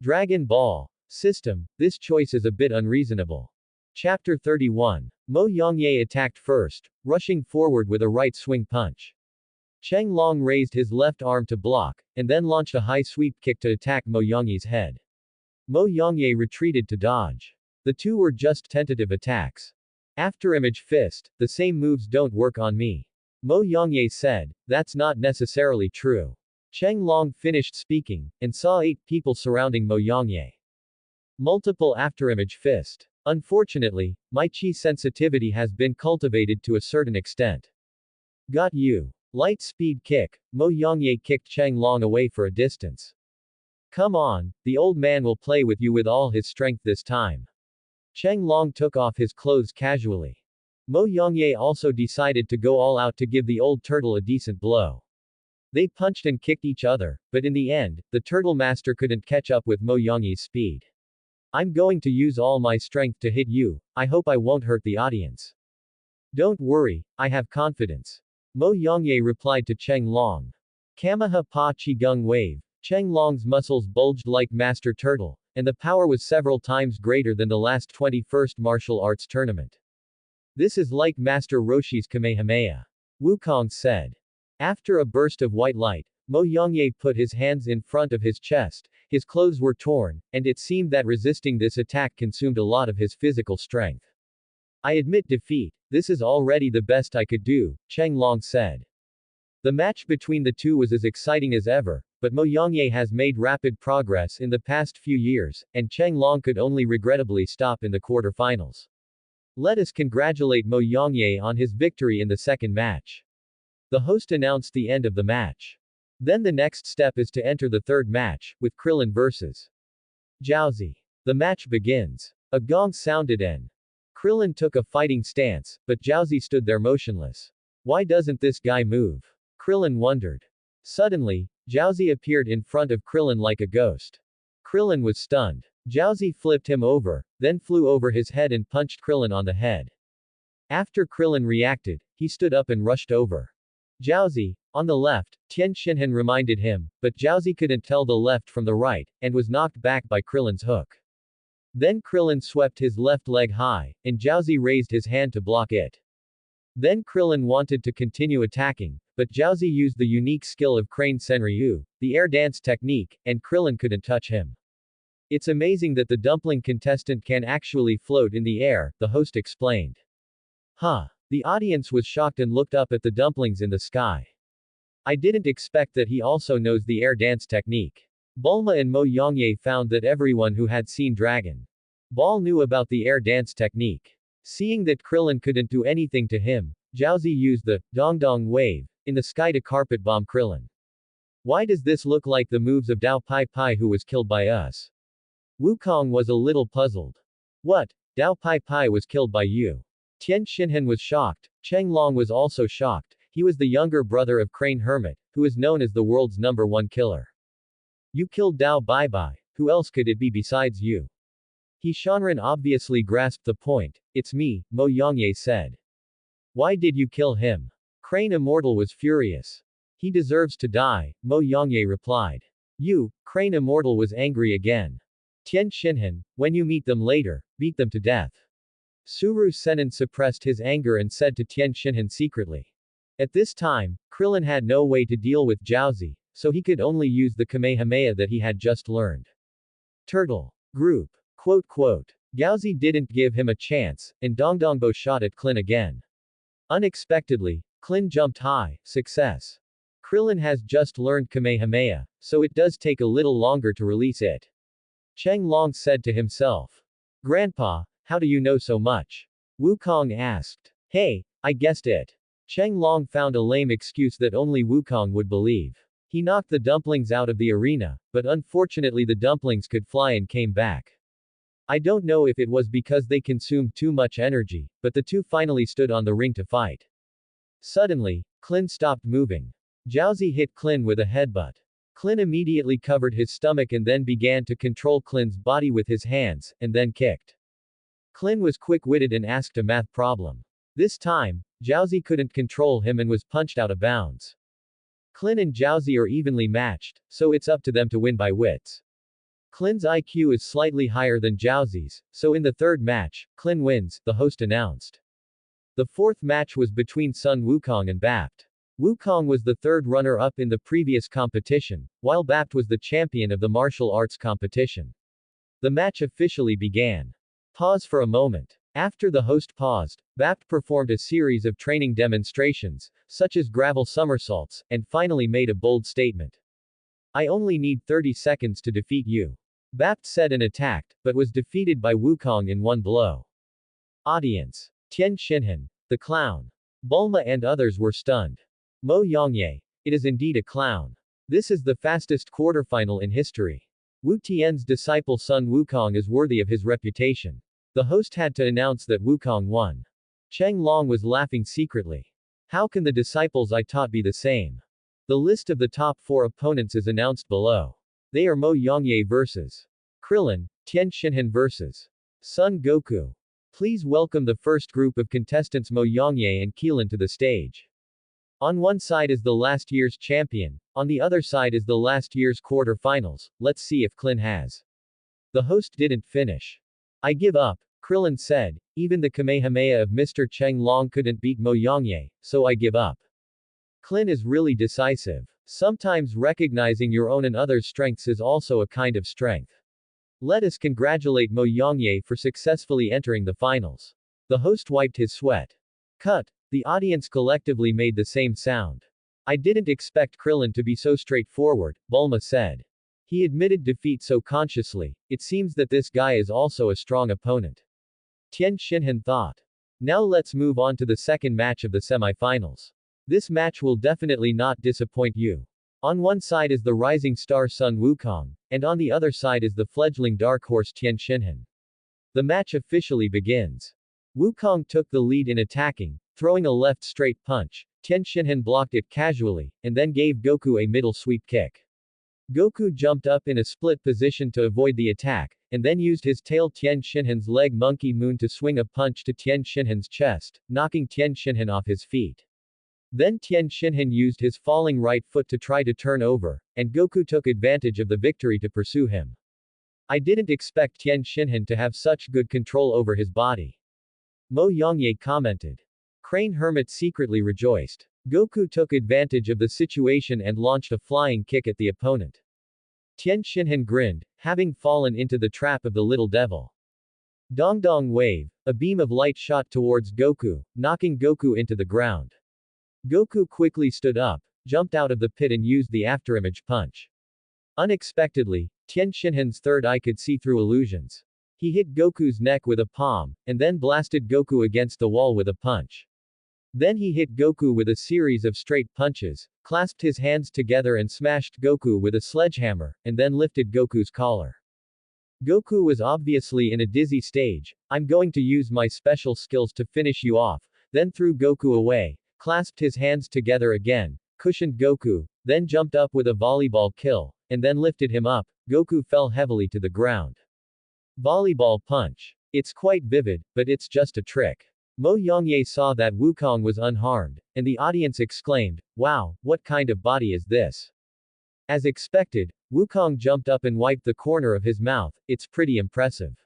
Dragon Ball. System, this choice is a bit unreasonable. Chapter 31. Mo Yongye attacked first, rushing forward with a right swing punch. Cheng Long raised his left arm to block, and then launched a high sweep kick to attack Mo Yongye's head. Mo Yongye retreated to dodge. The two were just tentative attacks. Afterimage fist, the same moves don't work on me. Mo Yongye said, that's not necessarily true. Cheng Long finished speaking, and saw 8 people surrounding Mo Yongye. Multiple afterimage fist. Unfortunately, my chi sensitivity has been cultivated to a certain extent. Got you. Light speed kick, Mo Yongye kicked Cheng Long away for a distance. Come on, the old man will play with you with all his strength this time. Cheng Long took off his clothes casually. Mo Yongye also decided to go all out to give the old turtle a decent blow. They punched and kicked each other, but in the end, the turtle master couldn't catch up with Mo Yongye's speed. I'm going to use all my strength to hit you, I hope I won't hurt the audience. Don't worry, I have confidence. Mo Yongye replied to Cheng Long. Kamaha Pa Qigong Wave. Cheng Long's muscles bulged like Master Turtle, and the power was several times greater than the last 21st martial arts tournament. This is like Master Roshi's Kamehameha. Wukong said. After a burst of white light, Mo Yongye put his hands in front of his chest, his clothes were torn, and it seemed that resisting this attack consumed a lot of his physical strength. I admit defeat, this is already the best I could do, Cheng Long said. The match between the two was as exciting as ever, but Mo Yongye has made rapid progress in the past few years, and Cheng Long could only regrettably stop in the quarterfinals. Let us congratulate Mo Yongye on his victory in the second match. The host announced the end of the match. Then the next step is to enter the third match, with Krillin vs. Jiaozi. The match begins. A gong sounded and Krillin took a fighting stance, but Jiaozi stood there motionless. Why doesn't this guy move? Krillin wondered. Suddenly, Jiaozi appeared in front of Krillin like a ghost. Krillin was stunned. Jiaozi flipped him over, then flew over his head and punched Krillin on the head. After Krillin reacted, he stood up and rushed over. Jiaozi, on the left, Tian Xinhan reminded him, but Jiaozi couldn't tell the left from the right, and was knocked back by Krillin's hook. Then Krillin swept his left leg high, and Jiaozi raised his hand to block it. Then Krillin wanted to continue attacking, but Jiaozi used the unique skill of Crane Senryu, the air dance technique, and Krillin couldn't touch him. It's amazing that the dumpling contestant can actually float in the air, the host explained. Huh. The audience was shocked and looked up at the dumplings in the sky. I didn't expect that he also knows the air dance technique. Bulma and Mo Yongye found that everyone who had seen Dragon Ball knew about the air dance technique. Seeing that Krillin couldn't do anything to him, Jiaozi used the Dong wave in the sky to carpet bomb Krillin. Why does this look like the moves of Dao Pai Pai who was killed by us? Wukong was a little puzzled. What? Dao Pai Pai was killed by you? Tian Xinhan was shocked. Cheng Long was also shocked. He was the younger brother of Crane Hermit, who is known as the world's #1 killer. You killed Dao Bai Bai. Who else could it be besides you? He Shanran obviously grasped the point. It's me, Mo Yongye said. Why did you kill him? Crane Immortal was furious. He deserves to die, Mo Yongye replied. You, Crane Immortal was angry again. Tian Xinhan, when you meet them later, beat them to death. Suru Senin suppressed his anger and said to Tian Xinhan secretly. At this time, Krillin had no way to deal with Jiaozi, so he could only use the Kamehameha that he had just learned. Turtle. Group. Jiaozi didn't give him a chance, and Dongdongbo shot at Klin again. Unexpectedly, Klin jumped high, success. Krillin has just learned Kamehameha, so it does take a little longer to release it. Cheng Long said to himself. Grandpa, how do you know so much? Wukong asked. Hey, I guessed it. Cheng Long found a lame excuse that only Wukong would believe. He knocked the dumplings out of the arena, but unfortunately the dumplings could fly and came back. I don't know if it was because they consumed too much energy, but the two finally stood on the ring to fight. Suddenly, Klin stopped moving. Jiaozi hit Klin with a headbutt. Klin immediately covered his stomach and then began to control Klin's body with his hands, and then kicked. Klin was quick-witted and asked a math problem. This time, Jiaozi couldn't control him and was punched out of bounds. Klin and Jiaozi are evenly matched, so it's up to them to win by wits. Klin's IQ is slightly higher than Zhaozi's, so in the third match, Klin wins, the host announced. The fourth match was between Sun Wukong and Bapt. Wukong was the third runner-up in the previous competition, while Bapt was the champion of the martial arts competition. The match officially began. Pause for a moment. After the host paused, Bapt performed a series of training demonstrations, such as gravel somersaults, and finally made a bold statement. I only need 30 seconds to defeat you. Bapt said and attacked, but was defeated by Wukong in one blow. Audience. Tian Xinhan, the clown. Bulma and others were stunned. Mo Yongye. It is indeed a clown. This is the fastest quarterfinal in history. Wu Tian's disciple Sun Wukong is worthy of his reputation. The host had to announce that Wukong won. Cheng Long was laughing secretly. How can the disciples I taught be the same? The list of the top 4 opponents is announced below. They are Mo Yongye vs. Krillin, Tian Xinhan vs. Son Goku. Please welcome the first group of contestants Mo Yongye and Keelan to the stage. On one side is the last year's champion, on the other side is the last year's quarterfinals. Let's see if Klin has. The host didn't finish. I give up, Krillin said. Even the Kamehameha of Mr. Cheng Long couldn't beat Mo Yongye, so I give up. Klin is really decisive. Sometimes recognizing your own and others' strengths is also a kind of strength. Let us congratulate Mo Yongye for successfully entering the finals. The host wiped his sweat. Cut. The audience collectively made the same sound. I didn't expect Krillin to be so straightforward, Bulma said. He admitted defeat so consciously, it seems that this guy is also a strong opponent. Tian Xinhan thought. Now let's move on to the second match of the semifinals. This match will definitely not disappoint you. On one side is the rising star Sun Wukong, and on the other side is the fledgling dark horse Tian Xinhan. The match officially begins. Wukong took the lead in attacking, throwing a left straight punch. Tian Xinhan blocked it casually, and then gave Goku a middle sweep kick. Goku jumped up in a split position to avoid the attack, and then used his tail Tian Xinhan's leg Monkey Moon to swing a punch to Tian Xinhan's chest, knocking Tian Xinhan off his feet. Then Tian Xinhan used his falling right foot to try to turn over, and Goku took advantage of the victory to pursue him. I didn't expect Tian Xinhan to have such good control over his body. Mo Yongye commented. Crane Hermit secretly rejoiced. Goku took advantage of the situation and launched a flying kick at the opponent. Tian Xinhan grinned, having fallen into the trap of the little devil. Dong Dong Wave, a beam of light shot towards Goku, knocking Goku into the ground. Goku quickly stood up, jumped out of the pit and used the afterimage punch. Unexpectedly, Tian Xinhan's third eye could see through illusions. He hit Goku's neck with a palm, and then blasted Goku against the wall with a punch. Then he hit Goku with a series of straight punches, clasped his hands together and smashed Goku with a sledgehammer, and then lifted Goku's collar. Goku was obviously in a dizzy stage. I'm going to use my special skills to finish you off, then threw Goku away, clasped his hands together again, cushioned Goku, then jumped up with a volleyball kill, and then lifted him up. Goku fell heavily to the ground. Volleyball punch. It's quite vivid, but it's just a trick. Mo Yongye saw that Wukong was unharmed, and the audience exclaimed, wow, what kind of body is this? As expected, Wukong jumped up and wiped the corner of his mouth. It's pretty impressive.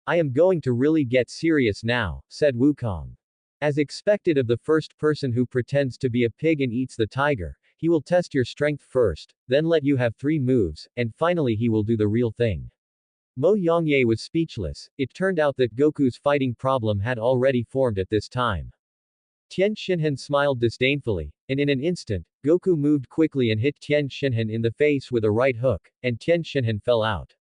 I am going to really get serious now, said Wukong. As expected of the first person who pretends to be a pig and eats the tiger, he will test your strength first, then let you have 3 moves, and finally he will do the real thing. Mo Yongye was speechless. It turned out that Goku's fighting problem had already formed at this time. Tian Xinhan smiled disdainfully, and in an instant, Goku moved quickly and hit Tian Xinhan in the face with a right hook, and Tian Xinhan fell out.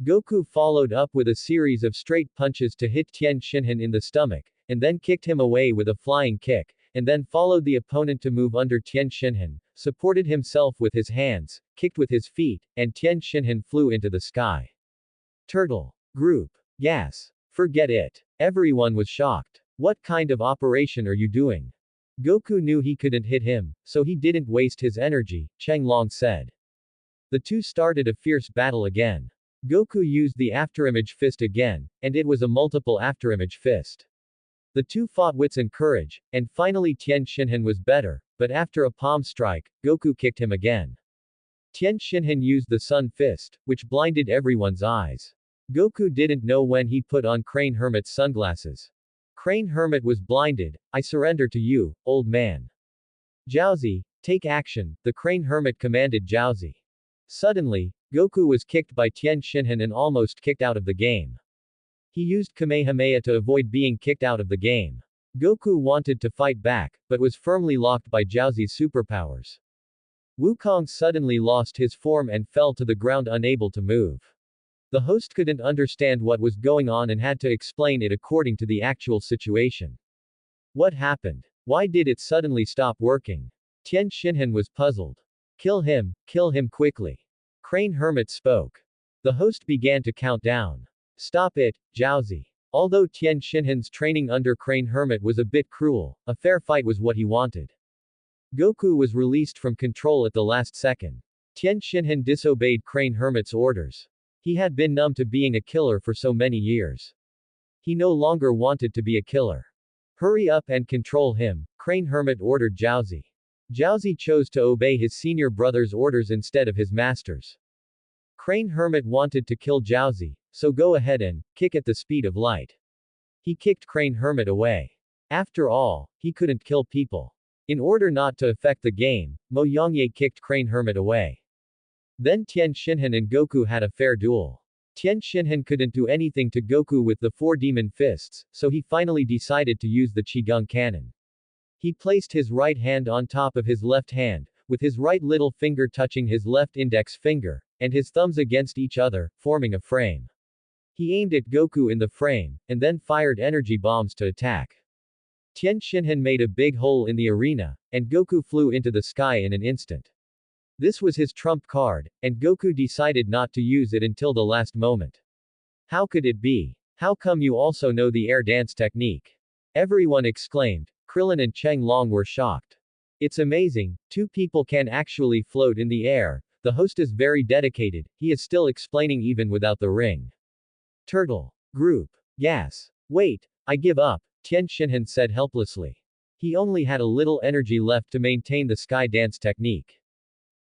Goku followed up with a series of straight punches to hit Tian Xinhan in the stomach, and then kicked him away with a flying kick, and then followed the opponent to move under Tian Xinhan, supported himself with his hands, kicked with his feet, and Tian Xinhan flew into the sky. Turtle. Group. Gas. Forget it. Everyone was shocked. What kind of operation are you doing? Goku knew he couldn't hit him, so he didn't waste his energy, Cheng Long said. The two started a fierce battle again. Goku used the afterimage fist again, and it was a multiple afterimage fist. The two fought wits and courage, and finally Tian Xinhan was better, but after a palm strike, Goku kicked him again. Tien Shinhan used the Sun Fist, which blinded everyone's eyes. Goku didn't know when he put on Crane Hermit's sunglasses. Crane Hermit was blinded. I surrender to you, old man. Jiaozi, take action, the Crane Hermit commanded Jiaozi. Suddenly, Goku was kicked by Tien Shinhan and almost kicked out of the game. He used Kamehameha to avoid being kicked out of the game. Goku wanted to fight back, but was firmly locked by Jiaozi's superpowers. Wukong suddenly lost his form and fell to the ground unable to move. The host couldn't understand what was going on and had to explain it according to the actual situation. What happened? Why did it suddenly stop working? Tien Shinhan was puzzled. Kill him quickly. Crane Hermit spoke. The host began to count down. Stop it, Jiaozi. Although Tien Shinhan's training under Crane Hermit was a bit cruel, a fair fight was what he wanted. Goku was released from control at the last second. Tien Shinhan disobeyed Crane Hermit's orders. He had been numb to being a killer for so many years. He no longer wanted to be a killer. Hurry up and control him, Crane Hermit ordered Jiaozi. Jiaozi chose to obey his senior brother's orders instead of his master's. Crane Hermit wanted to kill Jiaozi, so go ahead and kick at the speed of light. He kicked Crane Hermit away. After all, he couldn't kill people. In order not to affect the game, Mo Yongye kicked Crane Hermit away. Then Tien Shinhan and Goku had a fair duel. Tien Shinhan couldn't do anything to Goku with the 4 demon fists, so he finally decided to use the Qigong cannon. He placed his right hand on top of his left hand, with his right little finger touching his left index finger, and his thumbs against each other, forming a frame. He aimed at Goku in the frame, and then fired energy bombs to attack. Tien Shinhan made a big hole in the arena, and Goku flew into the sky in an instant. This was his trump card, and Goku decided not to use it until the last moment. How could it be? How come you also know the air dance technique? Everyone exclaimed. Krillin and Cheng Long were shocked. It's amazing, 2 people can actually float in the air. The host is very dedicated, he is still explaining even without the ring. Turtle. Group. Gas. Wait, I give up, Tien Shinhan said helplessly. He only had a little energy left to maintain the sky dance technique.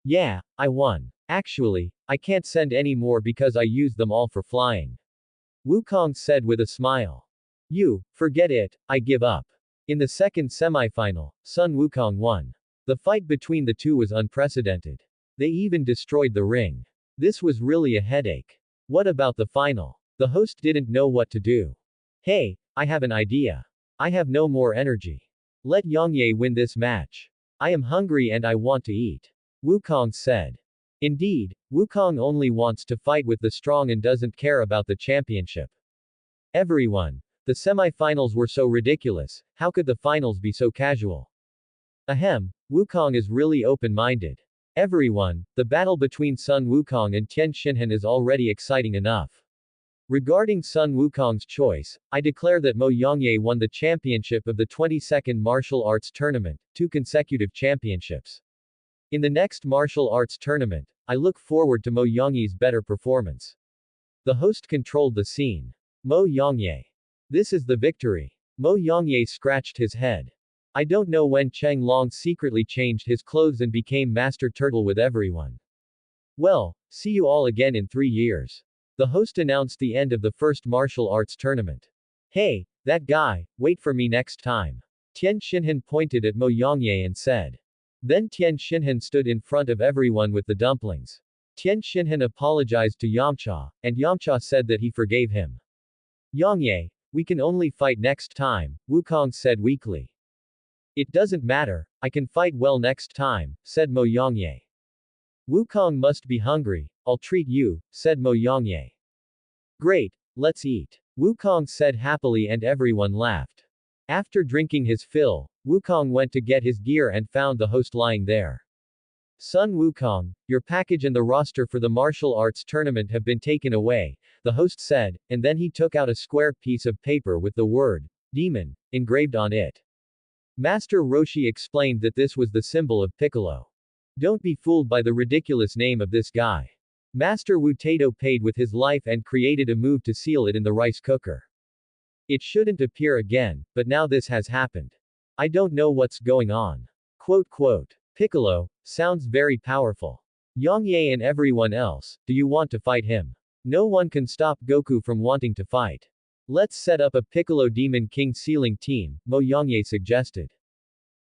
Yeah, I won. Actually, I can't send any more because I used them all for flying. Wukong said with a smile. You, forget it, I give up. In the second semifinal, Sun Wukong won. The fight between the two was unprecedented. They even destroyed the ring. This was really a headache. What about the final? The host didn't know what to do. Hey, I have an idea. I have no more energy. Let Yongye win this match. I am hungry and I want to eat. Wukong said. Indeed, Wukong only wants to fight with the strong and doesn't care about the championship. Everyone. The semi-finals were so ridiculous, how could the finals be so casual? Ahem, Wukong is really open-minded. Everyone, the battle between Sun Wukong and Tien Shinhan is already exciting enough. Regarding Sun Wukong's choice, I declare that Mo Yongye won the championship of the 22nd Martial Arts Tournament, 2 consecutive championships. In the next martial arts tournament, I look forward to Mo Yongye's better performance. The host controlled the scene. Mo Yongye. This is the victory. Mo Yongye scratched his head. I don't know when Cheng Long secretly changed his clothes and became Master Turtle with everyone. Well, see you all again in 3 years. The host announced the end of the first martial arts tournament. Hey, that guy, wait for me next time. Tien Shinhan pointed at Mo Yongye and said. Then Tien Shinhan stood in front of everyone with the dumplings. Tien Shinhan apologized to Yamcha, and Yamcha said that he forgave him. Yongye, we can only fight next time, Wukong said weakly. It doesn't matter, I can fight well next time, said Mo Yongye. Wukong must be hungry, I'll treat you, said Mo Yongye. Great, let's eat. Wukong said happily and everyone laughed. After drinking his fill, Wukong went to get his gear and found the host lying there. Sun Wukong, your package and the roster for the martial arts tournament have been taken away, the host said, and then he took out a square piece of paper with the word, demon, engraved on it. Master Roshi explained that this was the symbol of Piccolo. Don't be fooled by the ridiculous name of this guy. Master Wu Tato paid with his life and created a move to seal it in the rice cooker. It shouldn't appear again, but now this has happened. I don't know what's going on. Quote, Piccolo, sounds very powerful. Yongye and everyone else, do you want to fight him? No one can stop Goku from wanting to fight. Let's set up a Piccolo Demon King sealing team, Mo Yongye suggested.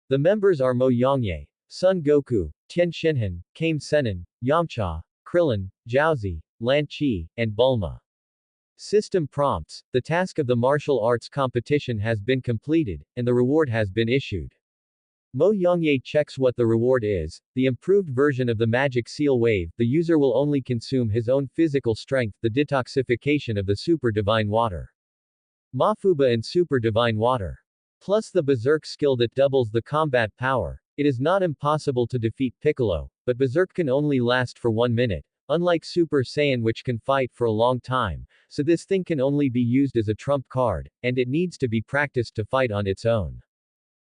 The members are Mo Yongye, Son Goku, Tien Shinhan, Kame Sennin, Yamcha, Krillin, Jiaozi, Lan Chi, and Bulma. System prompts: the task of the martial arts competition has been completed, and the reward has been issued. Mo Yongye checks what the reward is, the improved version of the magic seal wave. The user will only consume his own physical strength, the detoxification of the super divine water. Mafuba and super divine water. Plus the berserk skill that doubles the combat power. It is not impossible to defeat Piccolo, but berserk can only last for 1 minute, unlike Super Saiyan which can fight for a long time, so this thing can only be used as a trump card, and it needs to be practiced to fight on its own.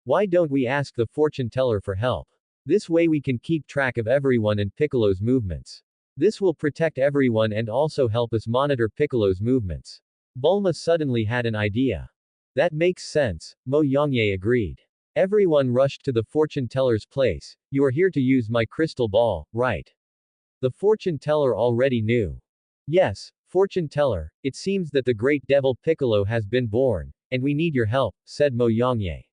Why don't we ask the fortune teller for help? This way we can keep track of everyone and Piccolo's movements. This will protect everyone and also help us monitor Piccolo's movements. Bulma suddenly had an idea. That makes sense, Mo Yongye agreed. Everyone rushed to the fortune teller's place. You are here to use my crystal ball, right? The fortune teller already knew. Yes, fortune teller, it seems that the great devil Piccolo has been born, and we need your help, said Mo Yongye.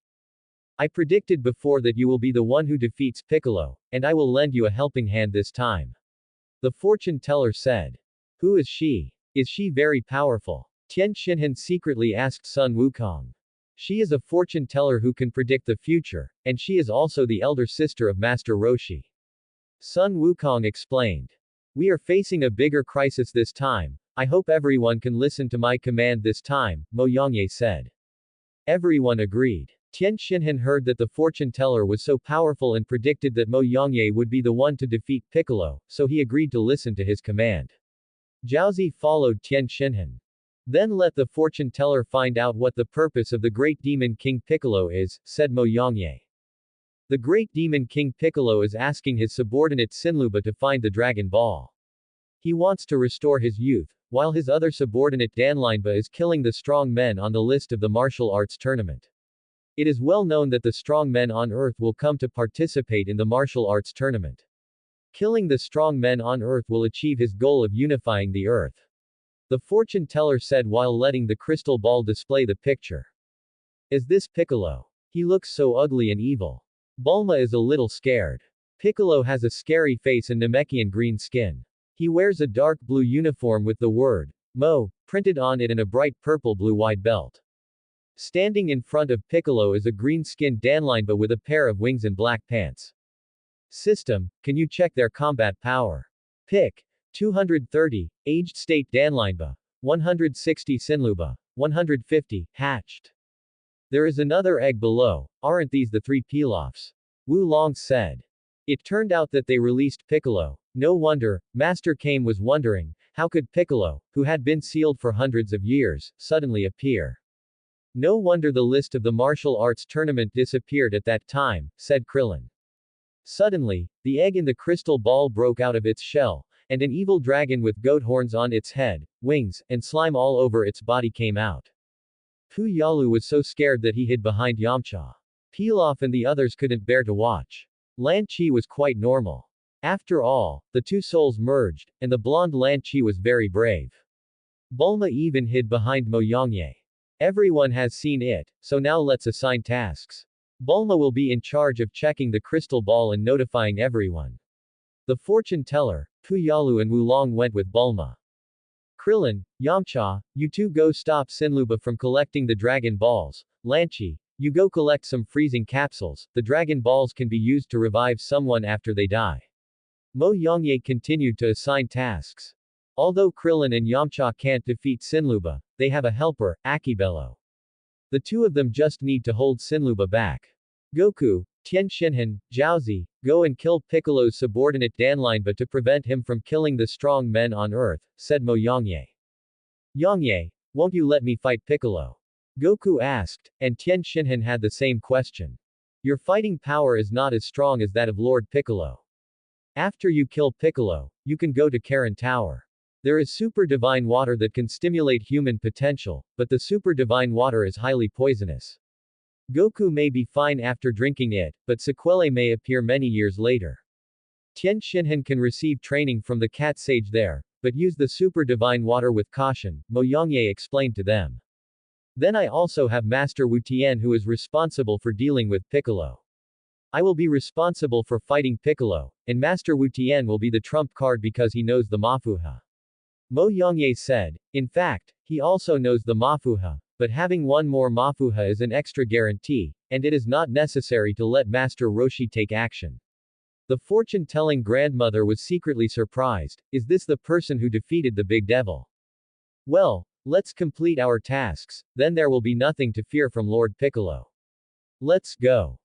I predicted before that you will be the one who defeats Piccolo, and I will lend you a helping hand this time. The fortune teller said. Who is she? Is she very powerful? Tien Shinhan secretly asked Sun Wukong. She is a fortune teller who can predict the future, and she is also the elder sister of Master Roshi. Sun Wukong explained. We are facing a bigger crisis this time. I hope everyone can listen to my command this time, Mo Yongye said. Everyone agreed. Tien Shinhan heard that the fortune teller was so powerful and predicted that Mo Yongye would be the one to defeat Piccolo, so he agreed to listen to his command. Jiaozi followed Tien Shinhan. Then let the fortune teller find out what the purpose of the great demon King Piccolo is, said Mo Yongye. The great demon King Piccolo is asking his subordinate Sinluba to find the Dragon Ball. He wants to restore his youth, while his other subordinate Danlinba is killing the strong men on the list of the martial arts tournament. It is well known that the strong men on Earth will come to participate in the martial arts tournament. Killing the strong men on Earth will achieve his goal of unifying the Earth. The fortune teller said while letting the crystal ball display the picture. Is this Piccolo? He looks so ugly and evil. Bulma is a little scared. Piccolo has a scary face and Namekian green skin. He wears a dark blue uniform with the word, Mo, printed on it and a bright purple-blue wide belt. Standing in front of Piccolo is a green-skinned Danlinba with a pair of wings and black pants. System, can you check their combat power? Pick. 230, aged state Danlinba. 160 Sinluba. 150, hatched. There is another egg below, aren't these the 3 Pilafs? Wu Long said. It turned out that they released Piccolo. No wonder, Master Kame was wondering, how could Piccolo, who had been sealed for hundreds of years, suddenly appear? No wonder the list of the martial arts tournament disappeared at that time, said Krillin. Suddenly, the egg in the crystal ball broke out of its shell, and an evil dragon with goat horns on its head, wings, and slime all over its body came out. Pu Yalu was so scared that he hid behind Yamcha. Pilaf and the others couldn't bear to watch. Lan Chi was quite normal. After all, the two souls merged, and the blonde Lan Chi was very brave. Bulma even hid behind Mo Yongye. Everyone has seen it, so now let's assign tasks. Bulma will be in charge of checking the crystal ball and notifying everyone. The fortune teller, Pu Yalu and Wulong went with Bulma. Krillin, Yamcha, you two go stop Sinluba from collecting the Dragon Balls. Lan Chi, you go collect some freezing capsules. The Dragon Balls can be used to revive someone after they die. Mo Yongye continued to assign tasks. Although Krillin and Yamcha can't defeat Sinluba, they have a helper, Akibello. The two of them just need to hold Sinluba back. Goku, Tien Shinhan, Jiaozi, go and kill Piccolo's subordinate Danlinba to prevent him from killing the strong men on Earth, said Mo Yongye. Yongye, won't you let me fight Piccolo? Goku asked, and Tien Shinhan had the same question. Your fighting power is not as strong as that of Lord Piccolo. After you kill Piccolo, you can go to Karin Tower. There is super divine water that can stimulate human potential, but the super divine water is highly poisonous. Goku may be fine after drinking it, but sequelae may appear many years later. Tian Xinhan can receive training from the cat sage there, but use the super divine water with caution, Mo Yongye explained to them. Then I also have Master Wu Tian who is responsible for dealing with Piccolo. I will be responsible for fighting Piccolo, and Master Wu Tian will be the trump card because he knows the Mafuha. Mo Yongye said. In fact, he also knows the Mafuha, but having one more Mafuha is an extra guarantee, and it is not necessary to let Master Roshi take action. The fortune-telling grandmother was secretly surprised. Is this the person who defeated the big devil? Well, let's complete our tasks, then there will be nothing to fear from Lord Piccolo. Let's go.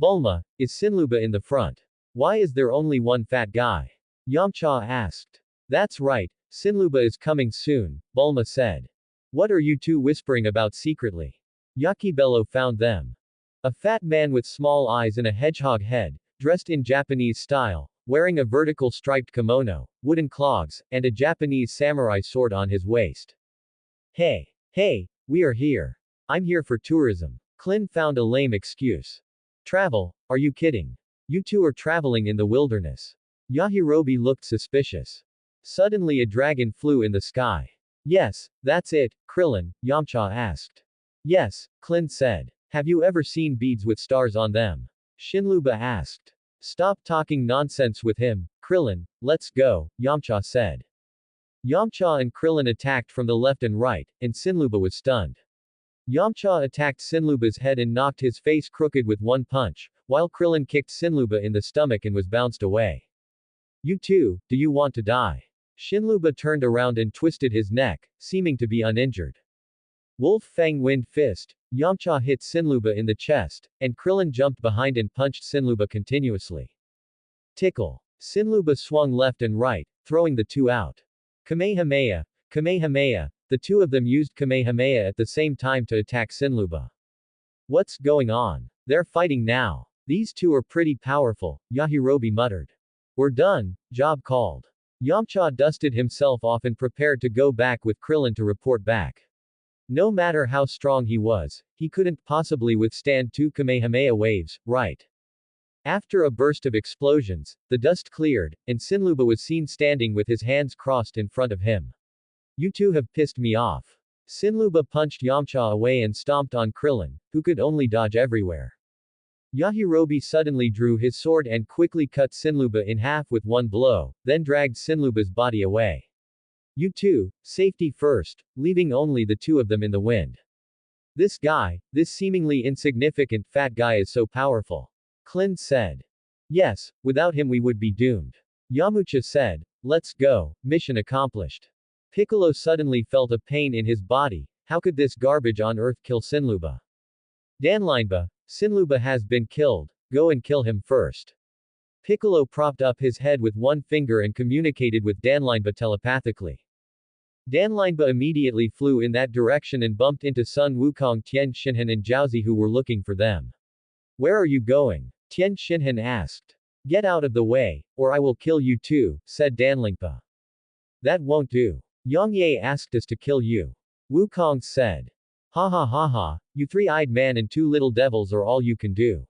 Bulma, is Sinluba in the front? Why is there only one fat guy? Yamcha asked. That's right, Sinluba is coming soon, Bulma said. What are you two whispering about secretly? Yakibello found them. A fat man with small eyes and a hedgehog head, dressed in Japanese style, wearing a vertical striped kimono, wooden clogs, and a Japanese samurai sword on his waist. Hey, we are here. I'm here for tourism. Clint found a lame excuse. Travel? Are you kidding? You two are traveling in the wilderness. Yajirobe looked suspicious. Suddenly a dragon flew in the sky. Yes, that's it, Krillin, Yamcha asked. Yes, Clint said. Have you ever seen beads with stars on them? Shinluba asked. Stop talking nonsense with him, Krillin, let's go, Yamcha said. Yamcha and Krillin attacked from the left and right, and Sinluba was stunned. Yamcha attacked Sinluba's head and knocked his face crooked with one punch, while Krillin kicked Sinluba in the stomach and was bounced away. You two, do you want to die? Shinluba turned around and twisted his neck, seeming to be uninjured. Wolf Fang Wind Fist. Yamcha hit Sinluba in the chest, and Krillin jumped behind and punched Sinluba continuously. Tickle. Sinluba swung left and right, throwing the two out. Kamehameha. Kamehameha. The two of them used Kamehameha at the same time to attack Sinluba. What's going on? They're fighting now. These two are pretty powerful, Yajirobe muttered. We're done, Job called. Yamcha dusted himself off and prepared to go back with Krillin to report back. No matter how strong he was, he couldn't possibly withstand two Kamehameha waves, right? After a burst of explosions, the dust cleared, and Sinluba was seen standing with his hands crossed in front of him. You two have pissed me off. Sinluba punched Yamcha away and stomped on Krillin, who could only dodge everywhere. Yajirobe suddenly drew his sword and quickly cut Sinluba in half with one blow, then dragged Sinluba's body away. You two, safety first, leaving only the two of them in the wind. This guy, this seemingly insignificant fat guy is so powerful. Clint said. Yes, without him we would be doomed. Yamcha said. Let's go, mission accomplished. Piccolo suddenly felt a pain in his body. How could this garbage on earth kill Sinluba? Danlinba, Sinluba has been killed, go and kill him first. Piccolo propped up his head with one finger and communicated with Danlinba telepathically. Danlinba immediately flew in that direction and bumped into Sun Wukong, Tian Xinhan and Jiaozi who were looking for them. Where are you going? Tian Xinhan asked. Get out of the way, or I will kill you too, said Danlinba. That won't do. Yongye asked us to kill you. Wukong said. Ha ha ha ha, you three-eyed man and two little devils are all you can do.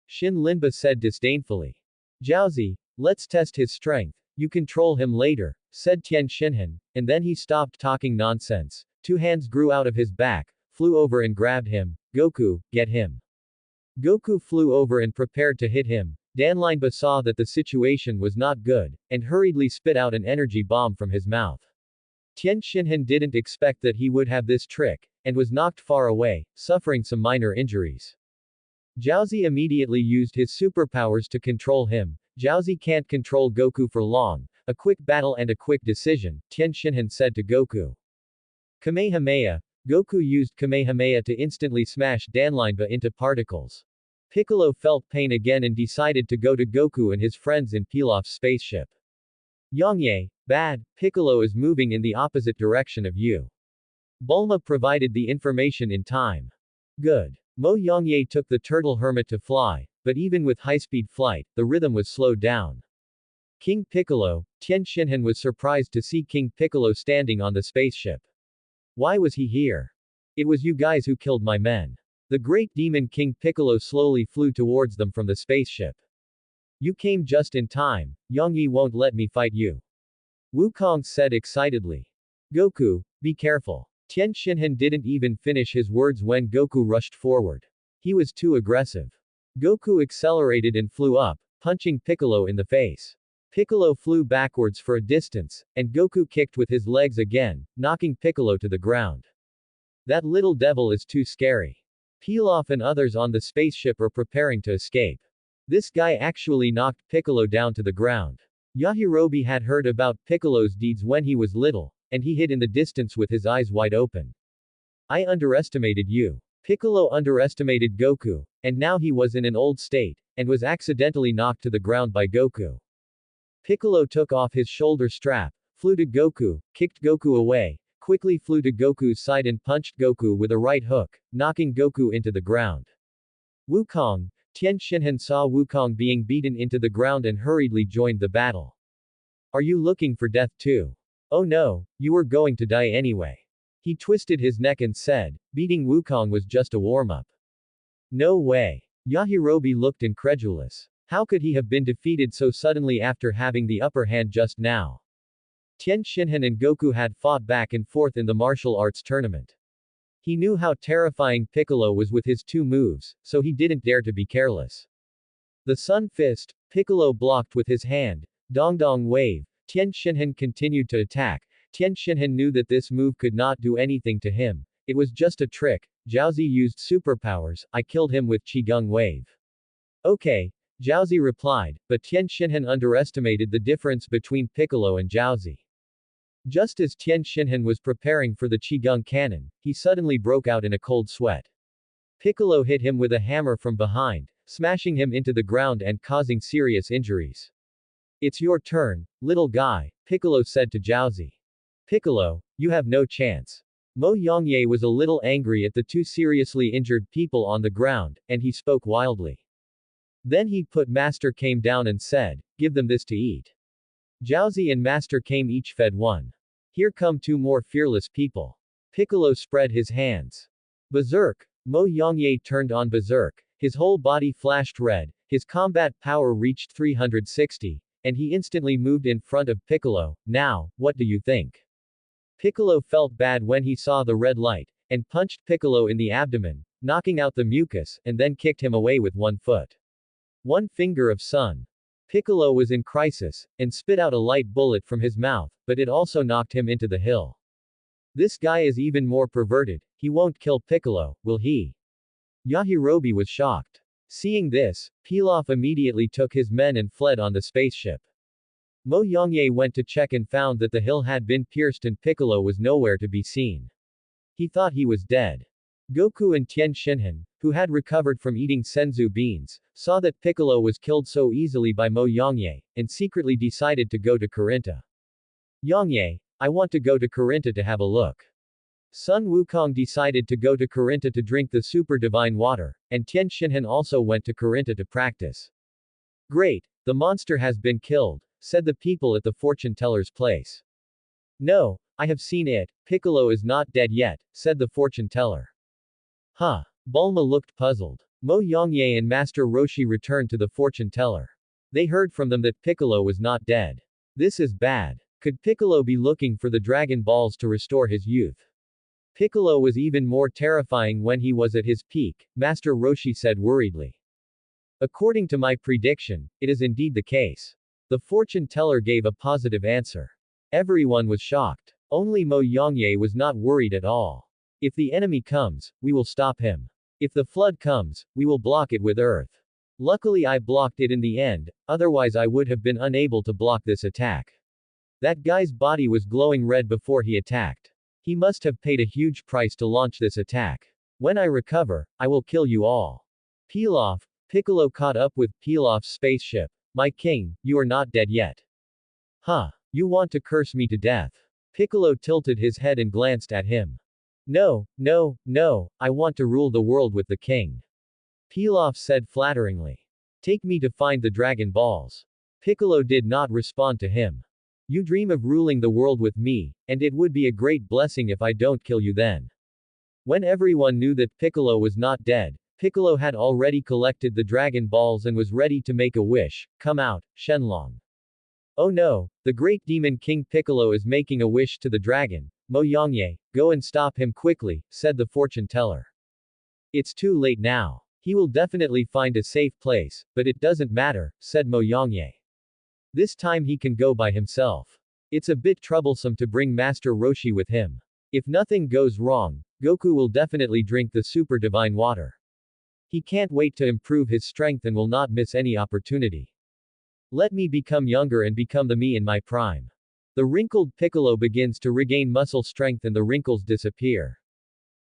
Xin Linba said disdainfully. Jiaozi, let's test his strength, you control him later, said Tian Xinhan, and then he stopped talking nonsense. Two hands grew out of his back, flew over and grabbed him. Goku, get him. Goku flew over and prepared to hit him. Danlinba saw that the situation was not good, and hurriedly spit out an energy bomb from his mouth. Tian Xinhan didn't expect that he would have this trick, and was knocked far away, suffering some minor injuries. Jiaozi immediately used his superpowers to control him. Jiaozi can't control Goku for long. A quick battle and a quick decision, Tian Xinhan said to Goku. Kamehameha. Goku used Kamehameha to instantly smash Danlinba into particles. Piccolo felt pain again and decided to go to Goku and his friends in Pilaf's spaceship. Yongye, bad, Piccolo is moving in the opposite direction of you. Bulma provided the information in time. Good. Mo Yongye took the turtle hermit to fly, but even with high-speed flight, the rhythm was slowed down. King Piccolo, Tian Xinhan was surprised to see King Piccolo standing on the spaceship. Why was he here? It was you guys who killed my men. The great demon King Piccolo slowly flew towards them from the spaceship. You came just in time, Yongyi won't let me fight you. Wukong said excitedly. Goku, be careful. Tien Shinhan didn't even finish his words when Goku rushed forward. He was too aggressive. Goku accelerated and flew up, punching Piccolo in the face. Piccolo flew backwards for a distance, and Goku kicked with his legs again, knocking Piccolo to the ground. That little devil is too scary. Pilaf and others on the spaceship are preparing to escape. This guy actually knocked Piccolo down to the ground. Yajirobe had heard about Piccolo's deeds when he was little, and he hid in the distance with his eyes wide open. I underestimated you. Piccolo underestimated Goku, and now he was in an old state, and was accidentally knocked to the ground by Goku. Piccolo took off his shoulder strap, flew to Goku, kicked Goku away, quickly flew to Goku's side and punched Goku with a right hook, knocking Goku into the ground. Wukong, Tien Shinhan saw Wukong being beaten into the ground and hurriedly joined the battle. Are you looking for death too? Oh no, you were going to die anyway. He twisted his neck and said, beating Wukong was just a warm-up. No way. Yajirobe looked incredulous. How could he have been defeated so suddenly after having the upper hand just now? Tien Shinhan and Goku had fought back and forth in the martial arts tournament. He knew how terrifying Piccolo was with his two moves, so he didn't dare to be careless. The Sun Fist, Piccolo blocked with his hand. Dong Wave. Tien Shinhan continued to attack. Tien Shinhan knew that this move could not do anything to him. It was just a trick. Jiaozi used superpowers. I killed him with Qigong Wave. Okay, Jiaozi replied, but Tien Shinhan underestimated the difference between Piccolo and Jiaozi. Just as Tien Shinhan was preparing for the Qigong cannon, he suddenly broke out in a cold sweat. Piccolo hit him with a hammer from behind, smashing him into the ground and causing serious injuries. It's your turn, little guy, Piccolo said to Jiaozi. Piccolo, you have no chance. Mo Yongye was a little angry at the two seriously injured people on the ground, and he spoke wildly. Then he put Master Kame down and said, give them this to eat. Jiaozi and Master Kame each fed one. Here come two more fearless people. Piccolo spread his hands. Berserk! Mo Yongye turned on Berserk. His whole body flashed red, his combat power reached 360, and he instantly moved in front of Piccolo. Now, what do you think? Piccolo felt bad when he saw the red light, and punched Piccolo in the abdomen, knocking out the mucus, and then kicked him away with one foot. One finger of sun. Piccolo was in crisis, and spit out a light bullet from his mouth, but it also knocked him into the hill. This guy is even more perverted, he won't kill Piccolo, will he? Yajirobe was shocked. Seeing this, Pilaf immediately took his men and fled on the spaceship. Mo Yongye went to check and found that the hill had been pierced and Piccolo was nowhere to be seen. He thought he was dead. Goku and Tien Shinhan, who had recovered from eating senzu beans, saw that Piccolo was killed so easily by Mo Yongye, and secretly decided to go to Carinta. Yongye, I want to go to Carinta to have a look. Sun Wukong decided to go to Carinta to drink the super divine water, and Tien Shinhan also went to Carinta to practice. Great, the monster has been killed, said the people at the fortune teller's place. No, I have seen it, Piccolo is not dead yet, said the fortune teller. Huh. Bulma looked puzzled. Mo Yongye and Master Roshi returned to the fortune teller. They heard from them that Piccolo was not dead. This is bad. Could Piccolo be looking for the Dragon Balls to restore his youth? Piccolo was even more terrifying when he was at his peak, Master Roshi said worriedly. According to my prediction, it is indeed the case. The fortune teller gave a positive answer. Everyone was shocked. Only Mo Yongye was not worried at all. If the enemy comes, we will stop him. If the flood comes, we will block it with earth. Luckily I blocked it in the end, otherwise I would have been unable to block this attack. That guy's body was glowing red before he attacked. He must have paid a huge price to launch this attack. When I recover, I will kill you all. Pilaf, Piccolo caught up with Pilaf's spaceship. My king, you are not dead yet. Huh, you want to curse me to death. Piccolo tilted his head and glanced at him. No, I want to rule the world with the king. Pilaf said flatteringly. Take me to find the Dragon Balls. Piccolo did not respond to him. You dream of ruling the world with me, and it would be a great blessing if I don't kill you then. When everyone knew that Piccolo was not dead, Piccolo had already collected the Dragon Balls and was ready to make a wish. Come out, Shenlong. Oh no, the great demon King Piccolo is making a wish to the dragon. Mo Yongye, go and stop him quickly, said the fortune teller. It's too late now. He will definitely find a safe place, but it doesn't matter, said Mo Yongye. This time he can go by himself. It's a bit troublesome to bring Master Roshi with him. If nothing goes wrong, Goku will definitely drink the super divine water. He can't wait to improve his strength and will not miss any opportunity. Let me become younger and become the me in my prime. The wrinkled Piccolo begins to regain muscle strength and the wrinkles disappear.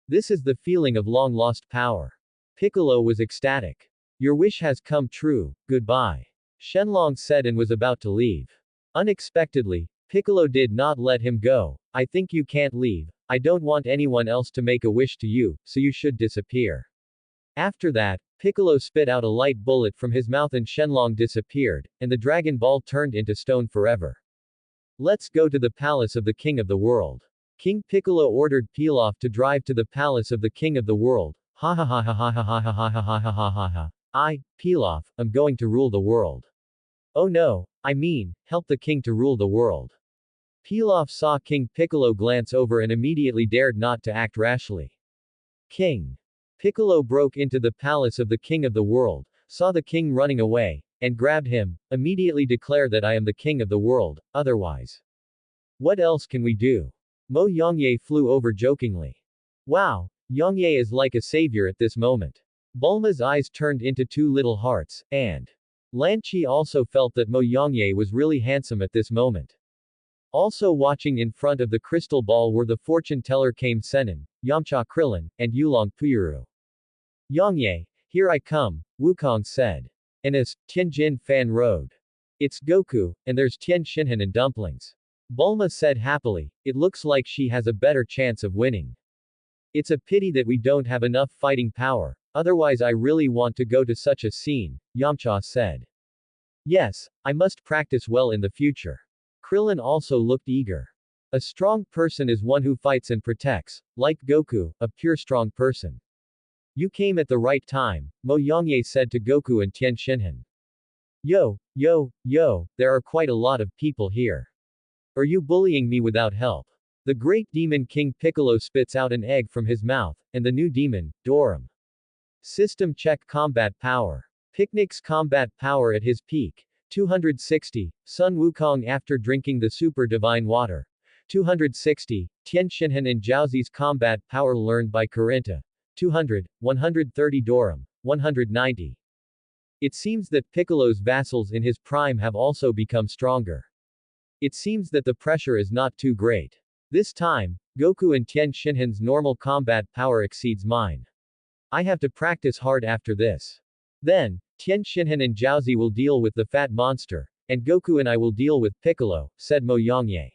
This is the feeling of long-lost power. Piccolo was ecstatic. Your wish has come true, goodbye. Shenlong said and was about to leave. Unexpectedly, Piccolo did not let him go. I think you can't leave. I don't want anyone else to make a wish to you, so you should disappear. After that, Piccolo spit out a light bullet from his mouth and Shenlong disappeared, and the Dragon Ball turned into stone forever. Let's go to the palace of the King of the World. King Piccolo ordered Pilaf to drive to the palace of the King of the World. Ha ha ha ha ha ha ha ha ha ha ha ha ha ha. I, Pilaf, am going to rule the world. Oh no, I mean, help the king to rule the world. Pilaf saw King Piccolo glance over and immediately dared not to act rashly. King Piccolo broke into the palace of the King of the World, saw the king running away, and grabbed him, immediately declare that I am the king of the world, otherwise. What else can we do? Mo Yongye flew over jokingly. Wow, Yongye is like a savior at this moment. Bulma's eyes turned into two little hearts, and Lan Chi also felt that Mo Yongye was really handsome at this moment. Also watching in front of the crystal ball were the fortune teller Kame Sennin, Yamcha Krillin, and Yulong Puyuru. Yongye, here I come, Wukong said. And as Tianjin Fan rode. It's Goku, and there's Tien Shinhan and dumplings. Bulma said happily, it looks like she has a better chance of winning. It's a pity that we don't have enough fighting power, otherwise I really want to go to such a scene, Yamcha said. Yes, I must practice well in the future. Krillin also looked eager. A strong person is one who fights and protects, like Goku, a pure strong person. You came at the right time, Mo Yongye said to Goku and Tien Shinhan. Yo, there are quite a lot of people here. Are you bullying me without help? The great demon King Piccolo spits out an egg from his mouth, and the new demon, Doram. System check combat power. Picnic's combat power at his peak. 260, Sun Wukong after drinking the super divine water. 260, Tien Shinhan and Jiaozi's combat power learned by Karinta. 200, 130 Doram. 190. It seems that Piccolo's vassals in his prime have also become stronger. It seems that the pressure is not too great. This time, Goku and Tien Shinhan's normal combat power exceeds mine. I have to practice hard after this. Then, Tien Shinhan and Jiaozi will deal with the fat monster, and Goku and I will deal with Piccolo, said Mo Yongye.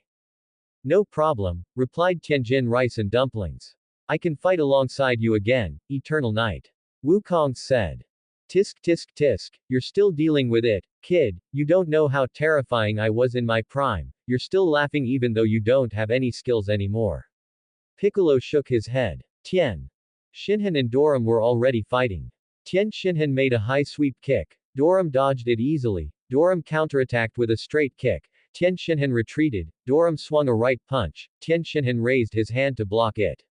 No problem, replied Tianjin Rice and Dumplings. I can fight alongside you again, Eternal Night. Wukong said. Tisk tisk tisk, you're still dealing with it, kid, you don't know how terrifying I was in my prime, you're still laughing even though you don't have any skills anymore. Piccolo shook his head. Tien Shinhan and Doram were already fighting. Tien Shinhan made a high sweep kick. Doram dodged it easily. Doram counterattacked with a straight kick. Tien Shinhan retreated. Doram swung a right punch. Tien Shinhan raised his hand to block it.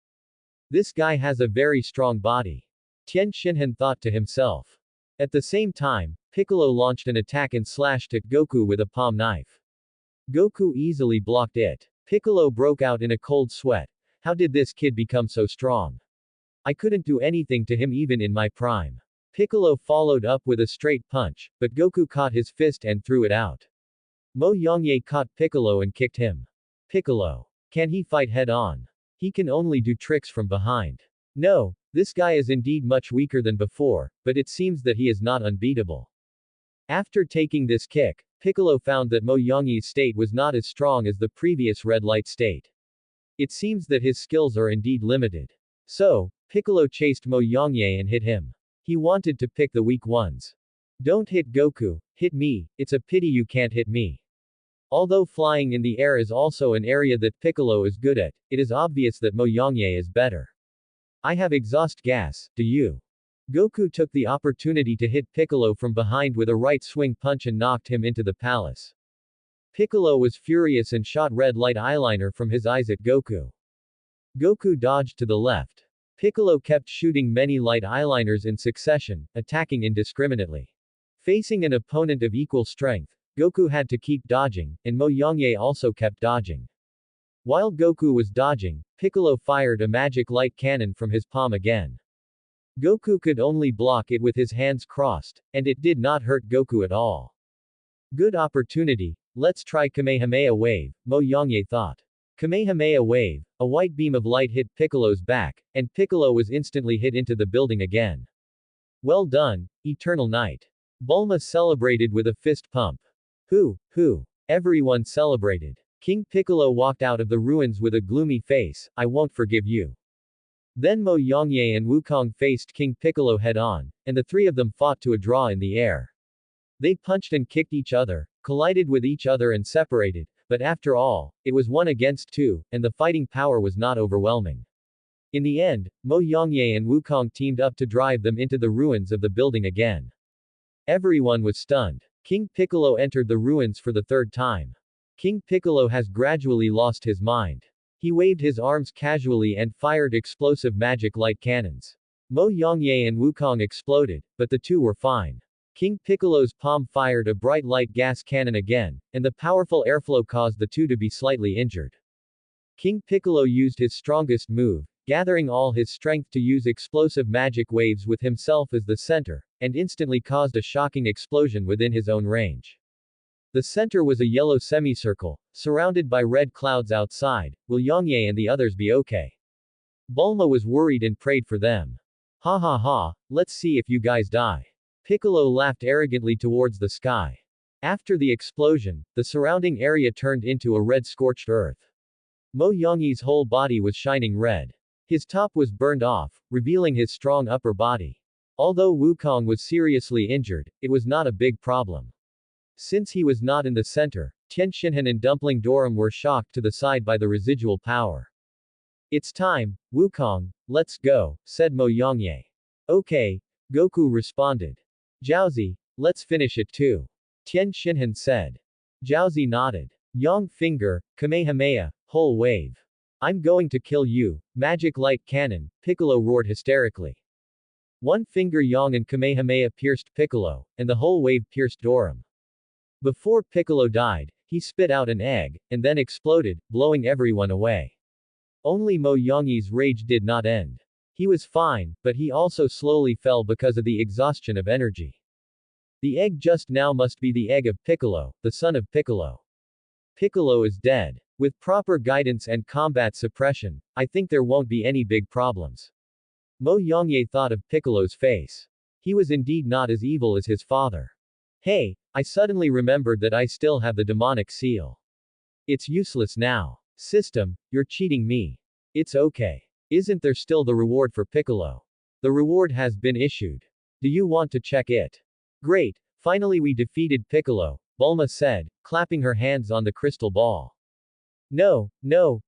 This guy has a very strong body. Tien Shinhan thought to himself. At the same time, Piccolo launched an attack and slashed at Goku with a palm knife. Goku easily blocked it. Piccolo broke out in a cold sweat. How did this kid become so strong? I couldn't do anything to him even in my prime. Piccolo followed up with a straight punch, but Goku caught his fist and threw it out. Mo Yongye caught Piccolo and kicked him. Piccolo. Can he fight head-on? He can only do tricks from behind. No, this guy is indeed much weaker than before, but it seems that he is not unbeatable. After taking this kick, Piccolo found that Mo Yongye's state was not as strong as the previous red light state. It seems that his skills are indeed limited. So, Piccolo chased Mo Yongye and hit him. He wanted to pick the weak ones. Don't hit Goku, hit me, it's a pity you can't hit me. Although flying in the air is also an area that Piccolo is good at, it is obvious that Mo Yongye is better. I have exhaust gas, do you? Goku took the opportunity to hit Piccolo from behind with a right swing punch and knocked him into the palace. Piccolo was furious and shot red light eyeliner from his eyes at Goku. Goku dodged to the left. Piccolo kept shooting many light eyeliners in succession, attacking indiscriminately. Facing an opponent of equal strength, Goku had to keep dodging, and Mo Yongye also kept dodging. While Goku was dodging, Piccolo fired a magic light cannon from his palm again. Goku could only block it with his hands crossed, and it did not hurt Goku at all. Good opportunity, let's try Kamehameha Wave, Mo Yongye thought. Kamehameha Wave, a white beam of light hit Piccolo's back, and Piccolo was instantly hit into the building again. Well done, Eternal Knight. Bulma celebrated with a fist pump. Who? Everyone celebrated. King Piccolo walked out of the ruins with a gloomy face, I won't forgive you. Then Mo Yongye and Wukong faced King Piccolo head-on, and the three of them fought to a draw in the air. They punched and kicked each other, collided with each other and separated, but after all, it was 1 against 2, and the fighting power was not overwhelming. In the end, Mo Yongye and Wukong teamed up to drive them into the ruins of the building again. Everyone was stunned. King Piccolo entered the ruins for the 3rd time. King Piccolo has gradually lost his mind. He waved his arms casually and fired explosive magic light cannons. Mo Yongye and Wukong exploded, but the two were fine. King Piccolo's palm fired a bright light gas cannon again, and the powerful airflow caused the two to be slightly injured. King Piccolo used his strongest move, gathering all his strength to use explosive magic waves with himself as the center, and instantly caused a shocking explosion within his own range. The center was a yellow semicircle, surrounded by red clouds outside. Will Yongye and the others be okay? Bulma was worried and prayed for them. Ha ha ha, let's see if you guys die. Piccolo laughed arrogantly towards the sky. After the explosion, the surrounding area turned into a red scorched earth. Mo Yongye's whole body was shining red. His top was burned off, revealing his strong upper body. Although Wukong was seriously injured, it was not a big problem. Since he was not in the center, Tien Shinhan and Dumpling Dorum were shocked to the side by the residual power. It's time, Wukong, let's go, said Mo Yongye. Okay, Goku responded. Jiaozi, let's finish it too. Tien Shinhan said. Jiaozi nodded. Yang finger, Kamehameha, whole wave. I'm going to kill you, magic light cannon, Piccolo roared hysterically. One finger Yang and Kamehameha pierced Piccolo, and the whole wave pierced Dorum. Before Piccolo died, he spit out an egg, and then exploded, blowing everyone away. Only Mo Yongye's rage did not end. He was fine, but he also slowly fell because of the exhaustion of energy. The egg just now must be the egg of Piccolo, the son of Piccolo. Piccolo is dead. With proper guidance and combat suppression, I think there won't be any big problems. Mo Yongye thought of Piccolo's face. He was indeed not as evil as his father. Hey, I suddenly remembered that I still have the demonic seal. It's useless now. System, you're cheating me. It's okay. Isn't there still the reward for Piccolo? The reward has been issued. Do you want to check it? Great, finally we defeated Piccolo, Bulma said, clapping her hands on the crystal ball. No,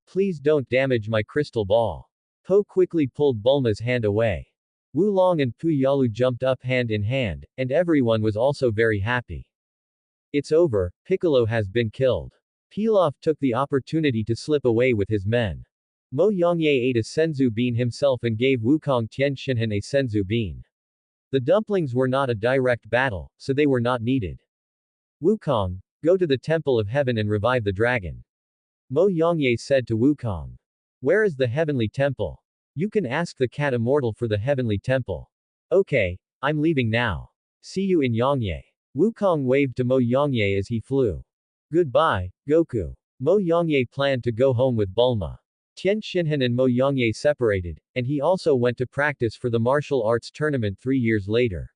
please don't damage my crystal ball. Po quickly pulled Bulma's hand away. Wulong and Pu Yalu jumped up hand in hand, and everyone was also very happy. It's over, Piccolo has been killed. Pilaf took the opportunity to slip away with his men. Mo Yongye ate a senzu bean himself and gave Wukong Tien Shinhan a senzu bean. The dumplings were not a direct battle, so they were not needed. Wukong, go to the Temple of Heaven and revive the dragon. Mo Yongye said to Wukong. Where is the Heavenly Temple? You can ask the cat immortal for the Heavenly Temple. Okay, I'm leaving now. See you in Yongye. Wukong waved to Mo Yongye as he flew. Goodbye, Goku. Mo Yongye planned to go home with Bulma. Tien Shinhan and Mo Yongye separated, and he also went to practice for the martial arts tournament 3 years later.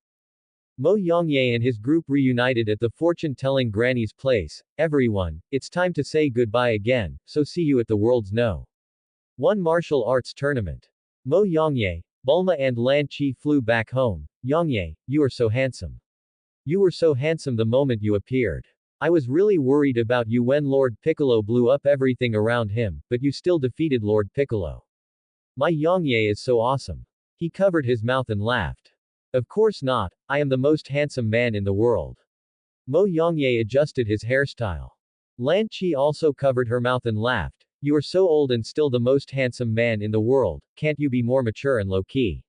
Mo Yongye and his group reunited at the fortune-telling granny's place. Everyone, it's time to say goodbye again, so see you at the world's No. 1 martial arts tournament. Mo Yongye, Bulma and Lan Chi flew back home. Yongye, you are so handsome. You were so handsome the moment you appeared. I was really worried about you when Lord Piccolo blew up everything around him, but you still defeated Lord Piccolo. My Yongye is so awesome. He covered his mouth and laughed. Of course not, I am the most handsome man in the world. Mo Yongye adjusted his hairstyle. Lan Chi also covered her mouth and laughed. You are so old and still the most handsome man in the world, can't you be more mature and low-key?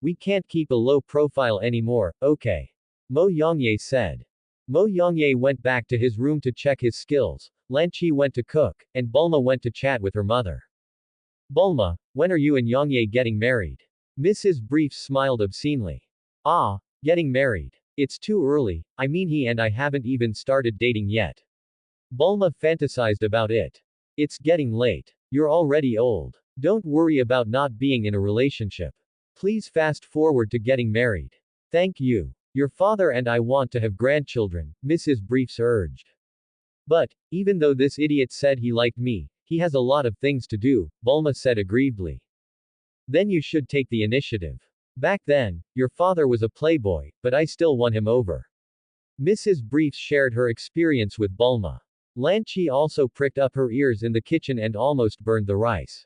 We can't keep a low profile anymore, okay? Mo Yongye said. Mo Yongye went back to his room to check his skills, Lan Chi went to cook, and Bulma went to chat with her mother. Bulma, when are you and Yongye getting married? Mrs. Briefs smiled obscenely. Ah, getting married. It's too early, I mean he and I haven't even started dating yet. Bulma fantasized about it. It's getting late. You're already old. Don't worry about not being in a relationship. Please fast forward to getting married. Thank you. Your father and I want to have grandchildren, Mrs. Briefs urged. But, even though this idiot said he liked me, he has a lot of things to do, Bulma said aggrievedly. Then you should take the initiative. Back then, your father was a playboy, but I still won him over. Mrs. Briefs shared her experience with Bulma. Lan Chi also pricked up her ears in the kitchen and almost burned the rice.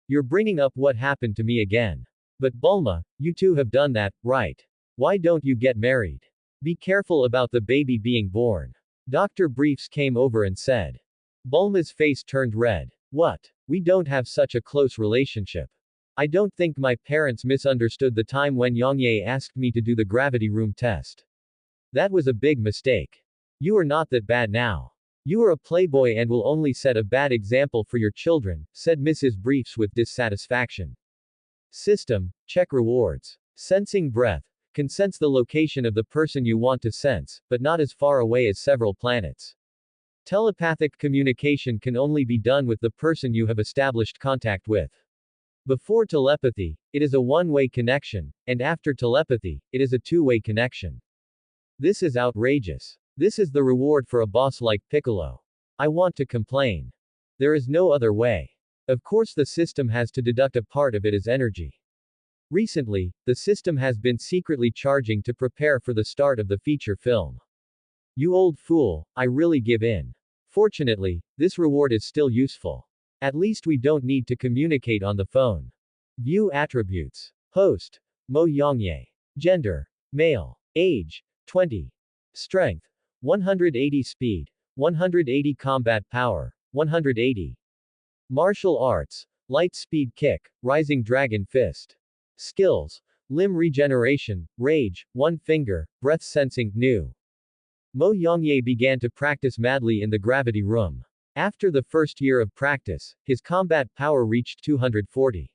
You're bringing up what happened to me again. But Bulma, you two have done that, right? Why don't you get married? Be careful about the baby being born. Dr. Briefs came over and said. Bulma's face turned red. What? We don't have such a close relationship. I don't think my parents misunderstood the time when Yongye asked me to do the gravity room test. That was a big mistake. You are not that bad now. You are a playboy and will only set a bad example for your children, said Mrs. Briefs with dissatisfaction. System, check rewards. Sensing breath, can sense the location of the person you want to sense, but not as far away as several planets. Telepathic communication can only be done with the person you have established contact with. Before telepathy, it is a one-way connection, and after telepathy, it is a two-way connection. This is outrageous. This is the reward for a boss like Piccolo. I want to complain. There is no other way. Of course the system has to deduct a part of it as energy. Recently, the system has been secretly charging to prepare for the start of the feature film. You old fool, I really give in. Fortunately, this reward is still useful. At least we don't need to communicate on the phone. View attributes. Host. Mo Yongye. Gender. Male. Age. 20. Strength. 180 speed. 180 combat power. 180. Martial arts. Light speed kick. Rising dragon fist. Skills. Limb regeneration. Rage. One finger. Breath sensing. New. Mo Yongye began to practice madly in the gravity room. After the first year of practice, his combat power reached 240.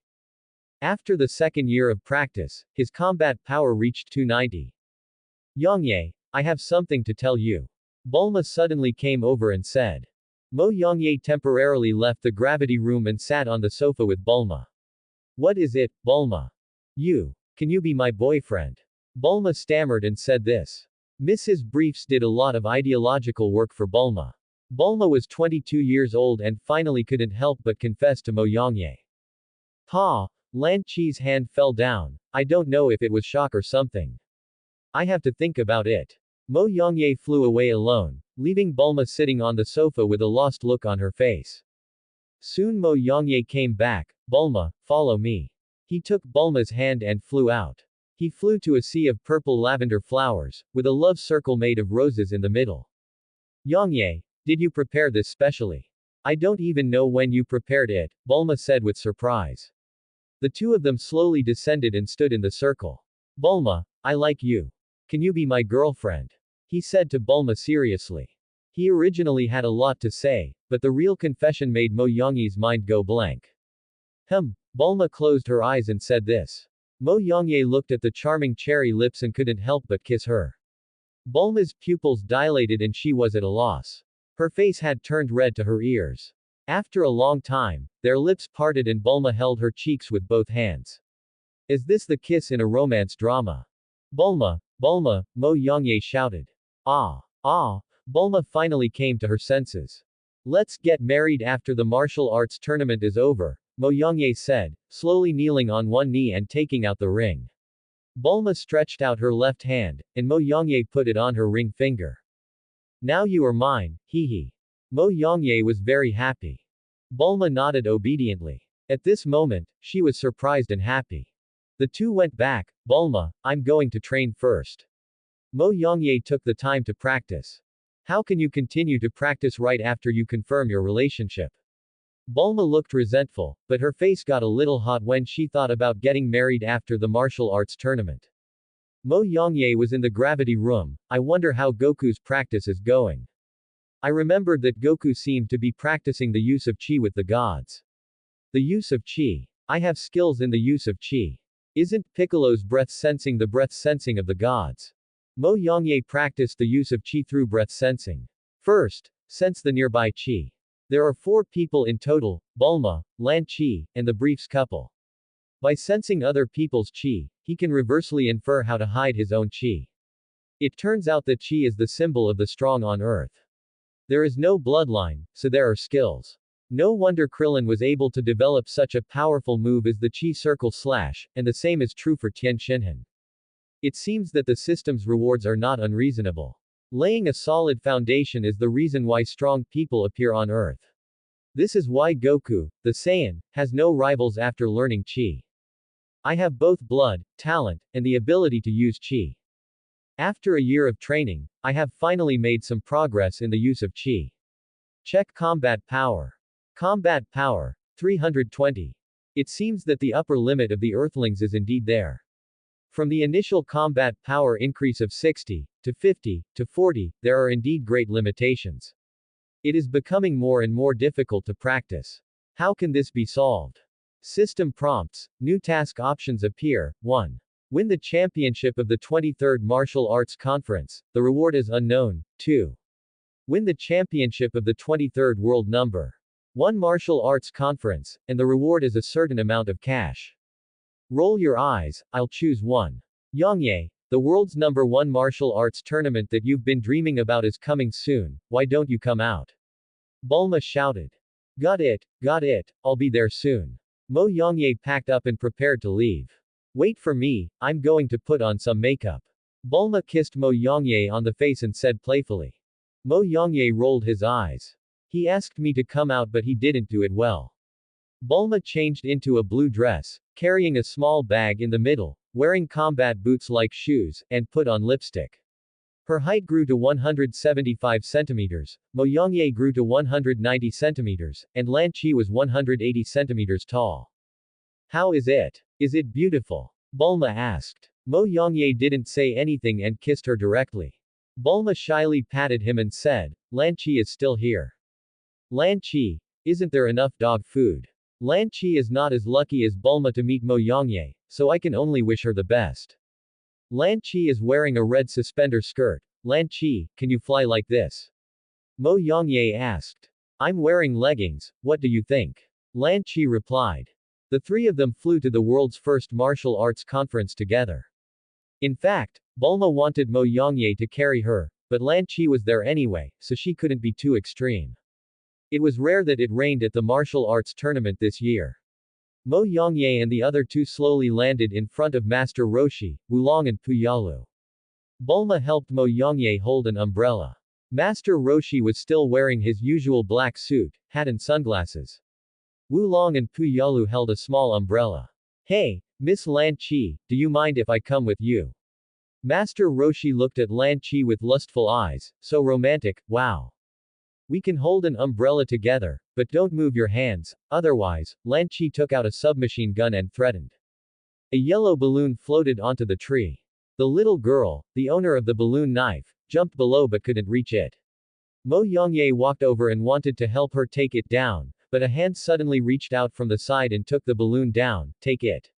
After the second year of practice, his combat power reached 290. Yongye, I have something to tell you. Bulma suddenly came over and said. Mo Yongye temporarily left the gravity room and sat on the sofa with Bulma. What is it, Bulma? Can you be my boyfriend? Bulma stammered and said this. Mrs. Briefs did a lot of ideological work for Bulma. Bulma was 22 years old and finally couldn't help but confess to Mo Yongye. Pa, Lan Chi's hand fell down. I don't know if it was shock or something. I have to think about it. Mo Yongye flew away alone, leaving Bulma sitting on the sofa with a lost look on her face. Soon Mo Yongye came back. Bulma, follow me. He took Bulma's hand and flew out. He flew to a sea of purple lavender flowers, with a love circle made of roses in the middle. Yongye, did you prepare this specially? I don't even know when you prepared it, Bulma said with surprise. The two of them slowly descended and stood in the circle. Bulma, I like you. Can you be my girlfriend? He said to Bulma seriously. He originally had a lot to say, but the real confession made Mo Yongye's mind go blank. Bulma closed her eyes and said this. Mo Yongye looked at the charming cherry lips and couldn't help but kiss her. Bulma's pupils dilated and she was at a loss. Her face had turned red to her ears. After a long time, their lips parted and Bulma held her cheeks with both hands. Is this the kiss in a romance drama? Bulma, Mo Yongye shouted. Bulma finally came to her senses. Let's get married after the martial arts tournament is over, Mo Yongye said, slowly kneeling on one knee and taking out the ring. Bulma stretched out her left hand, and Mo Yongye put it on her ring finger. Now you are mine, hee. Mo Yongye was very happy. Bulma nodded obediently. At this moment, she was surprised and happy. The two went back, Bulma, I'm going to train first. Mo Yongye took the time to practice. How can you continue to practice right after you confirm your relationship? Bulma looked resentful, but her face got a little hot when she thought about getting married after the martial arts tournament. Mo Yongye was in the gravity room. I wonder how Goku's practice is going. I remembered that Goku seemed to be practicing the use of chi with the gods. The use of chi. I have skills in the use of chi. Isn't Piccolo's breath sensing the breath sensing of the gods? Mo Yongye practiced the use of chi through breath sensing. First, sense the nearby chi. There are 4 people in total, Bulma, Lan Chi, and the briefs couple. By sensing other people's chi, he can reversely infer how to hide his own chi. It turns out that chi is the symbol of the strong on earth. There is no bloodline, so there are skills. No wonder Krillin was able to develop such a powerful move as the chi circle slash, and the same is true for Tien Shinhan. It seems that the system's rewards are not unreasonable. Laying a solid foundation is the reason why strong people appear on Earth. This is why Goku, the Saiyan, has no rivals after learning Chi. I have both blood, talent, and the ability to use Chi. After a year of training, I have finally made some progress in the use of Chi. Check combat power. Combat power, 320. It seems that the upper limit of the Earthlings is indeed there. From the initial combat power increase of 60, to 50, to 40, there are indeed great limitations. It is becoming more and more difficult to practice. How can this be solved? System prompts, new task options appear. 1. Win the championship of the 23rd Martial Arts Conference, the reward is unknown. 2. Win the championship of the 23rd World Number 1 Martial Arts Conference, and the reward is a certain amount of cash. Roll your eyes, I'll choose 1. Yongye, the world's number 1 martial arts tournament that you've been dreaming about is coming soon, why don't you come out? Bulma shouted. Got it, I'll be there soon. Mo Yongye packed up and prepared to leave. Wait for me, I'm going to put on some makeup. Bulma kissed Mo Yongye on the face and said playfully. Mo Yongye rolled his eyes. He asked me to come out but he didn't do it well. Bulma changed into a blue dress, carrying a small bag in the middle, wearing combat boots-like shoes, and put on lipstick. Her height grew to 175 centimeters, Mo Yongye grew to 190 centimeters, and Lan Chi was 180 centimeters tall. How is it? Is it beautiful? Bulma asked. Mo Yongye didn't say anything and kissed her directly. Bulma shyly patted him and said, Lan Chi is still here. Lan Chi, isn't there enough dog food? Lan Chi is not as lucky as Bulma to meet Mo Yongye, so I can only wish her the best. Lan Chi is wearing a red suspender skirt. Lan Chi, can you fly like this? Mo Yongye asked. I'm wearing leggings, what do you think? Lan Chi replied. The 3 of them flew to the world's first martial arts conference together. In fact, Bulma wanted Mo Yongye to carry her, but Lan Chi was there anyway, so she couldn't be too extreme. It was rare that it rained at the martial arts tournament this year. Mo Yongye and the other 2 slowly landed in front of Master Roshi, Wulong and Puyalu. Bulma helped Mo Yongye hold an umbrella. Master Roshi was still wearing his usual black suit, hat and sunglasses. Wulong and Puyalu held a small umbrella. Hey, Miss Lan Chi, do you mind if I come with you? Master Roshi looked at Lan Chi with lustful eyes, so romantic, wow. We can hold an umbrella together, but don't move your hands, otherwise. Lan Chi took out a submachine gun and threatened. A yellow balloon floated onto the tree. The little girl, the owner of the balloon knife, jumped below but couldn't reach it. Mo Yongye walked over and wanted to help her take it down, but a hand suddenly reached out from the side and took the balloon down. Take it.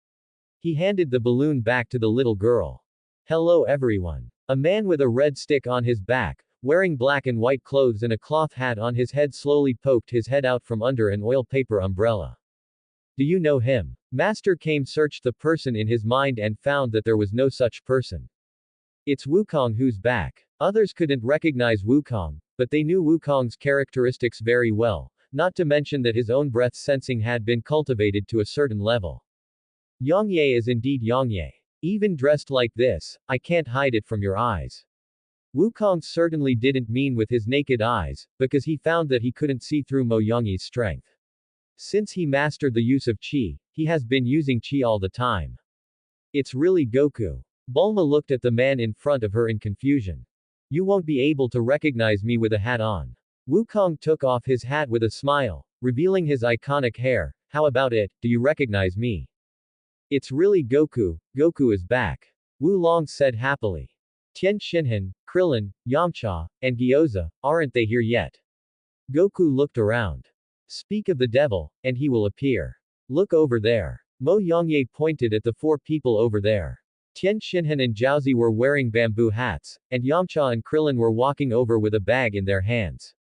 He handed the balloon back to the little girl. Hello everyone. A man with a red stick on his back, wearing black and white clothes and a cloth hat on his head slowly poked his head out from under an oil paper umbrella. Do you know him? Master Kame searched the person in his mind and found that there was no such person. It's Wukong who's back. Others couldn't recognize Wukong, but they knew Wukong's characteristics very well, not to mention that his own breath sensing had been cultivated to a certain level. Yongye is indeed Yongye. Even dressed like this, I can't hide it from your eyes. Wukong certainly didn't mean with his naked eyes, because he found that he couldn't see through Mo Yongye's strength. Since he mastered the use of Qi, he has been using Qi all the time. It's really Goku. Bulma looked at the man in front of her in confusion. You won't be able to recognize me with a hat on. Wukong took off his hat with a smile, revealing his iconic hair. How about it, do you recognize me? It's really Goku, Goku is back. Wu Long said happily. Tien Shinhan, Krillin, Yamcha, and Gyoza, aren't they here yet? Goku looked around. Speak of the devil, and he will appear. Look over there. Mo Yongye pointed at the 4 people over there. Tien Shinhan and Jiaozi were wearing bamboo hats, and Yamcha and Krillin were walking over with a bag in their hands.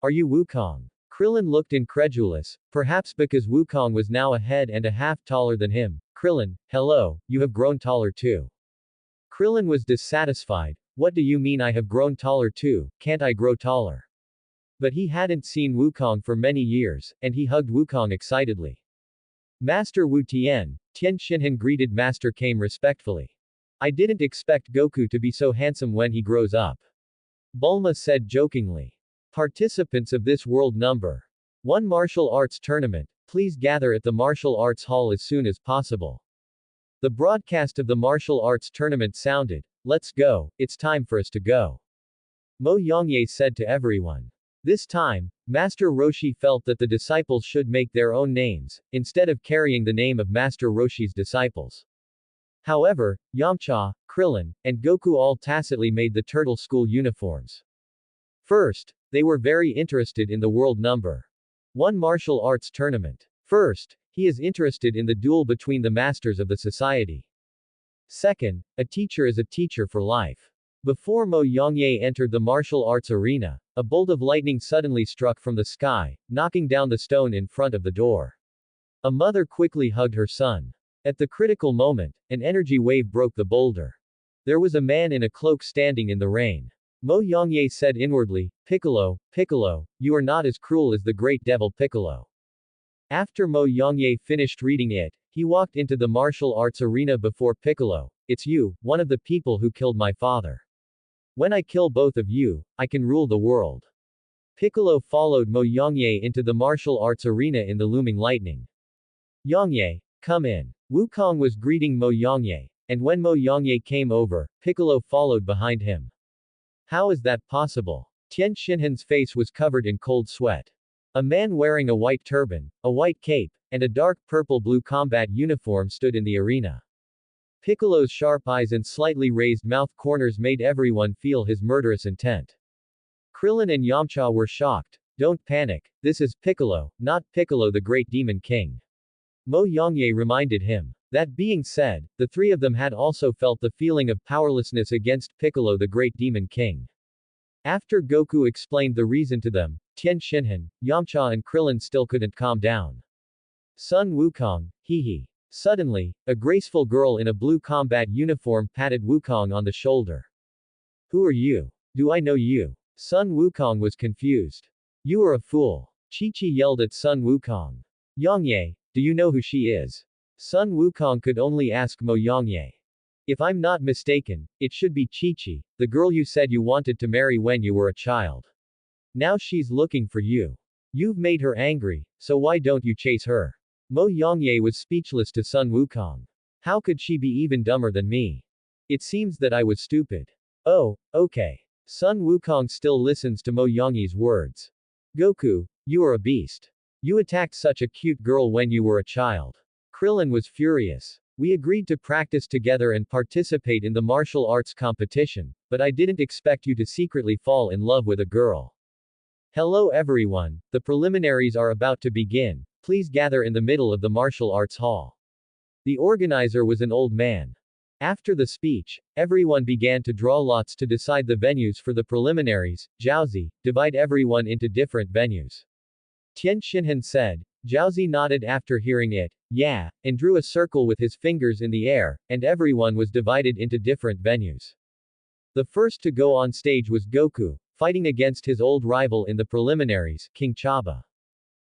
Are you Wukong? Krillin looked incredulous, perhaps because Wukong was now a head and a half taller than him. Krillin, hello, you have grown taller too. Krillin was dissatisfied. What do you mean I have grown taller too, can't I grow taller? But he hadn't seen Wukong for many years, and he hugged Wukong excitedly. Master Wu Tien Shinhan greeted Master Kame respectfully. I didn't expect Goku to be so handsome when he grows up. Bulma said jokingly. Participants of this World Number 1 martial arts tournament, please gather at the martial arts hall as soon as possible. The broadcast of the martial arts tournament sounded. Let's go, it's time for us to go. Mo Yongye said to everyone. This time, Master Roshi felt that the disciples should make their own names, instead of carrying the name of Master Roshi's disciples. However, Yamcha, Krillin, and Goku all tacitly made the turtle school uniforms. First, they were very interested in the World Number 1 martial arts tournament. First, he is interested in the duel between the masters of the society. Second, a teacher is a teacher for life. Before Mo Yongye entered the martial arts arena, a bolt of lightning suddenly struck from the sky, knocking down the stone in front of the door. A mother quickly hugged her son. At the critical moment, an energy wave broke the boulder. There was a man in a cloak standing in the rain. Mo Yongye said inwardly, Piccolo, Piccolo, you are not as cruel as the great devil Piccolo. After Mo Yongye finished reading it, he walked into the martial arts arena before Piccolo. It's you, one of the people who killed my father. When I kill both of you, I can rule the world. Piccolo followed Mo Yongye into the martial arts arena in the looming lightning. Yongye, come in. Wukong was greeting Mo Yongye, and when Mo Yongye came over, Piccolo followed behind him. How is that possible? Tien Shinhan's face was covered in cold sweat. A man wearing a white turban, a white cape, and a dark purple-blue combat uniform stood in the arena. Piccolo's sharp eyes and slightly raised mouth corners made everyone feel his murderous intent. Krillin and Yamcha were shocked. Don't panic, this is Piccolo, not Piccolo the Great Demon King. Mo Yongye reminded him. That being said, the 3 of them had also felt the feeling of powerlessness against Piccolo the Great Demon King. After Goku explained the reason to them, Tien Shinhan, Yamcha and Krillin still couldn't calm down. Sun Wukong, hee. Suddenly, a graceful girl in a blue combat uniform patted Wukong on the shoulder. Who are you? Do I know you? Sun Wukong was confused. You are a fool. Chi-Chi yelled at Sun Wukong. Yongye, do you know who she is? Sun Wukong could only ask Mo Yongye. If I'm not mistaken, it should be Chi-Chi, the girl you said you wanted to marry when you were a child. Now she's looking for you. You've made her angry, so why don't you chase her? Mo Yongye was speechless to Sun Wukong. How could she be even dumber than me? It seems that I was stupid. Oh, okay. Sun Wukong still listens to Mo Yongye's words. Goku, you are a beast. You attacked such a cute girl when you were a child. Krillin was furious. We agreed to practice together and participate in the martial arts competition, but I didn't expect you to secretly fall in love with a girl. Hello everyone, the preliminaries are about to begin. Please gather in the middle of the martial arts hall. The organizer was an old man. After the speech, everyone began to draw lots to decide the venues for the preliminaries. Jiaozi, divide everyone into different venues. Tien Shinhan said. Jiaozi nodded after hearing it, yeah, and drew a circle with his fingers in the air, and everyone was divided into different venues. The first to go on stage was Goku, fighting against his old rival in the preliminaries, King Chaba.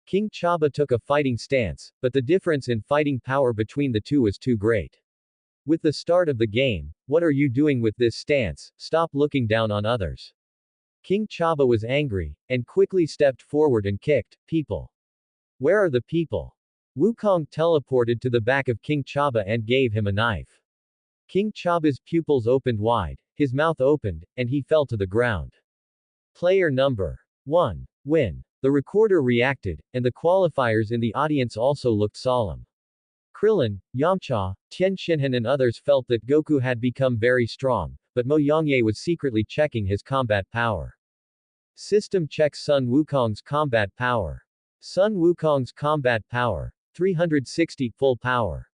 King Chaba took a fighting stance, but the difference in fighting power between the two was too great. With the start of the game, what are you doing with this stance? Stop looking down on others. King Chaba was angry, and quickly stepped forward and kicked, people. Where are the people? Wukong teleported to the back of King Chaba and gave him a knife. King Chaba's pupils opened wide, his mouth opened, and he fell to the ground. Player number 1. Win. The recorder reacted, and the qualifiers in the audience also looked solemn. Krillin, Yamcha, Tien Shinhan and others felt that Goku had become very strong, but Mo Yongye was secretly checking his combat power. System checks Sun Wukong's combat power. Sun Wukong's combat power, 360 full power.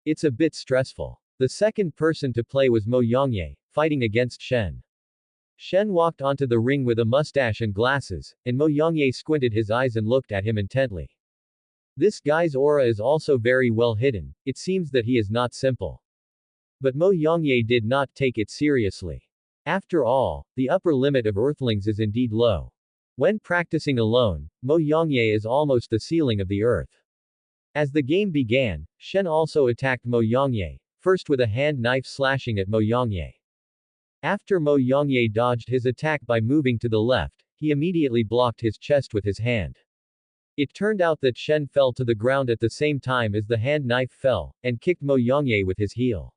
It's a bit stressful. The second person to play was Mo Yongye, fighting against Shen. Shen walked onto the ring with a mustache and glasses, and Mo Yongye squinted his eyes and looked at him intently. This guy's aura is also very well hidden, it seems that he is not simple. But Mo Yongye did not take it seriously. After all, the upper limit of Earthlings is indeed low. When practicing alone, Mo Yongye is almost the ceiling of the earth. As the game began, Shen also attacked Mo Yongye, first with a hand knife slashing at Mo Yongye. After Mo Yongye dodged his attack by moving to the left, he immediately blocked his chest with his hand. It turned out that Shen fell to the ground at the same time as the hand knife fell, and kicked Mo Yongye with his heel.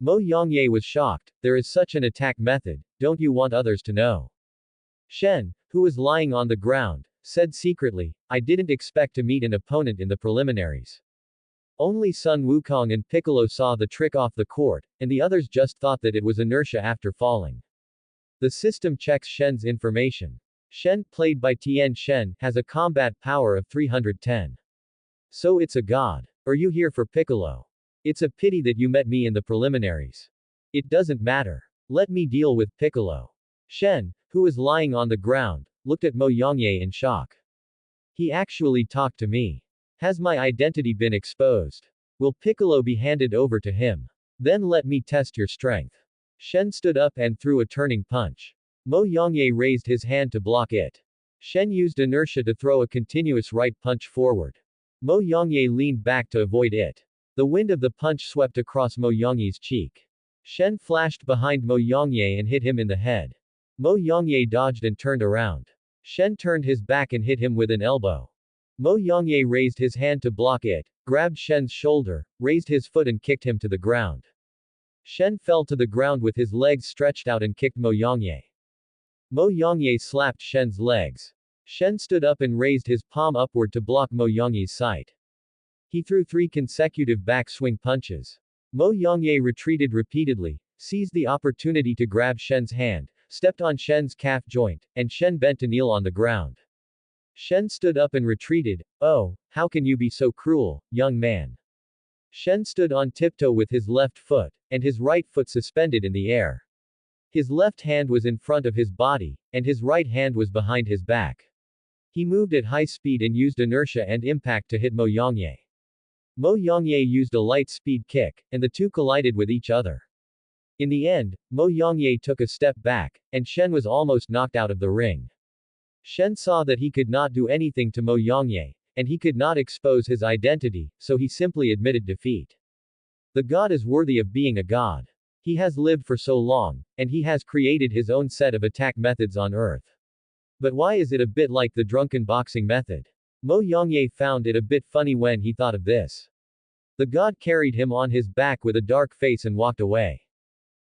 Mo Yongye was shocked. There is such an attack method, don't you want others to know? Shen, who was lying on the ground, said secretly, I didn't expect to meet an opponent in the preliminaries. Only Sun Wukong and Piccolo saw the trick off the court, and the others just thought that it was inertia after falling. The system checks Shen's information. Shen, played by Tien Shen, has a combat power of 310. So it's a god. Are you here for Piccolo? It's a pity that you met me in the preliminaries. It doesn't matter. Let me deal with Piccolo. Shen, who was lying on the ground, looked at Mo Yongye in shock. He actually talked to me. Has my identity been exposed? Will Piccolo be handed over to him? Then let me test your strength. Shen stood up and threw a turning punch. Mo Yongye raised his hand to block it. Shen used inertia to throw a continuous right punch forward. Mo Yongye leaned back to avoid it. The wind of the punch swept across Mo Yongye's cheek. Shen flashed behind Mo Yongye and hit him in the head. Mo Yongye dodged and turned around. Shen turned his back and hit him with an elbow. Mo Yongye raised his hand to block it, grabbed Shen's shoulder, raised his foot and kicked him to the ground. Shen fell to the ground with his legs stretched out and kicked Mo Yongye. Mo Yongye slapped Shen's legs. Shen stood up and raised his palm upward to block Mo Yongye's sight. He threw 3 consecutive backswing punches. Mo Yongye retreated repeatedly, seized the opportunity to grab Shen's hand, stepped on Shen's calf joint, and Shen bent to kneel on the ground. Shen stood up and retreated. Oh, how can you be so cruel, young man? Shen stood on tiptoe with his left foot, and his right foot suspended in the air. His left hand was in front of his body, and his right hand was behind his back. He moved at high speed and used inertia and impact to hit Mo Yongye. Mo Yongye used a light speed kick, and the two collided with each other. In the end, Mo Yongye took a step back, and Shen was almost knocked out of the ring. Shen saw that he could not do anything to Mo Yongye, and he could not expose his identity, so he simply admitted defeat. The god is worthy of being a god. He has lived for so long, and he has created his own set of attack methods on Earth. But why is it a bit like the drunken boxing method? Mo Yongye found it a bit funny when he thought of this. The god carried him on his back with a dark face and walked away.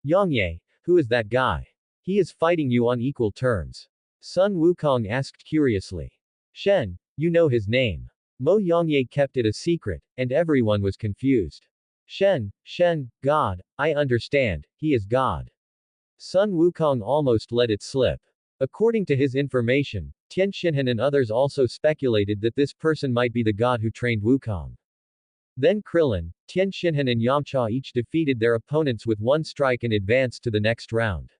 Yongye, who is that guy? He is fighting you on equal terms. Sun Wukong asked curiously. Shen, you know his name. Mo Yongye kept it a secret, and everyone was confused. Shen, God, I understand, he is God. Sun Wukong almost let it slip. According to his information, Tien Shinhan and others also speculated that this person might be the god who trained Wukong. Then Krillin, Tien Shinhan and Yamcha each defeated their opponents with one strike and advanced to the next round.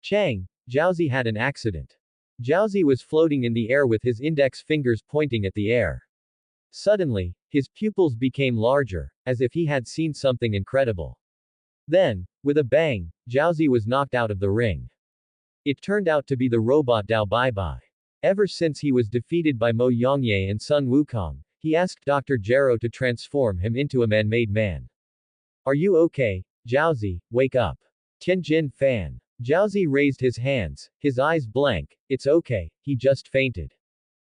Chang, Jiaozi had an accident. Jiaozi was floating in the air with his index fingers pointing at the air. Suddenly, his pupils became larger, as if he had seen something incredible. Then, with a bang, Jiaozi was knocked out of the ring. It turned out to be the robot Dao Baibai. Ever since he was defeated by Mo Yongye and Sun Wukong, he asked Dr. Gero to transform him into a man-made man. Are you okay, Jiaozi? Wake up. Tianjin fan. Jiaozi raised his hands, his eyes blank. It's okay, he just fainted.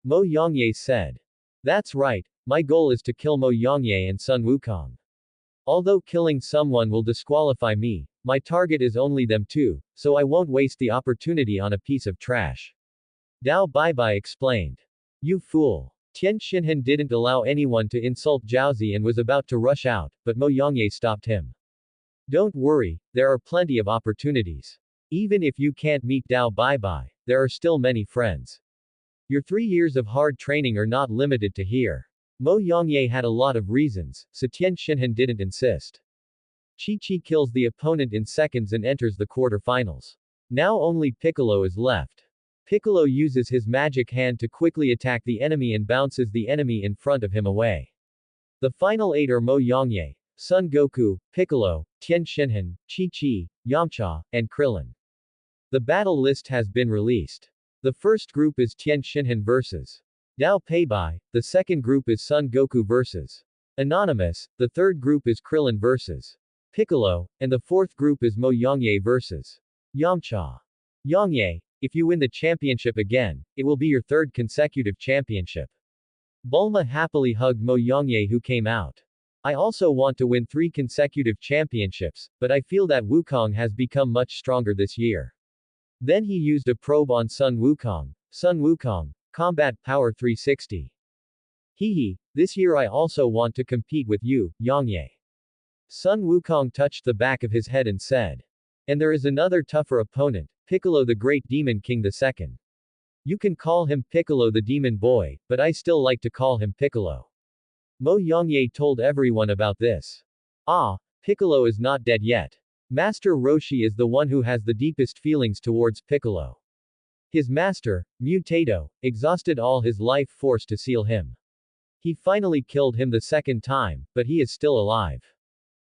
Mo Yongye said. That's right, my goal is to kill Mo Yongye and Sun Wukong. Although killing someone will disqualify me, my target is only them too, so I won't waste the opportunity on a piece of trash. Dao Baibai explained. You fool. Tian Xinhan didn't allow anyone to insult Jiaozi and was about to rush out, but Mo Yongye stopped him. Don't worry, there are plenty of opportunities. Even if you can't meet Dao Baibai, there are still many friends. Your 3 years of hard training are not limited to here. Mo Yongye had a lot of reasons, so Tian Xinhan didn't insist. Chi-Chi kills the opponent in seconds and enters the quarterfinals. Now only Piccolo is left. Piccolo uses his magic hand to quickly attack the enemy and bounces the enemy in front of him away. The final 8 are Mo Yongye, Son Goku, Piccolo, Tian Xinhan, Chi-Chi, Yamcha, and Krillin. The battle list has been released. The first group is Tian Xinhan vs. Dao Peibai, the second group is Son Goku vs. Anonymous, the third group is Krillin vs. Piccolo, and the fourth group is Mo Yongye vs. Yamcha. Yongye, if you win the championship again, it will be your third consecutive championship. Bulma happily hugged Mo Yongye who came out. I also want to win 3 consecutive championships, but I feel that Wukong has become much stronger this year. Then he used a probe on Sun Wukong. Sun Wukong, Combat Power 360. Hehe, this year I also want to compete with you, Yongye. Sun Wukong touched the back of his head and said. And there is another tougher opponent, Piccolo the Great Demon King II. You can call him Piccolo the Demon Boy, but I still like to call him Piccolo. Mo Yongye told everyone about this. Ah, Piccolo is not dead yet. Master Roshi is the one who has the deepest feelings towards Piccolo. His master, Mutato, exhausted all his life force to seal him. He finally killed him the second time, but he is still alive.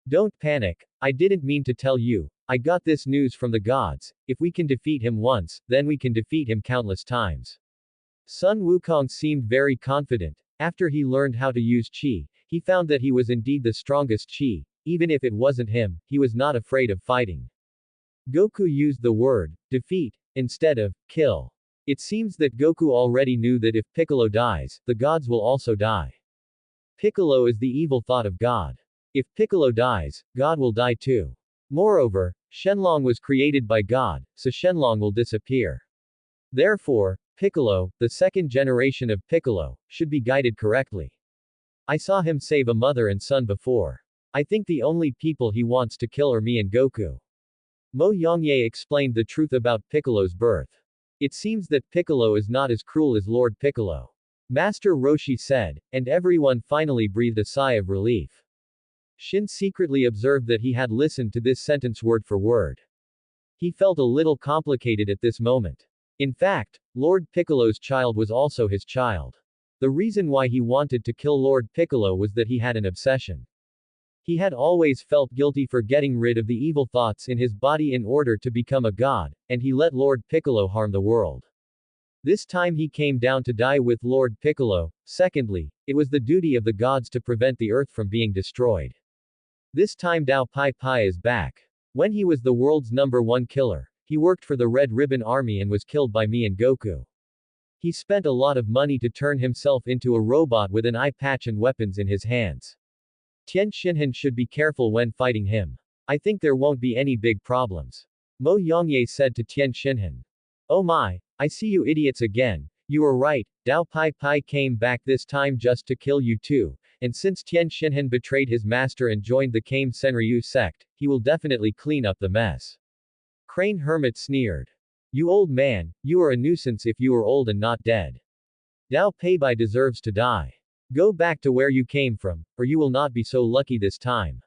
Don't panic, I didn't mean to tell you. I got this news from the gods. If we can defeat him once, then we can defeat him countless times. Sun Wukong seemed very confident. After he learned how to use Qi, he found that he was indeed the strongest Qi. Even if it wasn't him, he was not afraid of fighting. Goku used the word, defeat, instead of, kill. It seems that Goku already knew that if Piccolo dies, the gods will also die. Piccolo is the evil thought of God. If Piccolo dies, God will die too. Moreover, Shenlong was created by God, so Shenlong will disappear. Therefore, Piccolo, the second generation of Piccolo, should be guided correctly. I saw him save a mother and son before. I think the only people he wants to kill are me and Goku. Mo Yongye explained the truth about Piccolo's birth. It seems that Piccolo is not as cruel as Lord Piccolo. Master Roshi said, and everyone finally breathed a sigh of relief. Shin secretly observed that he had listened to this sentence word for word. He felt a little complicated at this moment. In fact, Lord Piccolo's child was also his child. The reason why he wanted to kill Lord Piccolo was that he had an obsession. He had always felt guilty for getting rid of the evil thoughts in his body in order to become a god, and he let Lord Piccolo harm the world. This time he came down to die with Lord Piccolo. Secondly, it was the duty of the gods to prevent the earth from being destroyed. This time Dao Pai Pai is back. When he was the world's #1 killer, he worked for the Red Ribbon Army and was killed by me and Goku. He spent a lot of money to turn himself into a robot with an eye patch and weapons in his hands. Tian Xinhan should be careful when fighting him. I think there won't be any big problems. Mo Yongye said to Tian Xinhan. Oh my, I see you idiots again. You were right, Dao Pai Pai came back this time just to kill you too. And since Tian Xinhan betrayed his master and joined the Kame Senryu sect, he will definitely clean up the mess. Crane Hermit sneered. You old man, you are a nuisance if you are old and not dead. Dao Peibai deserves to die. Go back to where you came from, or you will not be so lucky this time.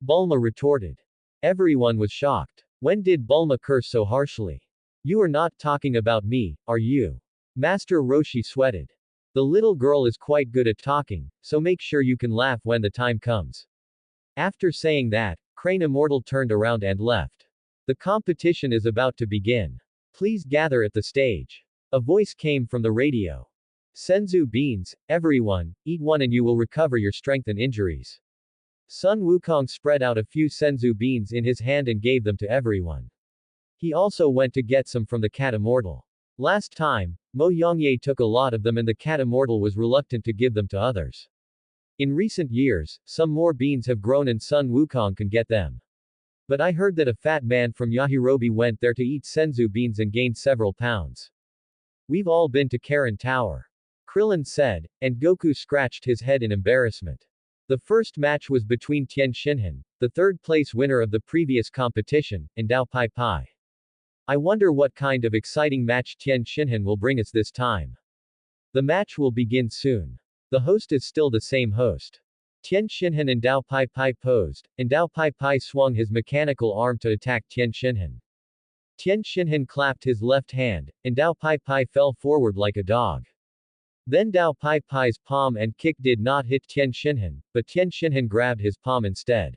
Bulma retorted. Everyone was shocked. When did Bulma curse so harshly? You are not talking about me, are you? Master Roshi sweated. The little girl is quite good at talking, so make sure you can laugh when the time comes. After saying that, Crane Immortal turned around and left. The competition is about to begin. Please gather at the stage. A voice came from the radio. Senzu beans, everyone, eat one and you will recover your strength and injuries. Sun Wukong spread out a few senzu beans in his hand and gave them to everyone. He also went to get some from the cat immortal. Last time, Mo Yongye took a lot of them and the cat immortal was reluctant to give them to others. In recent years, some more beans have grown and Sun Wukong can get them. But I heard that a fat man from Yahirobi went there to eat senzu beans and gained several pounds. We've all been to Karen Tower. Krillin said, and Goku scratched his head in embarrassment. The first match was between Tien Shinhan, the third-place winner of the previous competition, and Dao Pai Pai. I wonder what kind of exciting match Tien Shinhan will bring us this time. The match will begin soon. The host is still the same host. Tien Shinhan and Dao Pai Pai posed, and Dao Pai Pai swung his mechanical arm to attack Tien Shinhan. Tien Shinhan clapped his left hand, and Dao Pai Pai fell forward like a dog. Then Dao Pai Pai's palm and kick did not hit Tien Shinhan, but Tien Shinhan grabbed his palm instead.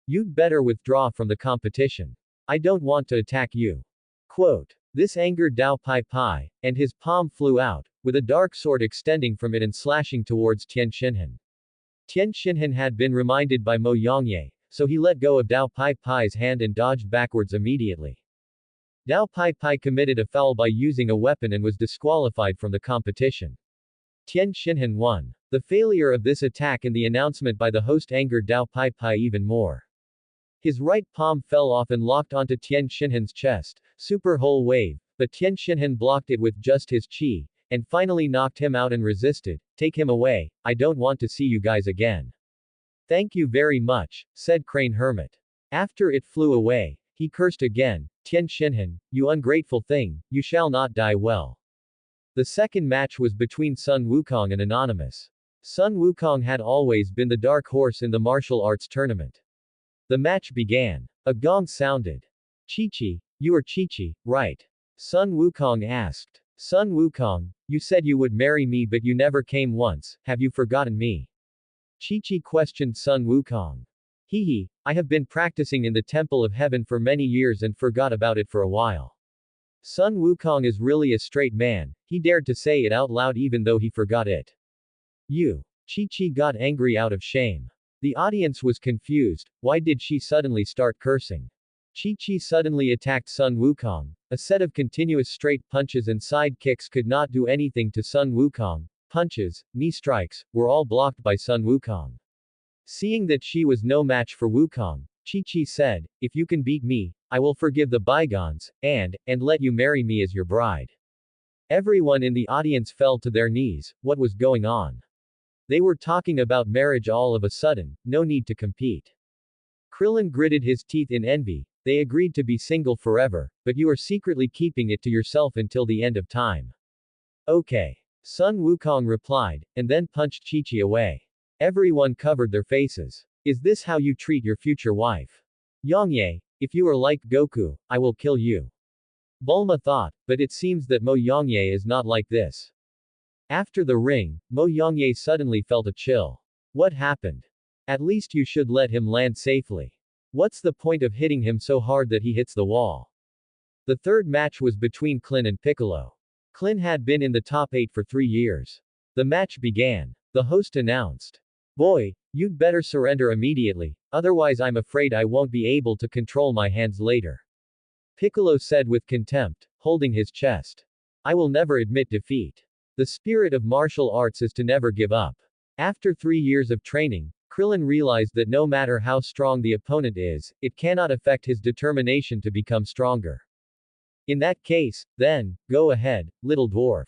You'd better withdraw from the competition. I don't want to attack you. Quote. This angered Dao Pai Pai, and his palm flew out, with a dark sword extending from it and slashing towards Tien Shinhan. Tien Shinhan had been reminded by Mo Yongye, so he let go of Dao Pai Pai's hand and dodged backwards immediately. Dao Pai Pai committed a foul by using a weapon and was disqualified from the competition. Tien Shinhan won. The failure of this attack and the announcement by the host angered Dao Pai Pai even more. His right palm fell off and locked onto Tien Shinhan's chest, super whole wave, but Tien Shinhan blocked it with just his chi, and finally knocked him out and resisted. Take him away, I don't want to see you guys again. Thank you very much, said Crane Hermit. After it flew away, he cursed again, Tien Shinhan, you ungrateful thing, you shall not die well. The second match was between Sun Wukong and Anonymous. Sun Wukong had always been the dark horse in the martial arts tournament. The match began. A gong sounded. Chi-Chi, you are Chi-Chi, right? Sun Wukong asked. Sun Wukong, you said you would marry me but you never came once, have you forgotten me? Chi-Chi questioned Sun Wukong. Hee, I have been practicing in the Temple of Heaven for many years and forgot about it for a while. Sun Wukong is really a straight man, he dared to say it out loud even though he forgot it. You. Chi-Chi got angry out of shame. The audience was confused, why did she suddenly start cursing? Chi-Chi suddenly attacked Sun Wukong. A set of continuous straight punches and side kicks could not do anything to Sun Wukong. Punches, knee strikes, were all blocked by Sun Wukong. Seeing that she was no match for Wukong, Chi-Chi said, if you can beat me, I will forgive the bygones, and let you marry me as your bride. Everyone in the audience fell to their knees. What was going on? They were talking about marriage all of a sudden, no need to compete. Krillin gritted his teeth in envy. They agreed to be single forever, but you are secretly keeping it to yourself until the end of time. Okay. Sun Wukong replied, and then punched Chi-Chi away. Everyone covered their faces. Is this how you treat your future wife? Yongye, if you are like Goku, I will kill you. Bulma thought, but it seems that Mo Yongye is not like this. After the ring, Mo Yongye suddenly felt a chill. What happened? At least you should let him land safely. What's the point of hitting him so hard that he hits the wall? The third match was between Klin and Piccolo. Klin had been in the top 8 for 3 years. The match began. The host announced. Boy, you'd better surrender immediately, otherwise I'm afraid I won't be able to control my hands later. Piccolo said with contempt, holding his chest. I will never admit defeat. The spirit of martial arts is to never give up. After 3 years of training, Krillin realized that no matter how strong the opponent is, it cannot affect his determination to become stronger. In that case, then, go ahead, little dwarf.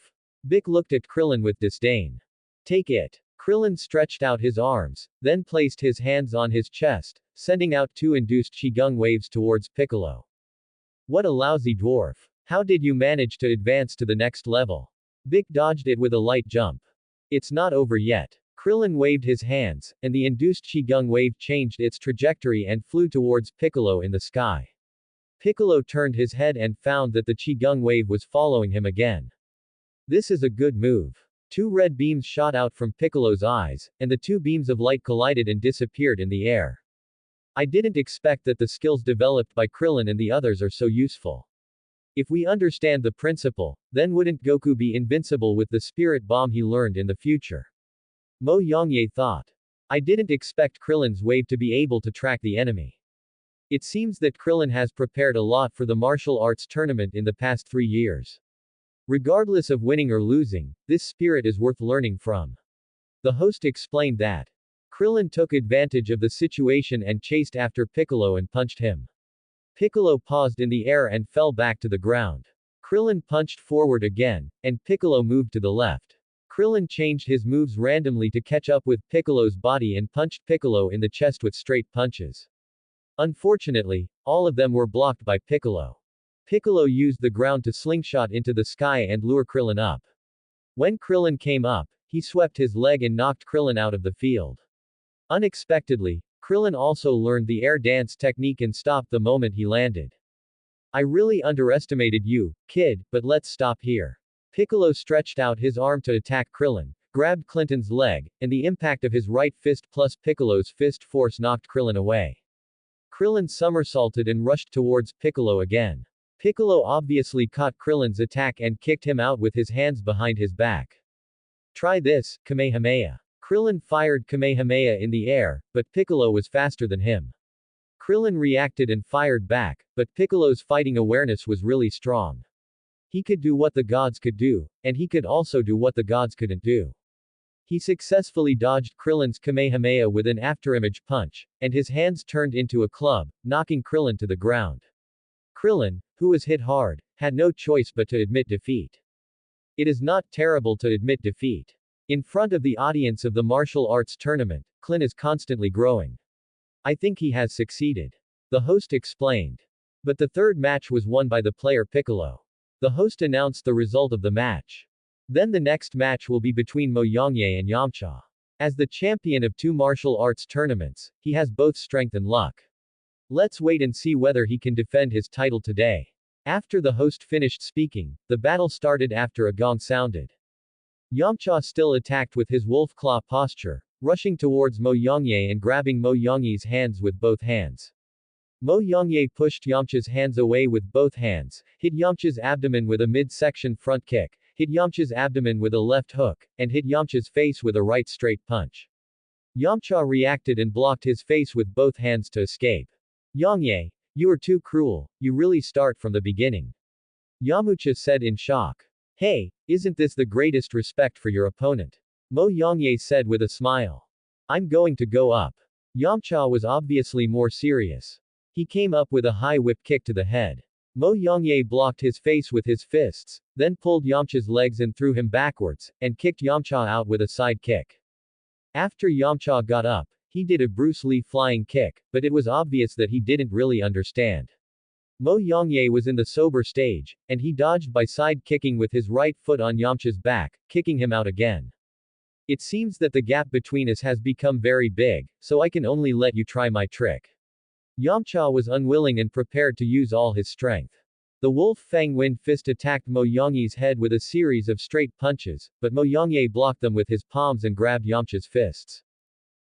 Bick looked at Krillin with disdain. Take it. Krillin stretched out his arms, then placed his hands on his chest, sending out 2 induced Qigong waves towards Piccolo. What a lousy dwarf. How did you manage to advance to the next level? Bick dodged it with a light jump. It's not over yet. Krillin waved his hands, and the induced Qigong wave changed its trajectory and flew towards Piccolo in the sky. Piccolo turned his head and found that the Qigong wave was following him again. This is a good move. 2 red beams shot out from Piccolo's eyes, and the 2 beams of light collided and disappeared in the air. I didn't expect that the skills developed by Krillin and the others are so useful. If we understand the principle, then wouldn't Goku be invincible with the spirit bomb he learned in the future? Mo Yongye thought. I didn't expect Krillin's wave to be able to track the enemy. It seems that Krillin has prepared a lot for the martial arts tournament in the past 3 years. Regardless of winning or losing, this spirit is worth learning from. The host explained that Krillin took advantage of the situation and chased after Piccolo and punched him. Piccolo paused in the air and fell back to the ground. Krillin punched forward again, and Piccolo moved to the left. Krillin changed his moves randomly to catch up with Piccolo's body and punched Piccolo in the chest with straight punches. Unfortunately, all of them were blocked by Piccolo. Piccolo used the ground to slingshot into the sky and lure Krillin up. When Krillin came up, he swept his leg and knocked Krillin out of the field. Unexpectedly, Krillin also learned the air dance technique and stopped the moment he landed. I really underestimated you, kid, but let's stop here. Piccolo stretched out his arm to attack Krillin, grabbed Clinton's leg, and the impact of his right fist plus Piccolo's fist force knocked Krillin away. Krillin somersaulted and rushed towards Piccolo again. Piccolo obviously caught Krillin's attack and kicked him out with his hands behind his back. Try this, Kamehameha. Krillin fired Kamehameha in the air, but Piccolo was faster than him. Krillin reacted and fired back, but Piccolo's fighting awareness was really strong. He could do what the gods could do, and he could also do what the gods couldn't do. He successfully dodged Krillin's Kamehameha with an afterimage punch, and his hands turned into a club, knocking Krillin to the ground. Krillin, who was hit hard, had no choice but to admit defeat. It is not terrible to admit defeat. In front of the audience of the martial arts tournament, Klin is constantly growing. I think he has succeeded. The host explained. But the third match was won by the player Piccolo. The host announced the result of the match. Then the next match will be between Mo Yongye and Yamcha. As the champion of 2 martial arts tournaments, he has both strength and luck. Let's wait and see whether he can defend his title today. After the host finished speaking, the battle started after a gong sounded. Yamcha still attacked with his wolf claw posture, rushing towards Mo Yongye and grabbing Mo Yongye's hands with both hands. Mo Yongye pushed Yamcha's hands away with both hands, hit Yamcha's abdomen with a mid-section front kick, hit Yamcha's abdomen with a left hook, and hit Yamcha's face with a right straight punch. Yamcha reacted and blocked his face with both hands to escape. Yongye, you are too cruel, you really start from the beginning. Yamcha said in shock. Hey, isn't this the greatest respect for your opponent? Mo Yongye said with a smile. I'm going to go up. Yamcha was obviously more serious. He came up with a high whip kick to the head. Mo Yongye blocked his face with his fists, then pulled Yamcha's legs and threw him backwards, and kicked Yamcha out with a side kick. After Yamcha got up, he did a Bruce Lee flying kick, but it was obvious that he didn't really understand. Mo Yongye was in the sober stage, and he dodged by side kicking with his right foot on Yamcha's back, kicking him out again. It seems that the gap between us has become very big, so I can only let you try my trick. Yamcha was unwilling and prepared to use all his strength. The Wolf Fang Wind Fist attacked Mo Yongye's head with a series of straight punches, but Mo Yongye blocked them with his palms and grabbed Yamcha's fists.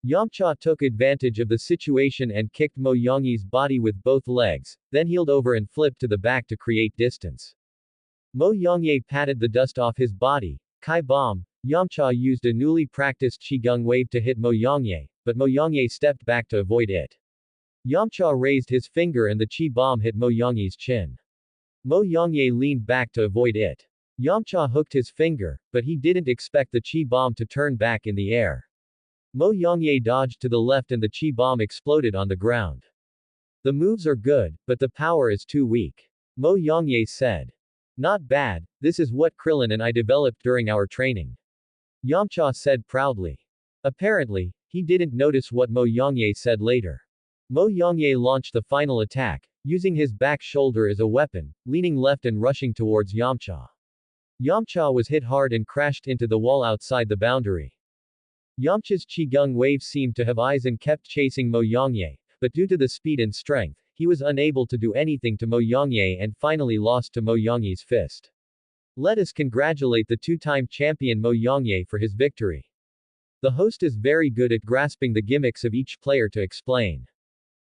Yamcha took advantage of the situation and kicked Mo Yongye's body with both legs, then heeled over and flipped to the back to create distance. Mo Yongye patted the dust off his body. Kai Bomb. Yamcha used a newly practiced Qigong wave to hit Mo Yongye, but Mo Yongye stepped back to avoid it. Yamcha raised his finger and the Qi Bomb hit Mo Yongye's chin. Mo Yongye leaned back to avoid it. Yamcha hooked his finger, but he didn't expect the Qi Bomb to turn back in the air. Mo Yongye dodged to the left and the Qi Bomb exploded on the ground. The moves are good, but the power is too weak. Mo Yongye said. Not bad, this is what Krillin and I developed during our training. Yamcha said proudly. Apparently, he didn't notice what Mo Yongye said later. Mo Yongye launched the final attack, using his back shoulder as a weapon, leaning left and rushing towards Yamcha. Yamcha was hit hard and crashed into the wall outside the boundary. Yamcha's Qigong wave seemed to have eyes and kept chasing Mo Yongye, but due to the speed and strength, he was unable to do anything to Mo Yongye and finally lost to Mo Yongye's fist. Let us congratulate the 2-time champion Mo Yongye for his victory. The host is very good at grasping the gimmicks of each player to explain.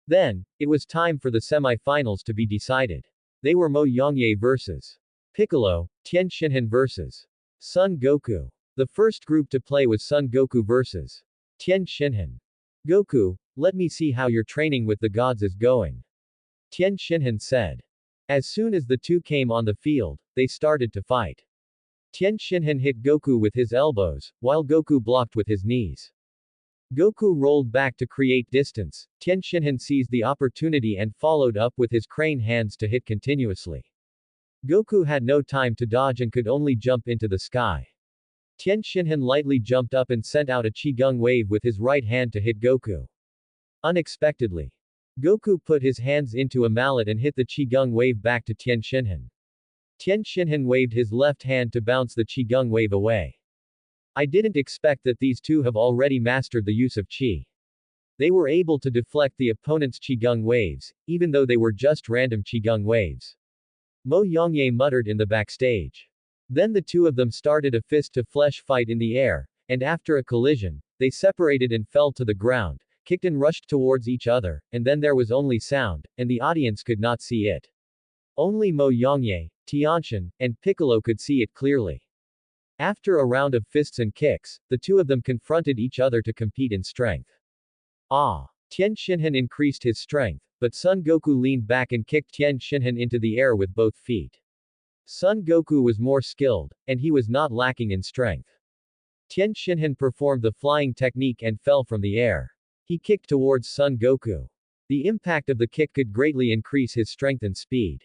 Then, it was time for the semi-finals to be decided. They were Mo Yongye vs. Piccolo, Tien Shinhan vs. Son Goku. The first group to play was Son Goku vs. Tien Shinhan. Goku, let me see how your training with the gods is going. Tien Shinhan said. As soon as the two came on the field, they started to fight. Tien Shinhan hit Goku with his elbows, while Goku blocked with his knees. Goku rolled back to create distance. Tien Shinhan seized the opportunity and followed up with his crane hands to hit continuously. Goku had no time to dodge and could only jump into the sky. Tien Shinhan lightly jumped up and sent out a Qigong wave with his right hand to hit Goku. Unexpectedly, Goku put his hands into a mallet and hit the Qigong wave back to Tien Shinhan. Tien Shinhan waved his left hand to bounce the Qigong wave away. I didn't expect that these two have already mastered the use of Qi. They were able to deflect the opponent's Qigong waves, even though they were just random Qigong waves. Mo Yongye muttered in the backstage. Then the two of them started a fist-to-flesh fight in the air, and after a collision, they separated and fell to the ground, kicked and rushed towards each other, and then there was only sound, and the audience could not see it. Only Mo Yongye, Tianshan, and Piccolo could see it clearly. After a round of fists and kicks, the two of them confronted each other to compete in strength. Tien Shinhan increased his strength, but Son Goku leaned back and kicked Tien Shinhan into the air with both feet. Son Goku was more skilled, and he was not lacking in strength. Tien Shinhan performed the flying technique and fell from the air. He kicked towards Son Goku. The impact of the kick could greatly increase his strength and speed.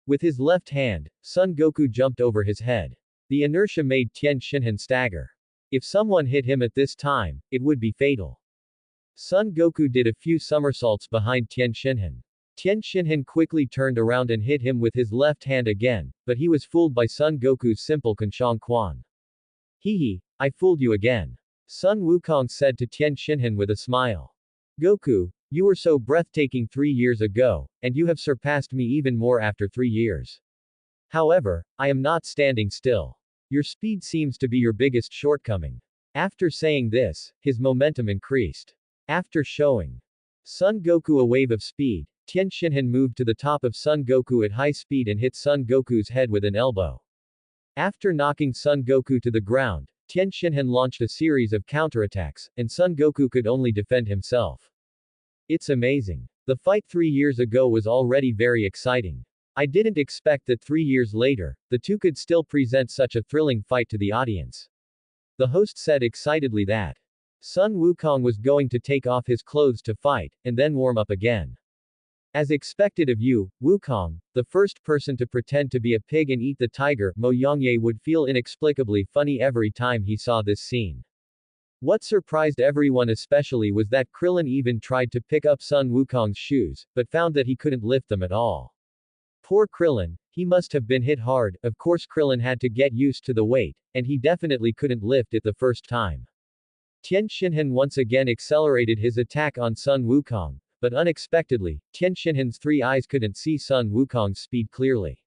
With his left hand, Son Goku jumped over his head. The inertia made Tien Shinhan stagger. If someone hit him at this time, it would be fatal. Son Goku did a few somersaults behind Tien Shinhan. Tien Shinhan quickly turned around and hit him with his left hand again, but he was fooled by Son Goku's simple Kanshong Quan. Hehe, I fooled you again. Sun Wukong said to Tien Shinhan with a smile. Goku, you were so breathtaking 3 years ago, and you have surpassed me even more after 3 years. However, I am not standing still. Your speed seems to be your biggest shortcoming. After saying this, his momentum increased. After showing Son Goku a wave of speed, Tien Shinhan moved to the top of Son Goku at high speed and hit Son Goku's head with an elbow. After knocking Son Goku to the ground, Tien Shinhan launched a series of counterattacks, and Son Goku could only defend himself. It's amazing. The fight 3 years ago was already very exciting. I didn't expect that 3 years later, the two could still present such a thrilling fight to the audience. The host said excitedly that Sun Wukong was going to take off his clothes to fight, and then warm up again. As expected of you, Wukong, the first person to pretend to be a pig and eat the tiger, Mo Yongye would feel inexplicably funny every time he saw this scene. What surprised everyone especially was that Krillin even tried to pick up Sun Wukong's shoes, but found that he couldn't lift them at all. Poor Krillin, he must have been hit hard. Of course Krillin had to get used to the weight, and he definitely couldn't lift it the first time. Tien Shinhan once again accelerated his attack on Sun Wukong, but unexpectedly, Tien Shinhan's 3 eyes couldn't see Sun Wukong's speed clearly.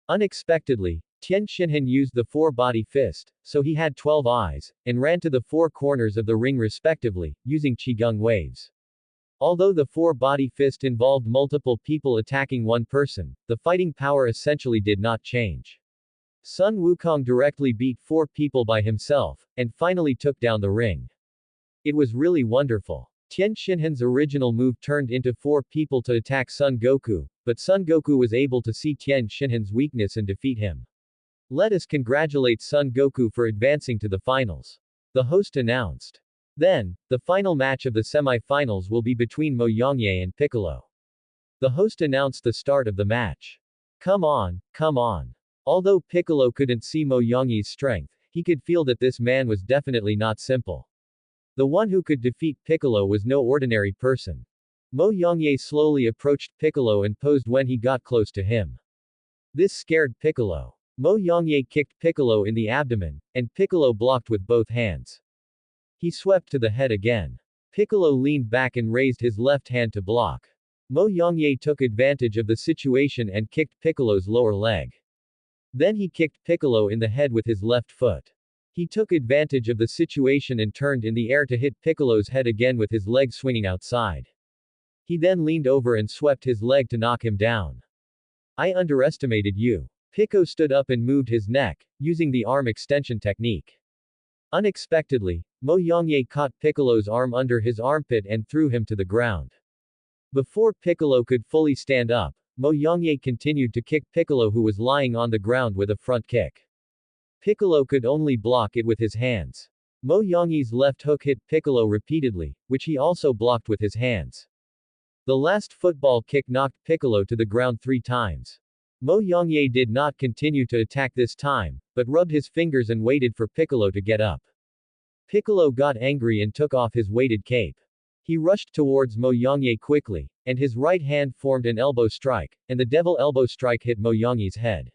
Unexpectedly, Tien Shinhan used the 4-body fist, so he had 12 eyes, and ran to the 4 corners of the ring respectively, using Qigong waves. Although the 4-body fist involved multiple people attacking one person, the fighting power essentially did not change. Sun Wukong directly beat 4 people by himself, and finally took down the ring. It was really wonderful. Tien Shinhan's original move turned into 4 people to attack Son Goku, but Son Goku was able to see Tien Shinhan's weakness and defeat him. Let us congratulate Son Goku for advancing to the finals. The host announced. Then, the final match of the semi-finals will be between Mo Yongye and Piccolo. The host announced the start of the match. Come on, come on. Although Piccolo couldn't see Mo Yongye's strength, he could feel that this man was definitely not simple. The one who could defeat Piccolo was no ordinary person. Mo Yongye slowly approached Piccolo and posed when he got close to him. This scared Piccolo. Mo Yongye kicked Piccolo in the abdomen, and Piccolo blocked with both hands. He swept to the head again. Piccolo leaned back and raised his left hand to block. Mo Yongye took advantage of the situation and kicked Piccolo's lower leg. Then he kicked Piccolo in the head with his left foot. He took advantage of the situation and turned in the air to hit Piccolo's head again with his leg swinging outside. He then leaned over and swept his leg to knock him down. I underestimated you. Piccolo stood up and moved his neck, using the arm extension technique. Unexpectedly, Mo Yongye caught Piccolo's arm under his armpit and threw him to the ground. Before Piccolo could fully stand up, Mo Yongye continued to kick Piccolo who was lying on the ground with a front kick. Piccolo could only block it with his hands. Mo Yongyi's left hook hit Piccolo repeatedly, which he also blocked with his hands. The last football kick knocked Piccolo to the ground 3 times. Mo Yongye did not continue to attack this time, but rubbed his fingers and waited for Piccolo to get up. Piccolo got angry and took off his weighted cape. He rushed towards Mo Yongye quickly, and his right hand formed an elbow strike, and the devil elbow strike hit Mo Yongye's head.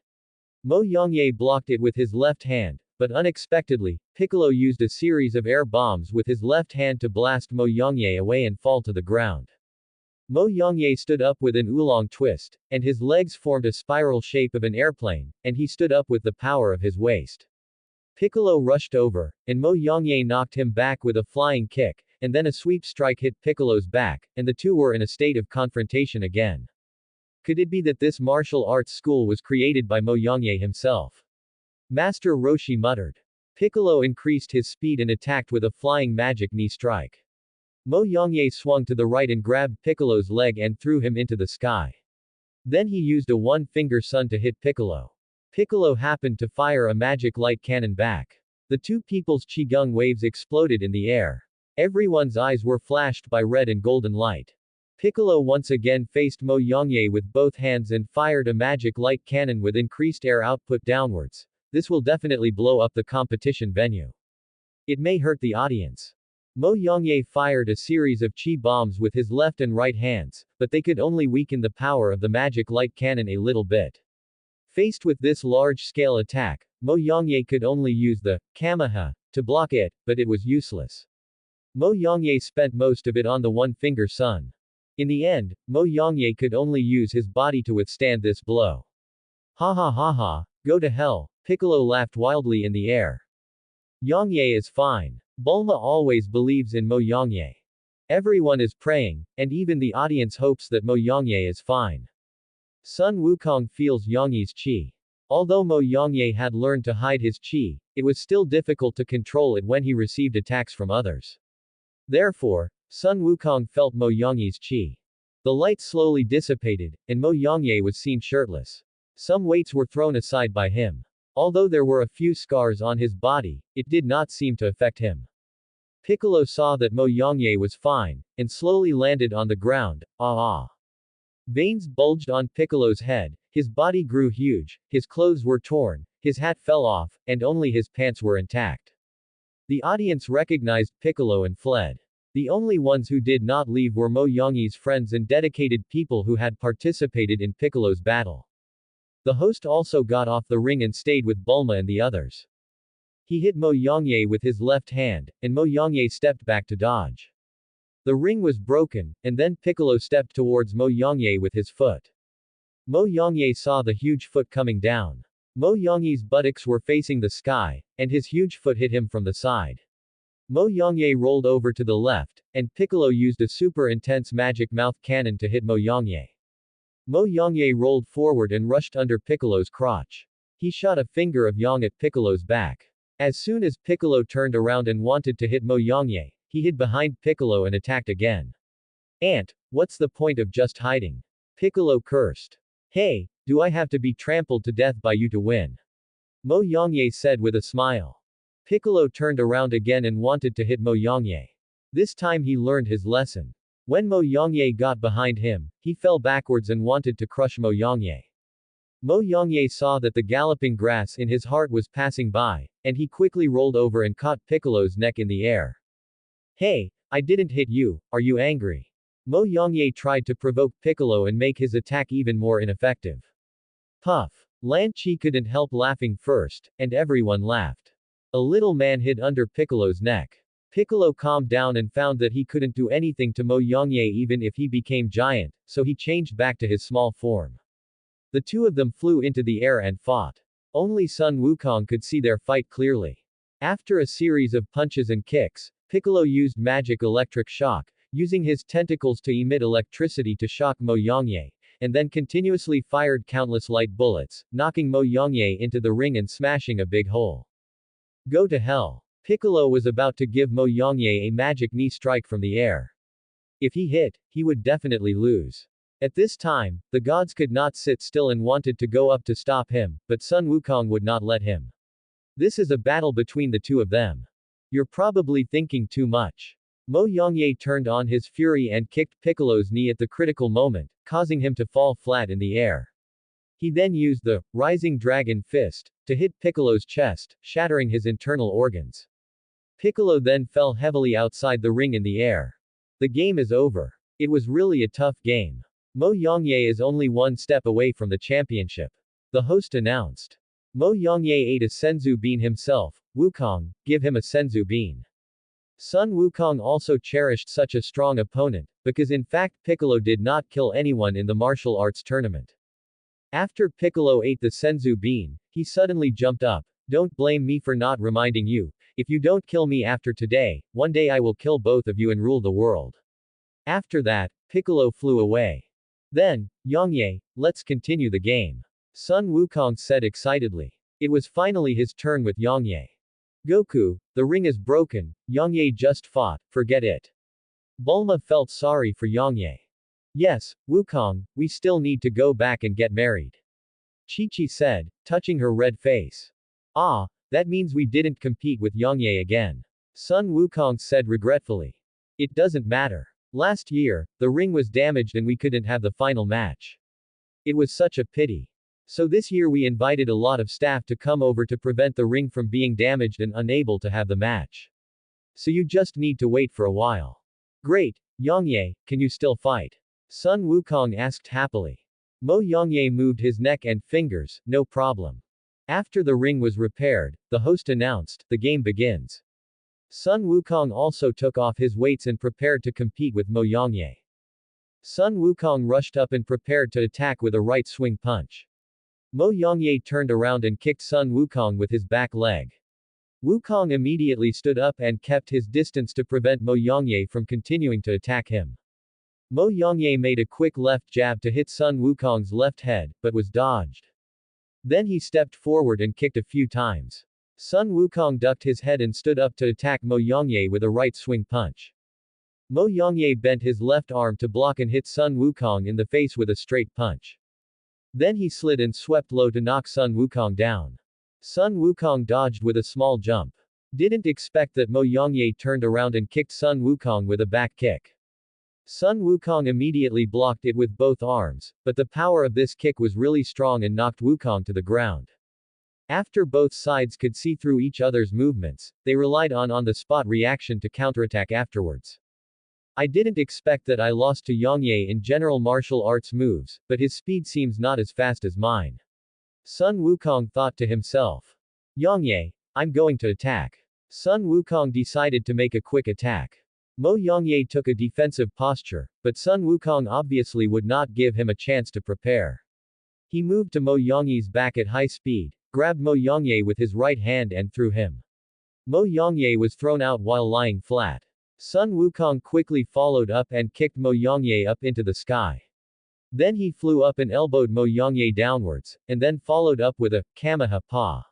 Mo Yongye blocked it with his left hand, but unexpectedly, Piccolo used a series of air bombs with his left hand to blast Mo Yongye away and fall to the ground. Mo Yongye stood up with an oolong twist, and his legs formed a spiral shape of an airplane, and he stood up with the power of his waist. Piccolo rushed over, and Mo Yongye knocked him back with a flying kick, and then a sweep strike hit Piccolo's back, and the two were in a state of confrontation again. Could it be that this martial arts school was created by Mo Yongye himself? Master Roshi muttered. Piccolo increased his speed and attacked with a flying magic knee strike. Mo Yongye swung to the right and grabbed Piccolo's leg and threw him into the sky. Then he used a one-finger sun to hit Piccolo. Piccolo happened to fire a magic light cannon back. The two people's qigong waves exploded in the air. Everyone's eyes were flashed by red and golden light. Piccolo once again faced Mo Yongye with both hands and fired a magic light cannon with increased air output downwards. This will definitely blow up the competition venue. It may hurt the audience. Mo Yongye fired a series of chi bombs with his left and right hands, but they could only weaken the power of the magic light cannon a little bit. Faced with this large-scale attack, Mo Yongye could only use the Kameha to block it, but it was useless. Mo Yongye spent most of it on the one-finger sun. In the end, Mo Yongye could only use his body to withstand this blow. Ha ha ha ha, go to hell, Piccolo laughed wildly in the air. Yongye is fine. Bulma always believes in Mo Yongye. Everyone is praying, and even the audience hopes that Mo Yongye is fine. Sun Wukong feels Yongye's chi. Although Mo Yongye had learned to hide his chi, it was still difficult to control it when he received attacks from others. Therefore, Sun Wukong felt Mo Yongye's chi. The light slowly dissipated, and Mo Yongye was seen shirtless. Some weights were thrown aside by him. Although there were a few scars on his body, it did not seem to affect him. Piccolo saw that Mo Yongye was fine, and slowly landed on the ground. Veins bulged on Piccolo's head, his body grew huge, his clothes were torn, his hat fell off, and only his pants were intact. The audience recognized Piccolo and fled. The only ones who did not leave were Mo Yongye's friends and dedicated people who had participated in Piccolo's battle. The host also got off the ring and stayed with Bulma and the others. He hit Mo Yongye with his left hand, and Mo Yongye stepped back to dodge. The ring was broken, and then Piccolo stepped towards Mo Yongye with his foot. Mo Yongye saw the huge foot coming down. Mo Yongye's buttocks were facing the sky, and his huge foot hit him from the side. Mo Yongye rolled over to the left, and Piccolo used a super intense magic mouth cannon to hit Mo Yongye. Mo Yongye rolled forward and rushed under Piccolo's crotch. He shot a finger of Yang at Piccolo's back. As soon as Piccolo turned around and wanted to hit Mo Yongye, he hid behind Piccolo and attacked again. "Aunt, what's the point of just hiding?" Piccolo cursed. "Hey, do I have to be trampled to death by you to win?" Mo Yongye said with a smile. Piccolo turned around again and wanted to hit Mo Yongye. This time he learned his lesson. When Mo Yongye got behind him, he fell backwards and wanted to crush Mo Yongye. Mo Yongye saw that the galloping grass in his heart was passing by, and he quickly rolled over and caught Piccolo's neck in the air. "Hey, I didn't hit you, are you angry?" Mo Yongye tried to provoke Piccolo and make his attack even more ineffective. Puff. Lan Chi couldn't help laughing first, and everyone laughed. A little man hid under Piccolo's neck. Piccolo calmed down and found that he couldn't do anything to Mo Yongye even if he became giant, so he changed back to his small form. The two of them flew into the air and fought. Only Sun Wukong could see their fight clearly. After a series of punches and kicks, Piccolo used magic electric shock, using his tentacles to emit electricity to shock Mo Yongye, and then continuously fired countless light bullets, knocking Mo Yongye into the ring and smashing a big hole. Go to hell. Piccolo was about to give Mo Yongye a magic knee strike from the air. If he hit, he would definitely lose. At this time, the gods could not sit still and wanted to go up to stop him, but Sun Wukong would not let him. This is a battle between the two of them. You're probably thinking too much. Mo Yongye turned on his fury and kicked Piccolo's knee at the critical moment, causing him to fall flat in the air. He then used the Rising Dragon Fist to hit Piccolo's chest, shattering his internal organs. Piccolo then fell heavily outside the ring in the air. The game is over. It was really a tough game. Mo Yongye is only one step away from the championship. The host announced. Mo Yongye ate a Senzu bean himself. Wukong, give him a Senzu bean. Sun Wukong also cherished such a strong opponent, because in fact Piccolo did not kill anyone in the martial arts tournament. After Piccolo ate the Senzu bean, he suddenly jumped up. Don't blame me for not reminding you. If you don't kill me after today, one day I will kill both of you and rule the world. After that, Piccolo flew away. Then, Yongye, let's continue the game. Sun Wukong said excitedly. It was finally his turn with Yongye. Goku, the ring is broken, Yongye just fought, forget it. Bulma felt sorry for Yongye. Yes, Wukong, we still need to go back and get married. Chi-Chi said, touching her red face. Ah, that means we didn't compete with Yongye again. Sun Wukong said regretfully. It doesn't matter. Last year, the ring was damaged and we couldn't have the final match. It was such a pity. So this year we invited a lot of staff to come over to prevent the ring from being damaged and unable to have the match. So you just need to wait for a while. Great, Yongye, can you still fight? Sun Wukong asked happily. Mo Yongye moved his neck and fingers, no problem. After the ring was repaired, the host announced, the game begins. Sun Wukong also took off his weights and prepared to compete with Mo Yongye. Sun Wukong rushed up and prepared to attack with a right swing punch. Mo Yongye turned around and kicked Sun Wukong with his back leg. Wukong immediately stood up and kept his distance to prevent Mo Yongye from continuing to attack him. Mo Yongye made a quick left jab to hit Sun Wukong's left head, but was dodged. Then he stepped forward and kicked a few times. Sun Wukong ducked his head and stood up to attack Mo Yongye with a right swing punch. Mo Yongye bent his left arm to block and hit Sun Wukong in the face with a straight punch. Then he slid and swept low to knock Sun Wukong down. Sun Wukong dodged with a small jump. Didn't expect that Mo Yongye turned around and kicked Sun Wukong with a back kick. Sun Wukong immediately blocked it with both arms, but the power of this kick was really strong and knocked Wukong to the ground. After both sides could see through each other's movements, they relied on on-the-spot reaction to counterattack afterwards. I didn't expect that I lost to Yongye in general martial arts moves, but his speed seems not as fast as mine. Sun Wukong thought to himself. Yongye, I'm going to attack. Sun Wukong decided to make a quick attack. Mo Yongye took a defensive posture, but Sun Wukong obviously would not give him a chance to prepare. He moved to Mo Yongye's back at high speed, grabbed Mo Yongye with his right hand and threw him. Mo Yongye was thrown out while lying flat. Sun Wukong quickly followed up and kicked Mo Yongye up into the sky. Then he flew up and elbowed Mo Yongye downwards, and then followed up with a Kamehameha.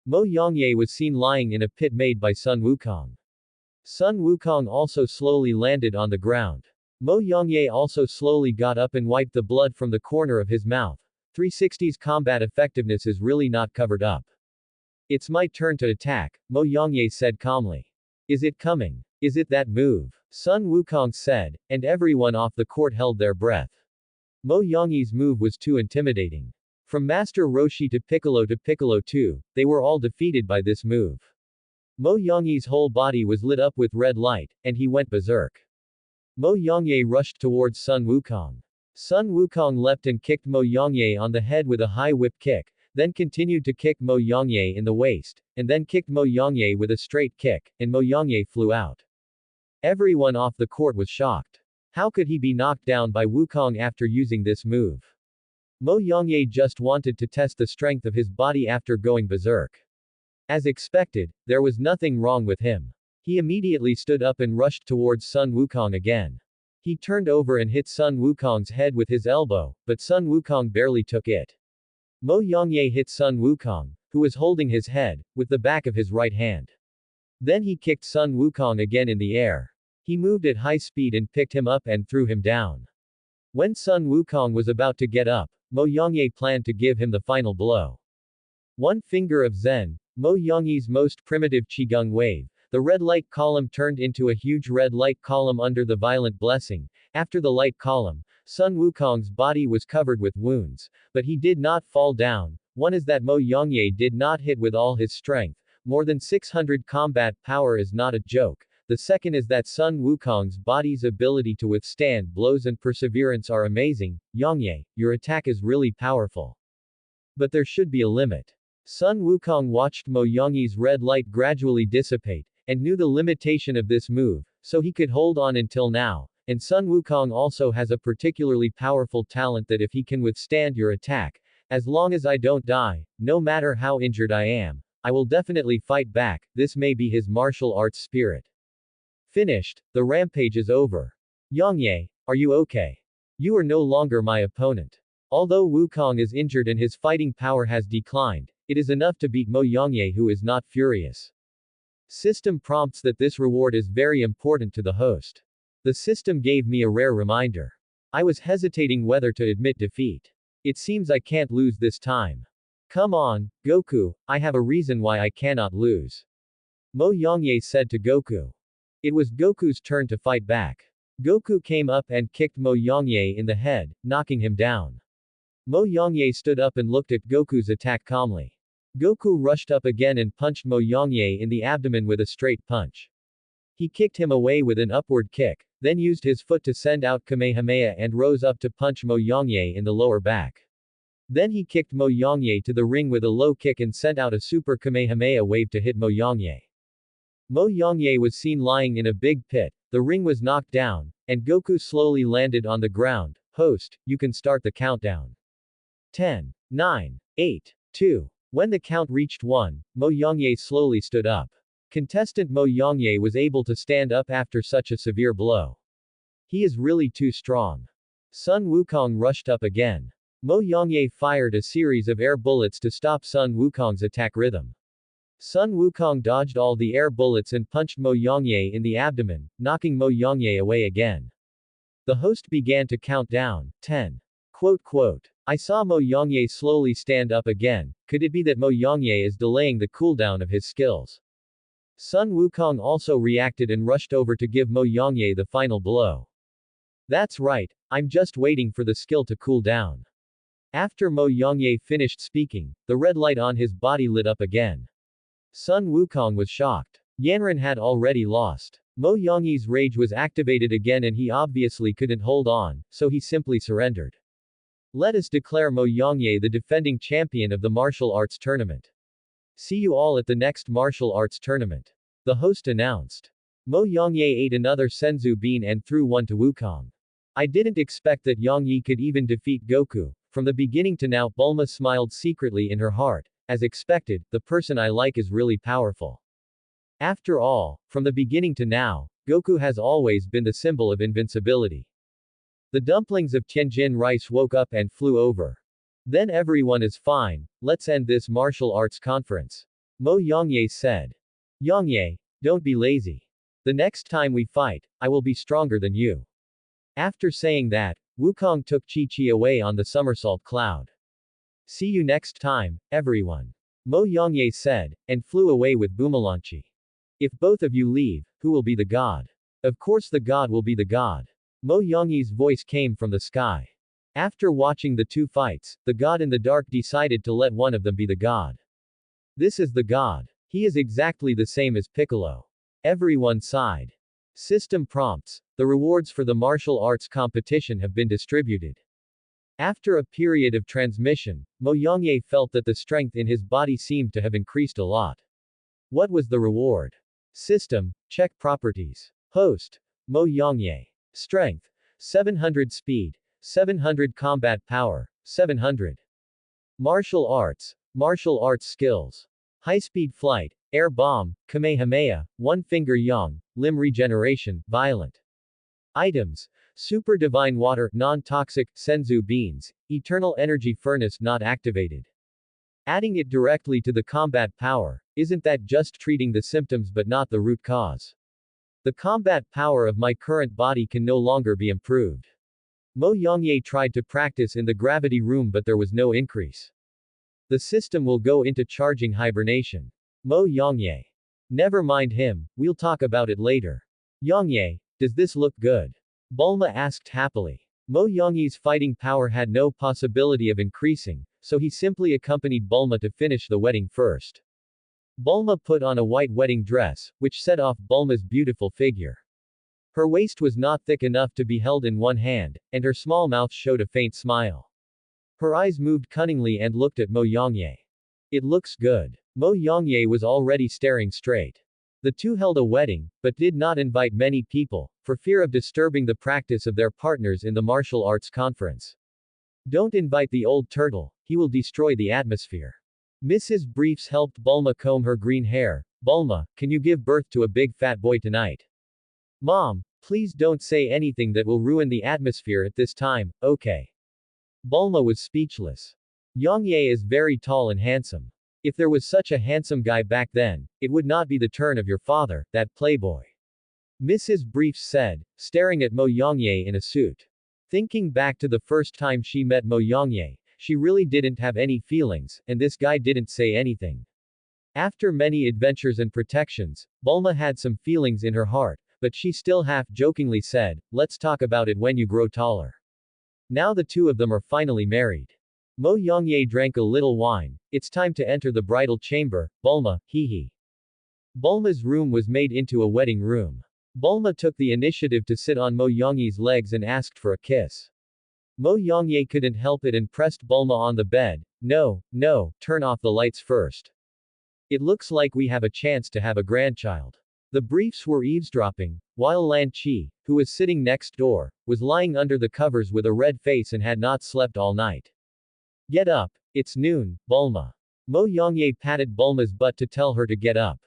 Mo Yongye was seen lying in a pit made by Sun Wukong. Sun Wukong also slowly landed on the ground. Mo Yongye also slowly got up and wiped the blood from the corner of his mouth. 360's combat effectiveness is really not covered up. It's my turn to attack, Mo Yongye said calmly. Is it coming? Is it that move? Sun Wukong said, and everyone off the court held their breath. Mo Yongye's move was too intimidating. From Master Roshi to Piccolo 2, they were all defeated by this move. Mo Yongye's whole body was lit up with red light, and he went berserk. Mo Yongye rushed towards Sun Wukong. Sun Wukong leapt and kicked Mo Yongye on the head with a high whip kick, then continued to kick Mo Yongye in the waist, and then kicked Mo Yongye with a straight kick, and Mo Yongye flew out. Everyone off the court was shocked. How could he be knocked down by Wukong after using this move? Mo Yongye just wanted to test the strength of his body after going berserk. As expected, there was nothing wrong with him. He immediately stood up and rushed towards Sun Wukong again. He turned over and hit Sun Wukong's head with his elbow, but Sun Wukong barely took it. Mo Yongye hit Sun Wukong, who was holding his head, with the back of his right hand. Then he kicked Sun Wukong again in the air. He moved at high speed and picked him up and threw him down. When Sun Wukong was about to get up, Mo Yongye planned to give him the final blow. One finger of Zen, Mo Yongyi's most primitive Qigong wave. The red light column turned into a huge red light column under the violent blessing. After the light column, Sun Wukong's body was covered with wounds. But he did not fall down. One is that Mo Yongye did not hit with all his strength. More than 600 combat power is not a joke. The second is that Sun Wukong's body's ability to withstand blows and perseverance are amazing. Yongye, your attack is really powerful. But there should be a limit. Sun Wukong watched Mo Yongye's red light gradually dissipate, and knew the limitation of this move, so he could hold on until now. And Sun Wukong also has a particularly powerful talent that if he can withstand your attack, as long as I don't die, no matter how injured I am, I will definitely fight back. This may be his martial arts spirit. Finished, the rampage is over. Yongye, are you okay? You are no longer my opponent. Although Wukong is injured and his fighting power has declined, it is enough to beat Mo Yongye, who is not furious. System prompts that this reward is very important to the host. The system gave me a rare reminder. I was hesitating whether to admit defeat. It seems I can't lose this time. Come on, Goku, I have a reason why I cannot lose. Mo Yongye said to Goku. It was Goku's turn to fight back. Goku came up and kicked Mo Yongye in the head, knocking him down. Mo Yongye stood up and looked at Goku's attack calmly. Goku rushed up again and punched Mo Yongye in the abdomen with a straight punch. He kicked him away with an upward kick, then used his foot to send out Kamehameha and rose up to punch Mo Yongye in the lower back. Then he kicked Mo Yongye to the ring with a low kick and sent out a super Kamehameha wave to hit Mo Yongye. Mo Yongye was seen lying in a big pit, the ring was knocked down, and Goku slowly landed on the ground. Host, you can start the countdown. 10, 9, 8, 2. When the count reached 1, Mo Yongye slowly stood up. Contestant Mo Yongye was able to stand up after such a severe blow. He is really too strong. Sun Wukong rushed up again. Mo Yongye fired a series of air bullets to stop Sun Wukong's attack rhythm. Sun Wukong dodged all the air bullets and punched Mo Yongye in the abdomen, knocking Mo Yongye away again. The host began to count down. 10. I saw Mo Yongye slowly stand up again. Could it be that Mo Yongye is delaying the cooldown of his skills? Sun Wukong also reacted and rushed over to give Mo Yongye the final blow. That's right, I'm just waiting for the skill to cool down. After Mo Yongye finished speaking, the red light on his body lit up again. Sun Wukong was shocked. Yanran had already lost. Mo Yongye's rage was activated again and he obviously couldn't hold on, so he simply surrendered. Let us declare Mo Yongye the defending champion of the martial arts tournament. See you all at the next martial arts tournament. The host announced. Mo Yongye ate another senzu bean and threw one to Wukong. I didn't expect that Yongye could even defeat Goku. From the beginning to now, Bulma smiled secretly in her heart. As expected, the person I like is really powerful. After all, from the beginning to now, Goku has always been the symbol of invincibility. The dumplings of Tianjin rice woke up and flew over. Then everyone is fine, let's end this martial arts conference. Mo Yongye said. Yongye, don't be lazy. The next time we fight, I will be stronger than you. After saying that, Wukong took Chi-Chi away on the somersault cloud. See you next time, everyone. Mo Yongye said, and flew away with Bumalanchi. If both of you leave, who will be the god? Of course the god will be the god. Mo Yongye's voice came from the sky. After watching the two fights, the god in the dark decided to let one of them be the god. This is the god. He is exactly the same as Piccolo. Everyone sighed. System prompts. The rewards for the martial arts competition have been distributed. After a period of transmission, Mo Yongye felt that the strength in his body seemed to have increased a lot. What was the reward? System, check properties. Host, Mo Yongye. Strength, 700 speed, 700 combat power, 700. Martial arts skills. High-speed flight, air bomb, Kamehameha, one-finger yang, limb regeneration, violent. Items. Super divine water, non-toxic, senzu beans, eternal energy furnace not activated. Adding it directly to the combat power, isn't that just treating the symptoms but not the root cause? The combat power of my current body can no longer be improved. Mo Yongye tried to practice in the gravity room but there was no increase. The system will go into charging hibernation. Mo Yongye. Never mind him, we'll talk about it later. Yongye, does this look good? Bulma asked happily. Mo Yongye's fighting power had no possibility of increasing, so he simply accompanied Bulma to finish the wedding first. Bulma put on a white wedding dress, which set off Bulma's beautiful figure. Her waist was not thick enough to be held in one hand, and her small mouth showed a faint smile. Her eyes moved cunningly and looked at Mo Yongye. It looks good. Mo Yongye was already staring straight. The two held a wedding, but did not invite many people, for fear of disturbing the practice of their partners in the martial arts conference. Don't invite the old turtle, he will destroy the atmosphere. Mrs. Briefs helped Bulma comb her green hair. Bulma, can you give birth to a big fat boy tonight? Mom, please don't say anything that will ruin the atmosphere at this time, okay? Bulma was speechless. Yongye is very tall and handsome. If there was such a handsome guy back then, it would not be the turn of your father, that playboy. Mrs. Briefs said, staring at Mo Yongye in a suit. Thinking back to the first time she met Mo Yongye, she really didn't have any feelings, and this guy didn't say anything. After many adventures and protections, Bulma had some feelings in her heart, but she still half-jokingly said, let's talk about it when you grow taller. Now the two of them are finally married. Mo Yongye drank a little wine. It's time to enter the bridal chamber, Bulma, hee. Bulma's room was made into a wedding room. Bulma took the initiative to sit on Mo Yongye's legs and asked for a kiss. Mo Yongye couldn't help it and pressed Bulma on the bed. No, turn off the lights first. It looks like we have a chance to have a grandchild. The Briefs were eavesdropping, while Lan Chi, who was sitting next door, was lying under the covers with a red face and had not slept all night. Get up, it's noon, Bulma. Mo Yongye patted Bulma's butt to tell her to get up.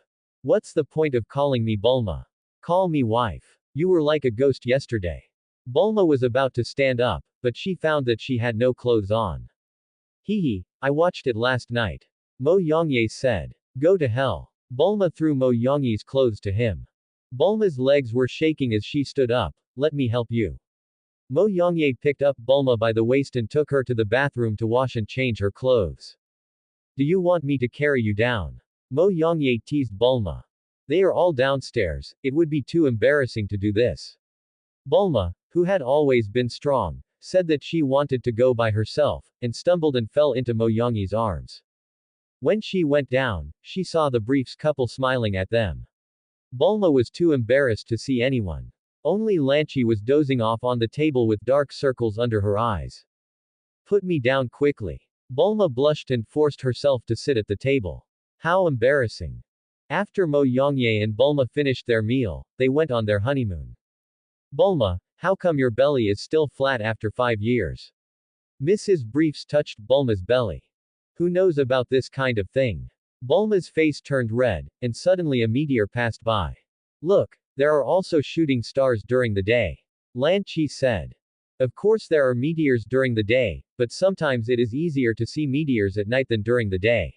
What's the point of calling me Bulma? Call me wife. You were like a ghost yesterday. Bulma was about to stand up, but she found that she had no clothes on. I watched it last night. Mo Yongye said. Go to hell. Bulma threw Mo Yongye's clothes to him. Bulma's legs were shaking as she stood up. Let me help you. Mo Yongye picked up Bulma by the waist and took her to the bathroom to wash and change her clothes. Do you want me to carry you down? Mo Yongye teased Bulma. They are all downstairs, it would be too embarrassing to do this. Bulma, who had always been strong, said that she wanted to go by herself, and stumbled and fell into Mo Yongye's arms. When she went down, she saw the Briefs couple smiling at them. Bulma was too embarrassed to see anyone. Only Lan Chi was dozing off on the table with dark circles under her eyes. Put me down quickly. Bulma blushed and forced herself to sit at the table. How embarrassing. After Mo Yongye and Bulma finished their meal, they went on their honeymoon. Bulma, how come your belly is still flat after 5 years? Mrs. Briefs touched Bulma's belly. Who knows about this kind of thing? Bulma's face turned red, and suddenly a meteor passed by. Look, there are also shooting stars during the day. Lan Chi said. Of course there are meteors during the day, but sometimes it is easier to see meteors at night than during the day.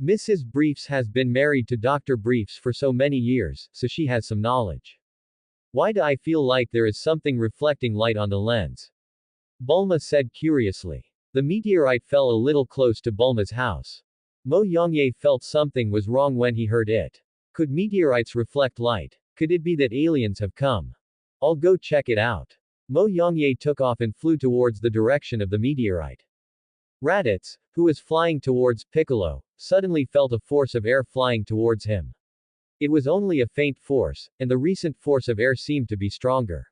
Mrs. Briefs has been married to Dr. Briefs for so many years, so she has some knowledge. Why do I feel like there is something reflecting light on the lens? Bulma said curiously. The meteorite fell a little close to Bulma's house. Mo Yongye felt something was wrong when he heard it. Could meteorites reflect light? Could it be that aliens have come? I'll go check it out. Mo Yongye took off and flew towards the direction of the meteorite. Raditz, who was flying towards Piccolo, suddenly felt a force of air flying towards him. It was only a faint force, and the recent force of air seemed to be stronger.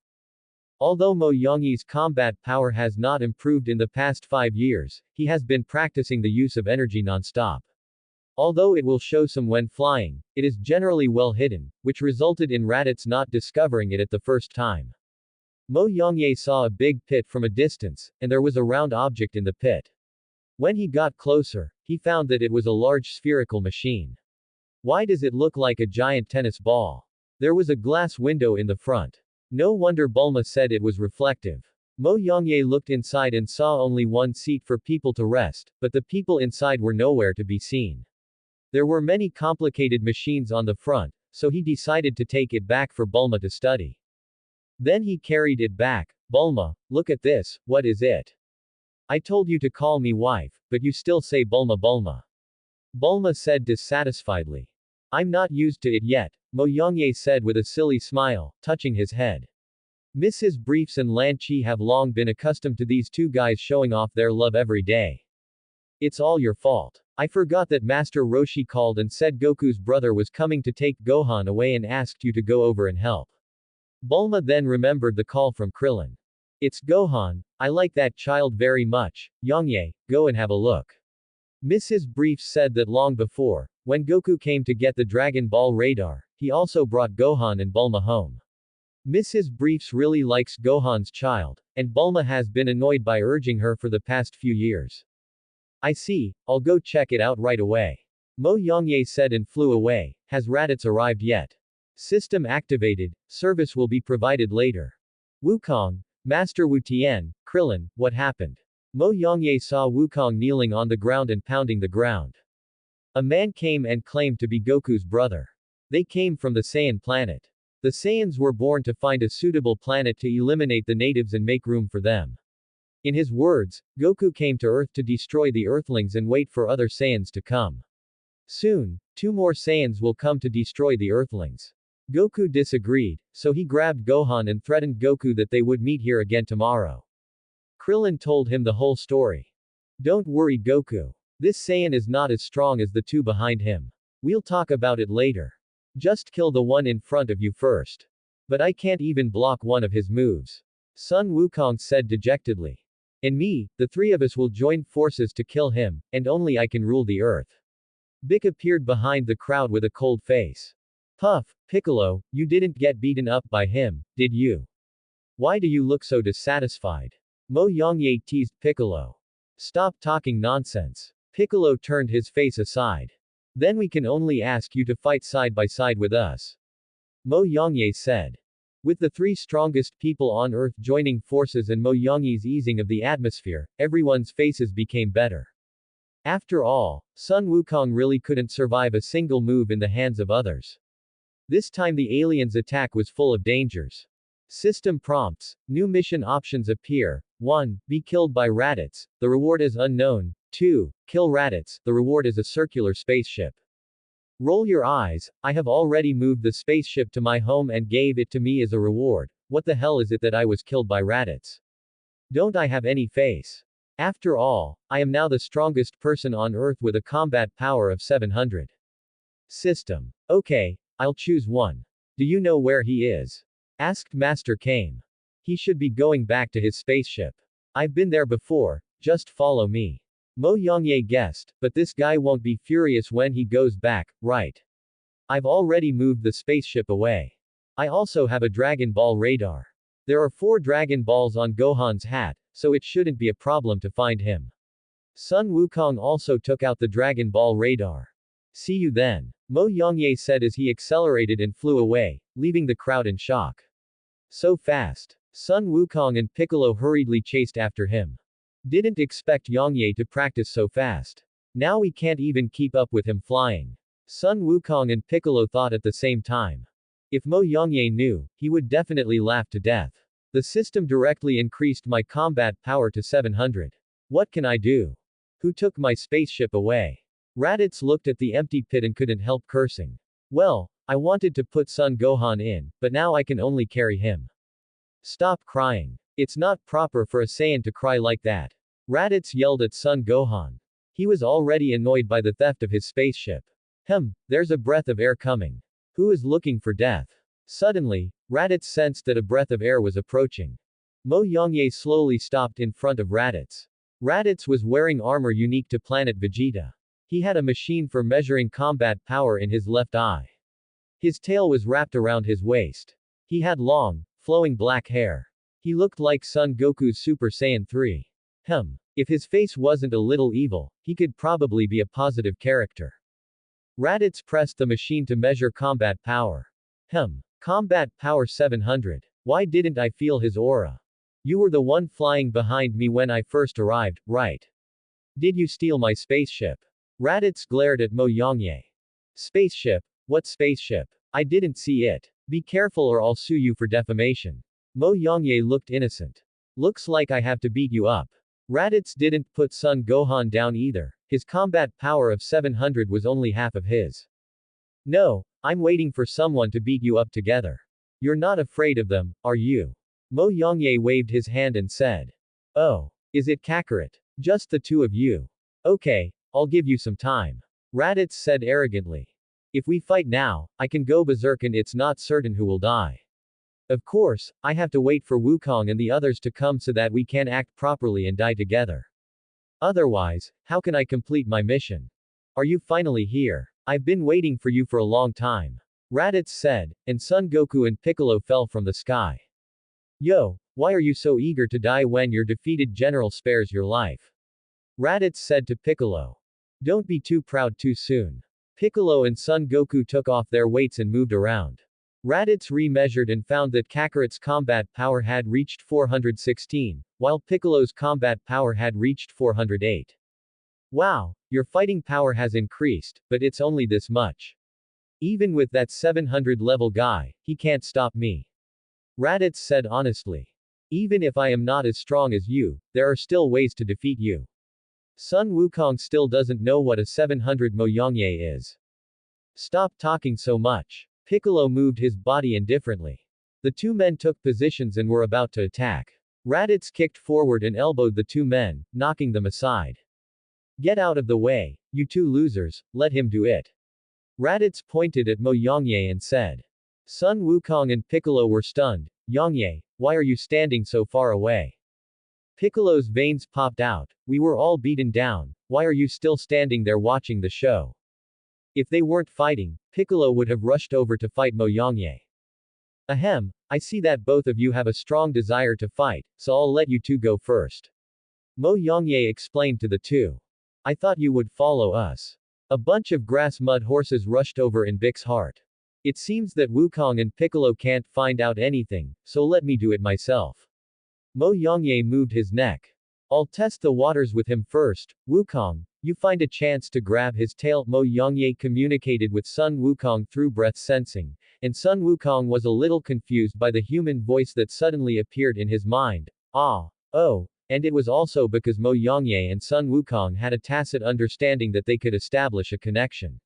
Although Mo Yongye's combat power has not improved in the past 5 years, he has been practicing the use of energy non-stop. Although it will show some when flying, it is generally well hidden, which resulted in Raditz not discovering it at the first time. Mo Yongye saw a big pit from a distance, and there was a round object in the pit. When he got closer, he found that it was a large spherical machine. Why does it look like a giant tennis ball? There was a glass window in the front. No wonder Bulma said it was reflective. Mo Yongye looked inside and saw only one seat for people to rest, but the people inside were nowhere to be seen. There were many complicated machines on the front, so he decided to take it back for Bulma to study. Then he carried it back. Bulma, look at this, what is it? I told you to call me wife, but you still say Bulma Bulma. Bulma said dissatisfiedly. I'm not used to it yet, Mo Yongye said with a silly smile, touching his head. Mrs. Briefs and Lan Chi have long been accustomed to these two guys showing off their love every day. It's all your fault. I forgot that Master Roshi called and said Goku's brother was coming to take Gohan away and asked you to go over and help. Bulma then remembered the call from Krillin. It's Gohan, I like that child very much, Yongye, go and have a look. Mrs. Briefs said that long before, when Goku came to get the Dragon Ball radar, he also brought Gohan and Bulma home. Mrs. Briefs really likes Gohan's child, and Bulma has been annoyed by urging her for the past few years. I see, I'll go check it out right away. Mo Yongye said and flew away. Has Raditz arrived yet? System activated, service will be provided later. Wukong, Master Wu Tian, Krillin, what happened? Mo Yongye saw Wukong kneeling on the ground and pounding the ground. A man came and claimed to be Goku's brother. They came from the Saiyan planet. The Saiyans were born to find a suitable planet to eliminate the natives and make room for them. In his words, Goku came to Earth to destroy the Earthlings and wait for other Saiyans to come. Soon, 2 more Saiyans will come to destroy the Earthlings. Goku disagreed, so he grabbed Gohan and threatened Goku that they would meet here again tomorrow. Krillin told him the whole story. Don't worry Goku. This Saiyan is not as strong as the 2 behind him. We'll talk about it later. Just kill the one in front of you first. But I can't even block one of his moves. Sun Wukong said dejectedly. And me, the 3 of us will join forces to kill him, and only I can rule the earth. Bick appeared behind the crowd with a cold face. Puff, Piccolo, you didn't get beaten up by him, did you? Why do you look so dissatisfied? Mo Yongye teased Piccolo. Stop talking nonsense. Piccolo turned his face aside. Then we can only ask you to fight side by side with us. Mo Yongye said. With the 3 strongest people on Earth joining forces and Mo Yongye's easing of the atmosphere, everyone's faces became better. After all, Sun Wukong really couldn't survive a single move in the hands of others. This time the aliens' attack was full of dangers. System prompts, new mission options appear. 1. Be killed by Raditz, the reward is unknown. 2. Kill Raditz, the reward is a circular spaceship. Roll your eyes, I have already moved the spaceship to my home and gave it to me as a reward. What the hell is it that I was killed by Raditz? Don't I have any face? After all, I am now the strongest person on Earth with a combat power of 700. System. Okay, I'll choose one. Do you know where he is? Asked Master Kame. He should be going back to his spaceship. I've been there before, just follow me. Mo Yongye guessed, but this guy won't be furious when he goes back, right? I've already moved the spaceship away. I also have a Dragon Ball radar. There are 4 Dragon Balls on Gohan's hat, so it shouldn't be a problem to find him. Sun Wukong also took out the Dragon Ball radar. See you then. Mo Yongye said as he accelerated and flew away, leaving the crowd in shock. So fast. Sun Wukong and Piccolo hurriedly chased after him. Didn't expect Yongye to practice so fast. Now we can't even keep up with him flying. Sun Wukong and Piccolo thought at the same time. If Mo Yongye knew, he would definitely laugh to death. The system directly increased my combat power to 700. What can I do? Who took my spaceship away? Raditz looked at the empty pit and couldn't help cursing. Well, I wanted to put Son Gohan in, but now I can only carry him. Stop crying. It's not proper for a Saiyan to cry like that. Raditz yelled at Son Gohan. He was already annoyed by the theft of his spaceship. There's a breath of air coming. Who is looking for death? Suddenly, Raditz sensed that a breath of air was approaching. Mo Yongye slowly stopped in front of Raditz. Raditz was wearing armor unique to planet Vegeta. He had a machine for measuring combat power in his left eye. His tail was wrapped around his waist. He had long, flowing black hair. He looked like Son Goku's Super Saiyan 3. If his face wasn't a little evil, he could probably be a positive character. Raditz pressed the machine to measure combat power. Combat power 700. Why didn't I feel his aura? You were the one flying behind me when I first arrived, right? Did you steal my spaceship? Raditz glared at Mo Yongye. Spaceship? What spaceship? I didn't see it. Be careful or I'll sue you for defamation. Mo Yongye looked innocent. Looks like I have to beat you up. Raditz didn't put Son Gohan down either. His combat power of 700 was only half of his. No, I'm waiting for someone to beat you up together. You're not afraid of them, are you? Mo Yongye waved his hand and said. Oh, is it Kakarot? Just the two of you. Okay, I'll give you some time. Raditz said arrogantly. If we fight now, I can go berserk and it's not certain who will die. Of course, I have to wait for Wukong and the others to come so that we can act properly and die together. Otherwise, how can I complete my mission? Are you finally here? I've been waiting for you for a long time. Raditz said, and Son Goku and Piccolo fell from the sky. Yo, why are you so eager to die when your defeated general spares your life? Raditz said to Piccolo. Don't be too proud too soon. Piccolo and Son Goku took off their weights and moved around. Raditz remeasured and found that Kakarot's combat power had reached 416, while Piccolo's combat power had reached 408. Wow, your fighting power has increased, but it's only this much. Even with that 700 level guy, he can't stop me. Raditz said honestly. Even if I am not as strong as you, there are still ways to defeat you. Sun Wukong still doesn't know what a 700 Mo Yongye is. Stop talking so much. Piccolo moved his body indifferently. The two men took positions and were about to attack. Raditz kicked forward and elbowed the two men, knocking them aside. Get out of the way, you two losers, let him do it. Raditz pointed at Mo Yongye and said. Sun Wukong and Piccolo were stunned. Yongye, why are you standing so far away? Piccolo's veins popped out. We were all beaten down, why are you still standing there watching the show? If they weren't fighting, Piccolo would have rushed over to fight Mo Yongye. Ahem, I see that both of you have a strong desire to fight, so I'll let you two go first. Mo Yongye explained to the two. I thought you would follow us. A bunch of grass mud horses rushed over in Bix's heart. It seems that Wukong and Piccolo can't find out anything, so let me do it myself. Mo Yongye moved his neck. I'll test the waters with him first. Wukong, you find a chance to grab his tail. Mo Yongye communicated with Sun Wukong through breath sensing, and Sun Wukong was a little confused by the human voice that suddenly appeared in his mind. Ah, oh, and it was also because Mo Yongye and Sun Wukong had a tacit understanding that they could establish a connection.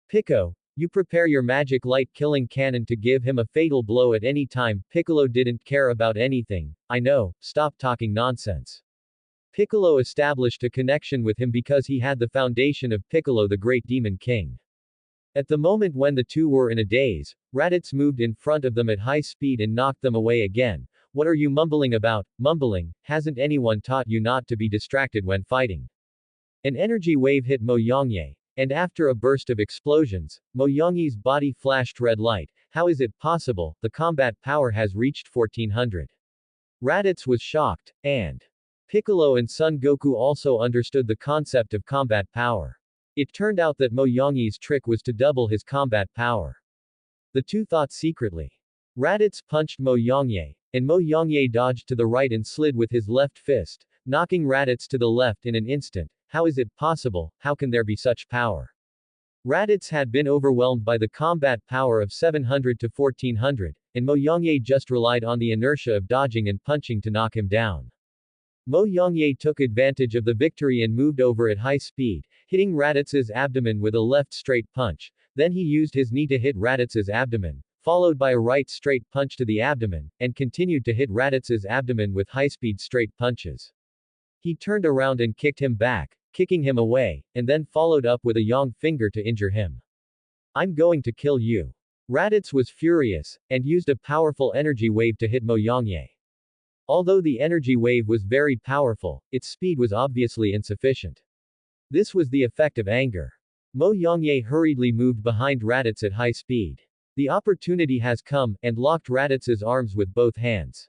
Pico, you prepare your magic light-killing cannon to give him a fatal blow at any time. Piccolo didn't care about anything. I know, stop talking nonsense. Piccolo established a connection with him because he had the foundation of Piccolo the Great Demon King. At the moment when the two were in a daze, Raditz moved in front of them at high speed and knocked them away again. What are you mumbling about? Mumbling, hasn't anyone taught you not to be distracted when fighting? An energy wave hit Mo Yongye, and after a burst of explosions, Mo Yongye's body flashed red light. How is it possible? The combat power has reached 1400. Raditz was shocked, and Piccolo and Son Goku also understood the concept of combat power. It turned out that Mo Yongye's trick was to double his combat power. The two thought secretly. Raditz punched Mo Yongye, and Mo Yongye dodged to the right and slid with his left fist, knocking Raditz to the left in an instant. How is it possible? How can there be such power? Raditz had been overwhelmed by the combat power of 700 to 1400, and Mo Yongye just relied on the inertia of dodging and punching to knock him down. Mo Yongye took advantage of the victory and moved over at high speed, hitting Raditz's abdomen with a left straight punch. Then he used his knee to hit Raditz's abdomen, followed by a right straight punch to the abdomen, and continued to hit Raditz's abdomen with high-speed straight punches. He turned around and kicked him back, kicking him away, and then followed up with a yang finger to injure him. I'm going to kill you. Raditz was furious, and used a powerful energy wave to hit Mo Yongye. Although the energy wave was very powerful, its speed was obviously insufficient. This was the effect of anger. Mo Yongye hurriedly moved behind Raditz at high speed. The opportunity has come, and locked Raditz's arms with both hands.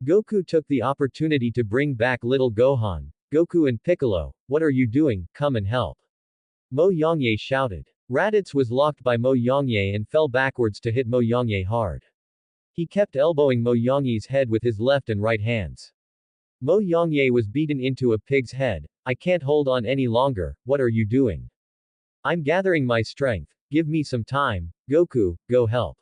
Goku took the opportunity to bring back little Gohan. Goku and Piccolo, what are you doing? Come and help. Mo Yongye shouted. Raditz was locked by Mo Yongye and fell backwards to hit Mo Yongye hard. He kept elbowing Mo Yongye's head with his left and right hands. Mo Yongye was beaten into a pig's head. I can't hold on any longer, what are you doing? I'm gathering my strength, give me some time. Goku, go help.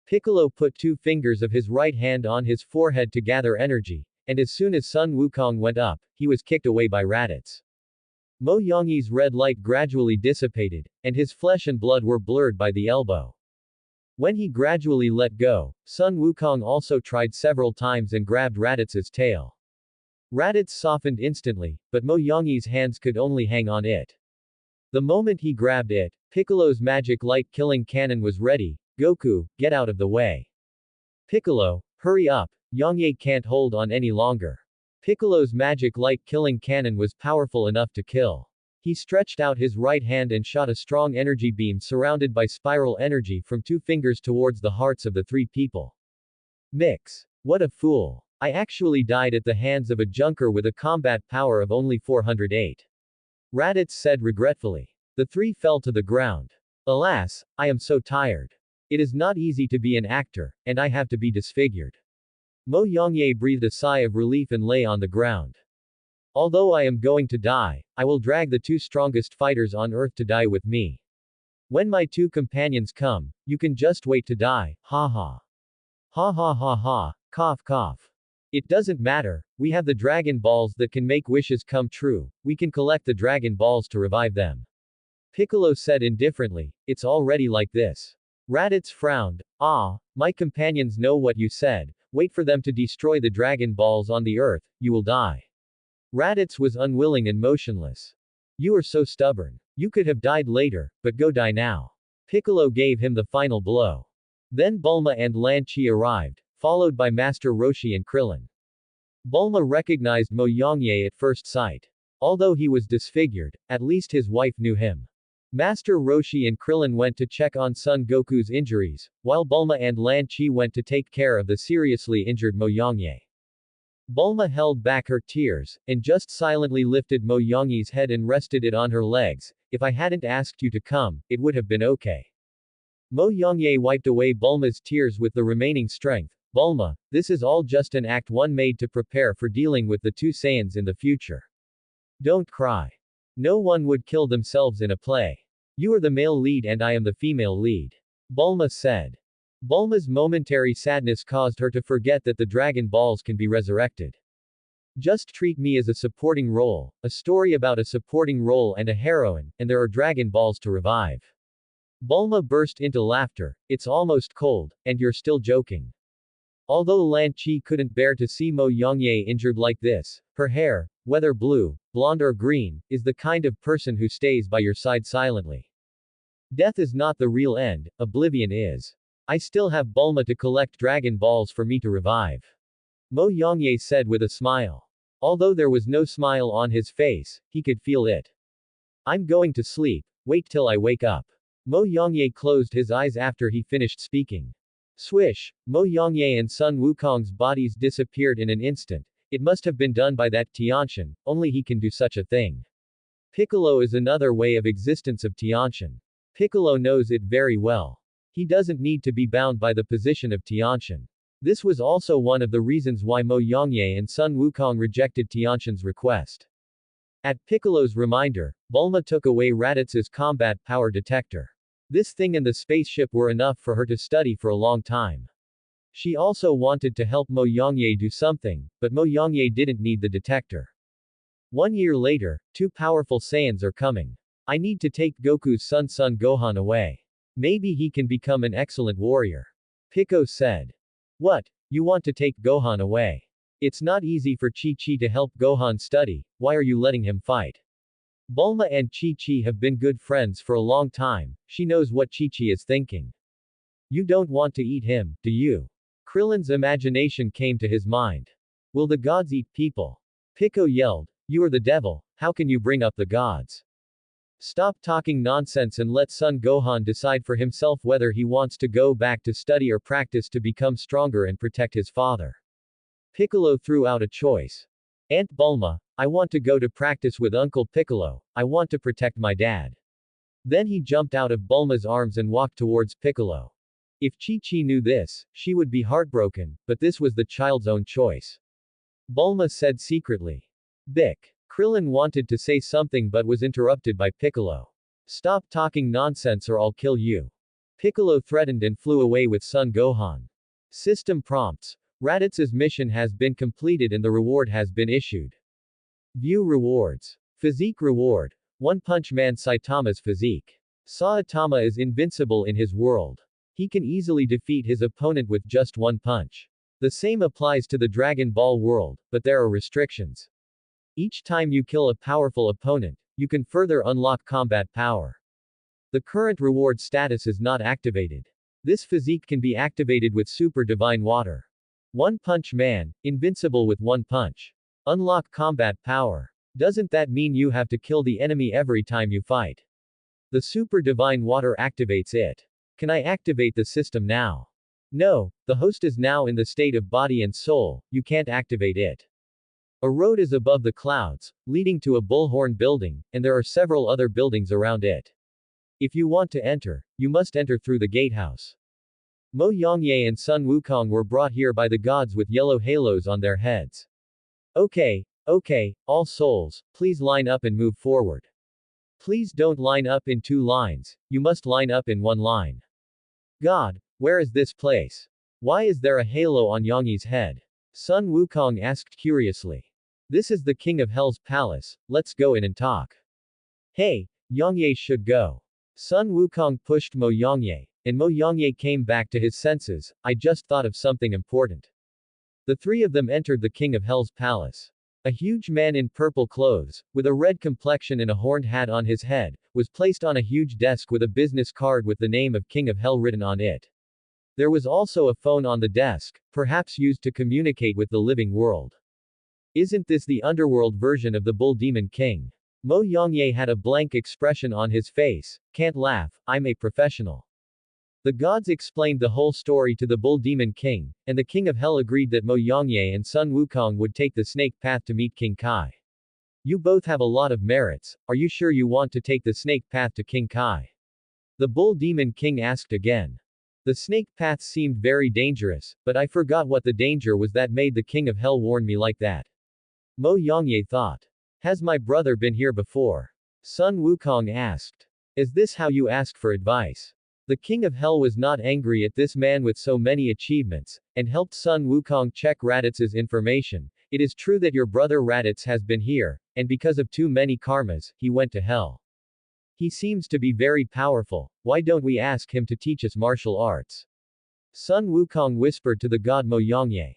Piccolo put 2 fingers of his right hand on his forehead to gather energy, and as soon as Sun Wukong went up, he was kicked away by Raditz. Mo Yongyi's red light gradually dissipated, and his flesh and blood were blurred by the elbow. When he gradually let go, Sun Wukong also tried several times and grabbed Raditz's tail. Raditz softened instantly, but Mo Yongyi's hands could only hang on it. The moment he grabbed it, Piccolo's magic light-killing cannon was ready. Goku, get out of the way. Piccolo, hurry up, Yongye can't hold on any longer. Piccolo's magic light-killing cannon was powerful enough to kill. He stretched out his right hand and shot a strong energy beam surrounded by spiral energy from 2 fingers towards the hearts of the 3 people. Mix. What a fool. I actually died at the hands of a junker with a combat power of only 408. Raditz said regretfully. The 3 fell to the ground. Alas, I am so tired. It is not easy to be an actor, and I have to be disfigured. Mo Yongye breathed a sigh of relief and lay on the ground. Although I am going to die, I will drag the 2 strongest fighters on earth to die with me. When my 2 companions come, you can just wait to die, ha ha. Ha ha ha ha, cough cough. It doesn't matter, we have the Dragon Balls that can make wishes come true, we can collect the Dragon Balls to revive them. Piccolo said indifferently, it's already like this. Raditz frowned, my companions know what you said, wait for them to destroy the Dragon Balls on the earth, you will die. Raditz was unwilling and motionless. You are so stubborn. You could have died later, but go die now. Piccolo gave him the final blow. Then Bulma and Lan Chi arrived, followed by Master Roshi and Krillin. Bulma recognized Mo Yongye at first sight. Although he was disfigured, at least his wife knew him. Master Roshi and Krillin went to check on Son Goku's injuries, while Bulma and Lan Chi went to take care of the seriously injured Mo Yongye. Bulma held back her tears, and just silently lifted Mo Yongye's head and rested it on her legs. If I hadn't asked you to come, it would have been okay. Mo Yongye wiped away Bulma's tears with the remaining strength. Bulma, this is all just an act one made to prepare for dealing with the 2 Saiyans in the future. Don't cry. No one would kill themselves in a play. You are the male lead and I am the female lead. Bulma said. Bulma's momentary sadness caused her to forget that the Dragon Balls can be resurrected. Just treat me as a supporting role, a story about a supporting role and a heroine, and there are Dragon Balls to revive. Bulma burst into laughter. It's almost cold, and you're still joking. Although Lan Chi couldn't bear to see Mo Yongye injured like this, her hair, whether blue, blonde or green, is the kind of person who stays by your side silently. Death is not the real end, oblivion is. I still have Bulma to collect Dragon Balls for me to revive. Mo Yongye said with a smile. Although there was no smile on his face, he could feel it. I'm going to sleep, wait till I wake up. Mo Yongye closed his eyes after he finished speaking. Swish, Mo Yongye and Sun Wukong's bodies disappeared in an instant. It must have been done by that Tianshan, only he can do such a thing. Piccolo is another way of existence of Tianshan. Piccolo knows it very well. He doesn't need to be bound by the position of Tianshan. This was also one of the reasons why Mo Yongye and Sun Wukong rejected Tianshan's request. At Piccolo's reminder, Bulma took away Raditz's combat power detector. This thing and the spaceship were enough for her to study for a long time. She also wanted to help Mo Yongye do something, but Mo Yongye didn't need the detector. 1 year later, 2 powerful Saiyans are coming. I need to take Goku's son Gohan away. Maybe he can become an excellent warrior. Pico said. What? You want to take Gohan away? It's not easy for Chi-Chi to help Gohan study, why are you letting him fight? Bulma and Chi-Chi have been good friends for a long time, she knows what Chi-Chi is thinking. You don't want to eat him, do you? Krillin's imagination came to his mind. Will the gods eat people? Pico yelled, you are the devil, how can you bring up the gods? Stop talking nonsense and let Son Gohan decide for himself whether he wants to go back to study or practice to become stronger and protect his father. Piccolo threw out a choice. Aunt Bulma, I want to go to practice with Uncle Piccolo, I want to protect my dad. Then he jumped out of Bulma's arms and walked towards Piccolo. If Chi-Chi knew this, she would be heartbroken, but this was the child's own choice. Bulma said secretly. Bick. Krillin wanted to say something but was interrupted by Piccolo. Stop talking nonsense or I'll kill you. Piccolo threatened and flew away with Son Gohan. System prompts. Raditz's mission has been completed and the reward has been issued. View rewards. Physique reward. One Punch Man Saitama's physique. Saitama is invincible in his world. He can easily defeat his opponent with just one punch. The same applies to the Dragon Ball world, but there are restrictions. Each time you kill a powerful opponent, you can further unlock combat power. The current reward status is not activated. This physique can be activated with Super Divine Water. One Punch Man, invincible with one punch. Unlock combat power. Doesn't that mean you have to kill the enemy every time you fight? The Super Divine Water activates it. Can I activate the system now? No, the host is now in the state of body and soul, you can't activate it. A road is above the clouds, leading to a bullhorn building, and there are several other buildings around it. If you want to enter, you must enter through the gatehouse. Mo Yongye and Sun Wukong were brought here by the gods with yellow halos on their heads. Okay, all souls, please line up and move forward. Please don't line up in two lines, you must line up in one line. God, where is this place? Why is there a halo on Yongye's head? Sun Wukong asked curiously. This is the King of Hell's palace, let's go in and talk. Hey, Yongye should go. Sun Wukong pushed Mo Yongye, and Mo Yongye came back to his senses. I just thought of something important. The three of them entered the King of Hell's palace. A huge man in purple clothes, with a red complexion and a horned hat on his head, was placed on a huge desk with a business card with the name of King of Hell written on it. There was also a phone on the desk, perhaps used to communicate with the living world. Isn't this the underworld version of the Bull Demon King? Mo Yongye had a blank expression on his face. Can't laugh, I'm a professional. The gods explained the whole story to the Bull Demon King, and the King of Hell agreed that Mo Yongye and Sun Wukong would take the snake path to meet King Kai. You both have a lot of merits, are you sure you want to take the snake path to King Kai? The Bull Demon King asked again. The snake path seemed very dangerous, but I forgot what the danger was that made the King of Hell warn me like that. Mo Yongye thought. Has my brother been here before? Sun Wukong asked. Is this how you ask for advice? The King of Hell was not angry at this man with so many achievements, and helped Sun Wukong check Raditz's information. It is true that your brother Raditz has been here, and because of too many karmas, he went to hell. He seems to be very powerful, why don't we ask him to teach us martial arts? Sun Wukong whispered to the god Mo Yongye.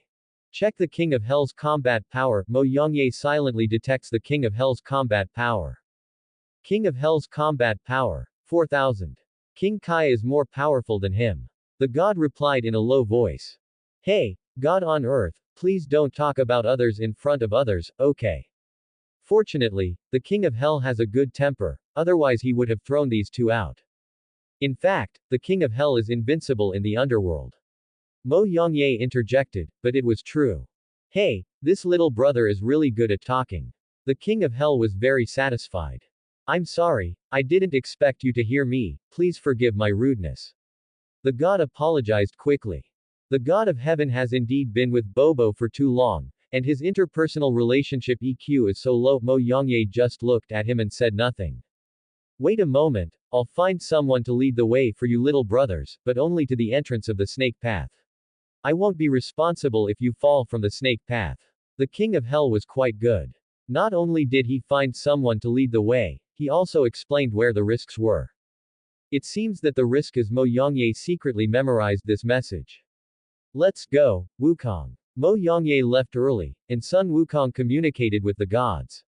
Check the King of Hell's combat power. Mo Yongye silently detects the King of Hell's combat power. King of Hell's combat power, 4000. King Kai is more powerful than him. The god replied in a low voice. Hey, God on earth, please don't talk about others in front of others, okay? Fortunately, the King of Hell has a good temper, otherwise he would have thrown these two out. In fact, the King of Hell is invincible in the underworld. Mo Yongye interjected, but it was true. Hey, this little brother is really good at talking. The King of Hell was very satisfied. I'm sorry, I didn't expect you to hear me, please forgive my rudeness. The god apologized quickly. The god of heaven has indeed been with Bobo for too long, and his interpersonal relationship EQ is so low. Mo Yongye just looked at him and said nothing. Wait a moment, I'll find someone to lead the way for you little brothers, but only to the entrance of the snake path. I won't be responsible if you fall from the snake path. The King of Hell was quite good. Not only did he find someone to lead the way, he also explained where the risks were. It seems that the risk is Mo Yongye secretly memorized this message. Let's go, Wukong. Mo Yongye left early, and Sun Wukong communicated with the gods.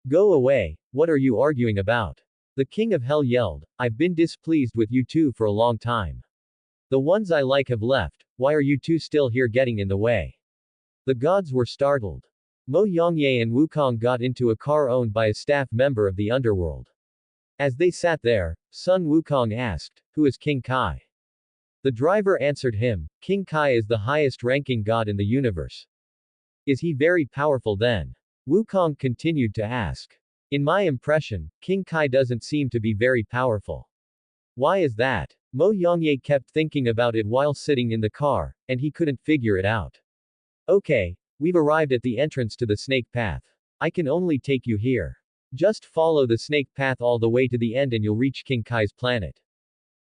Go away, what are you arguing about? The King of Hell yelled, I've been displeased with you two for a long time. The ones I like have left, why are you two still here getting in the way? The gods were startled. Mo Yongye and Wukong got into a car owned by a staff member of the underworld. As they sat there, Sun Wukong asked, who is King Kai? The driver answered him, King Kai is the highest ranking god in the universe. Is he very powerful then? Wukong continued to ask. In my impression, King Kai doesn't seem to be very powerful. Why is that? Mo Yongye kept thinking about it while sitting in the car, and he couldn't figure it out. Okay, we've arrived at the entrance to the snake path. I can only take you here. Just follow the snake path all the way to the end and you'll reach King Kai's planet.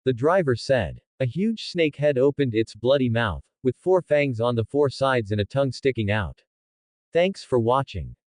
The driver said. A huge snake head opened its bloody mouth, with 4 fangs on the 4 sides and a tongue sticking out. Thanks for watching.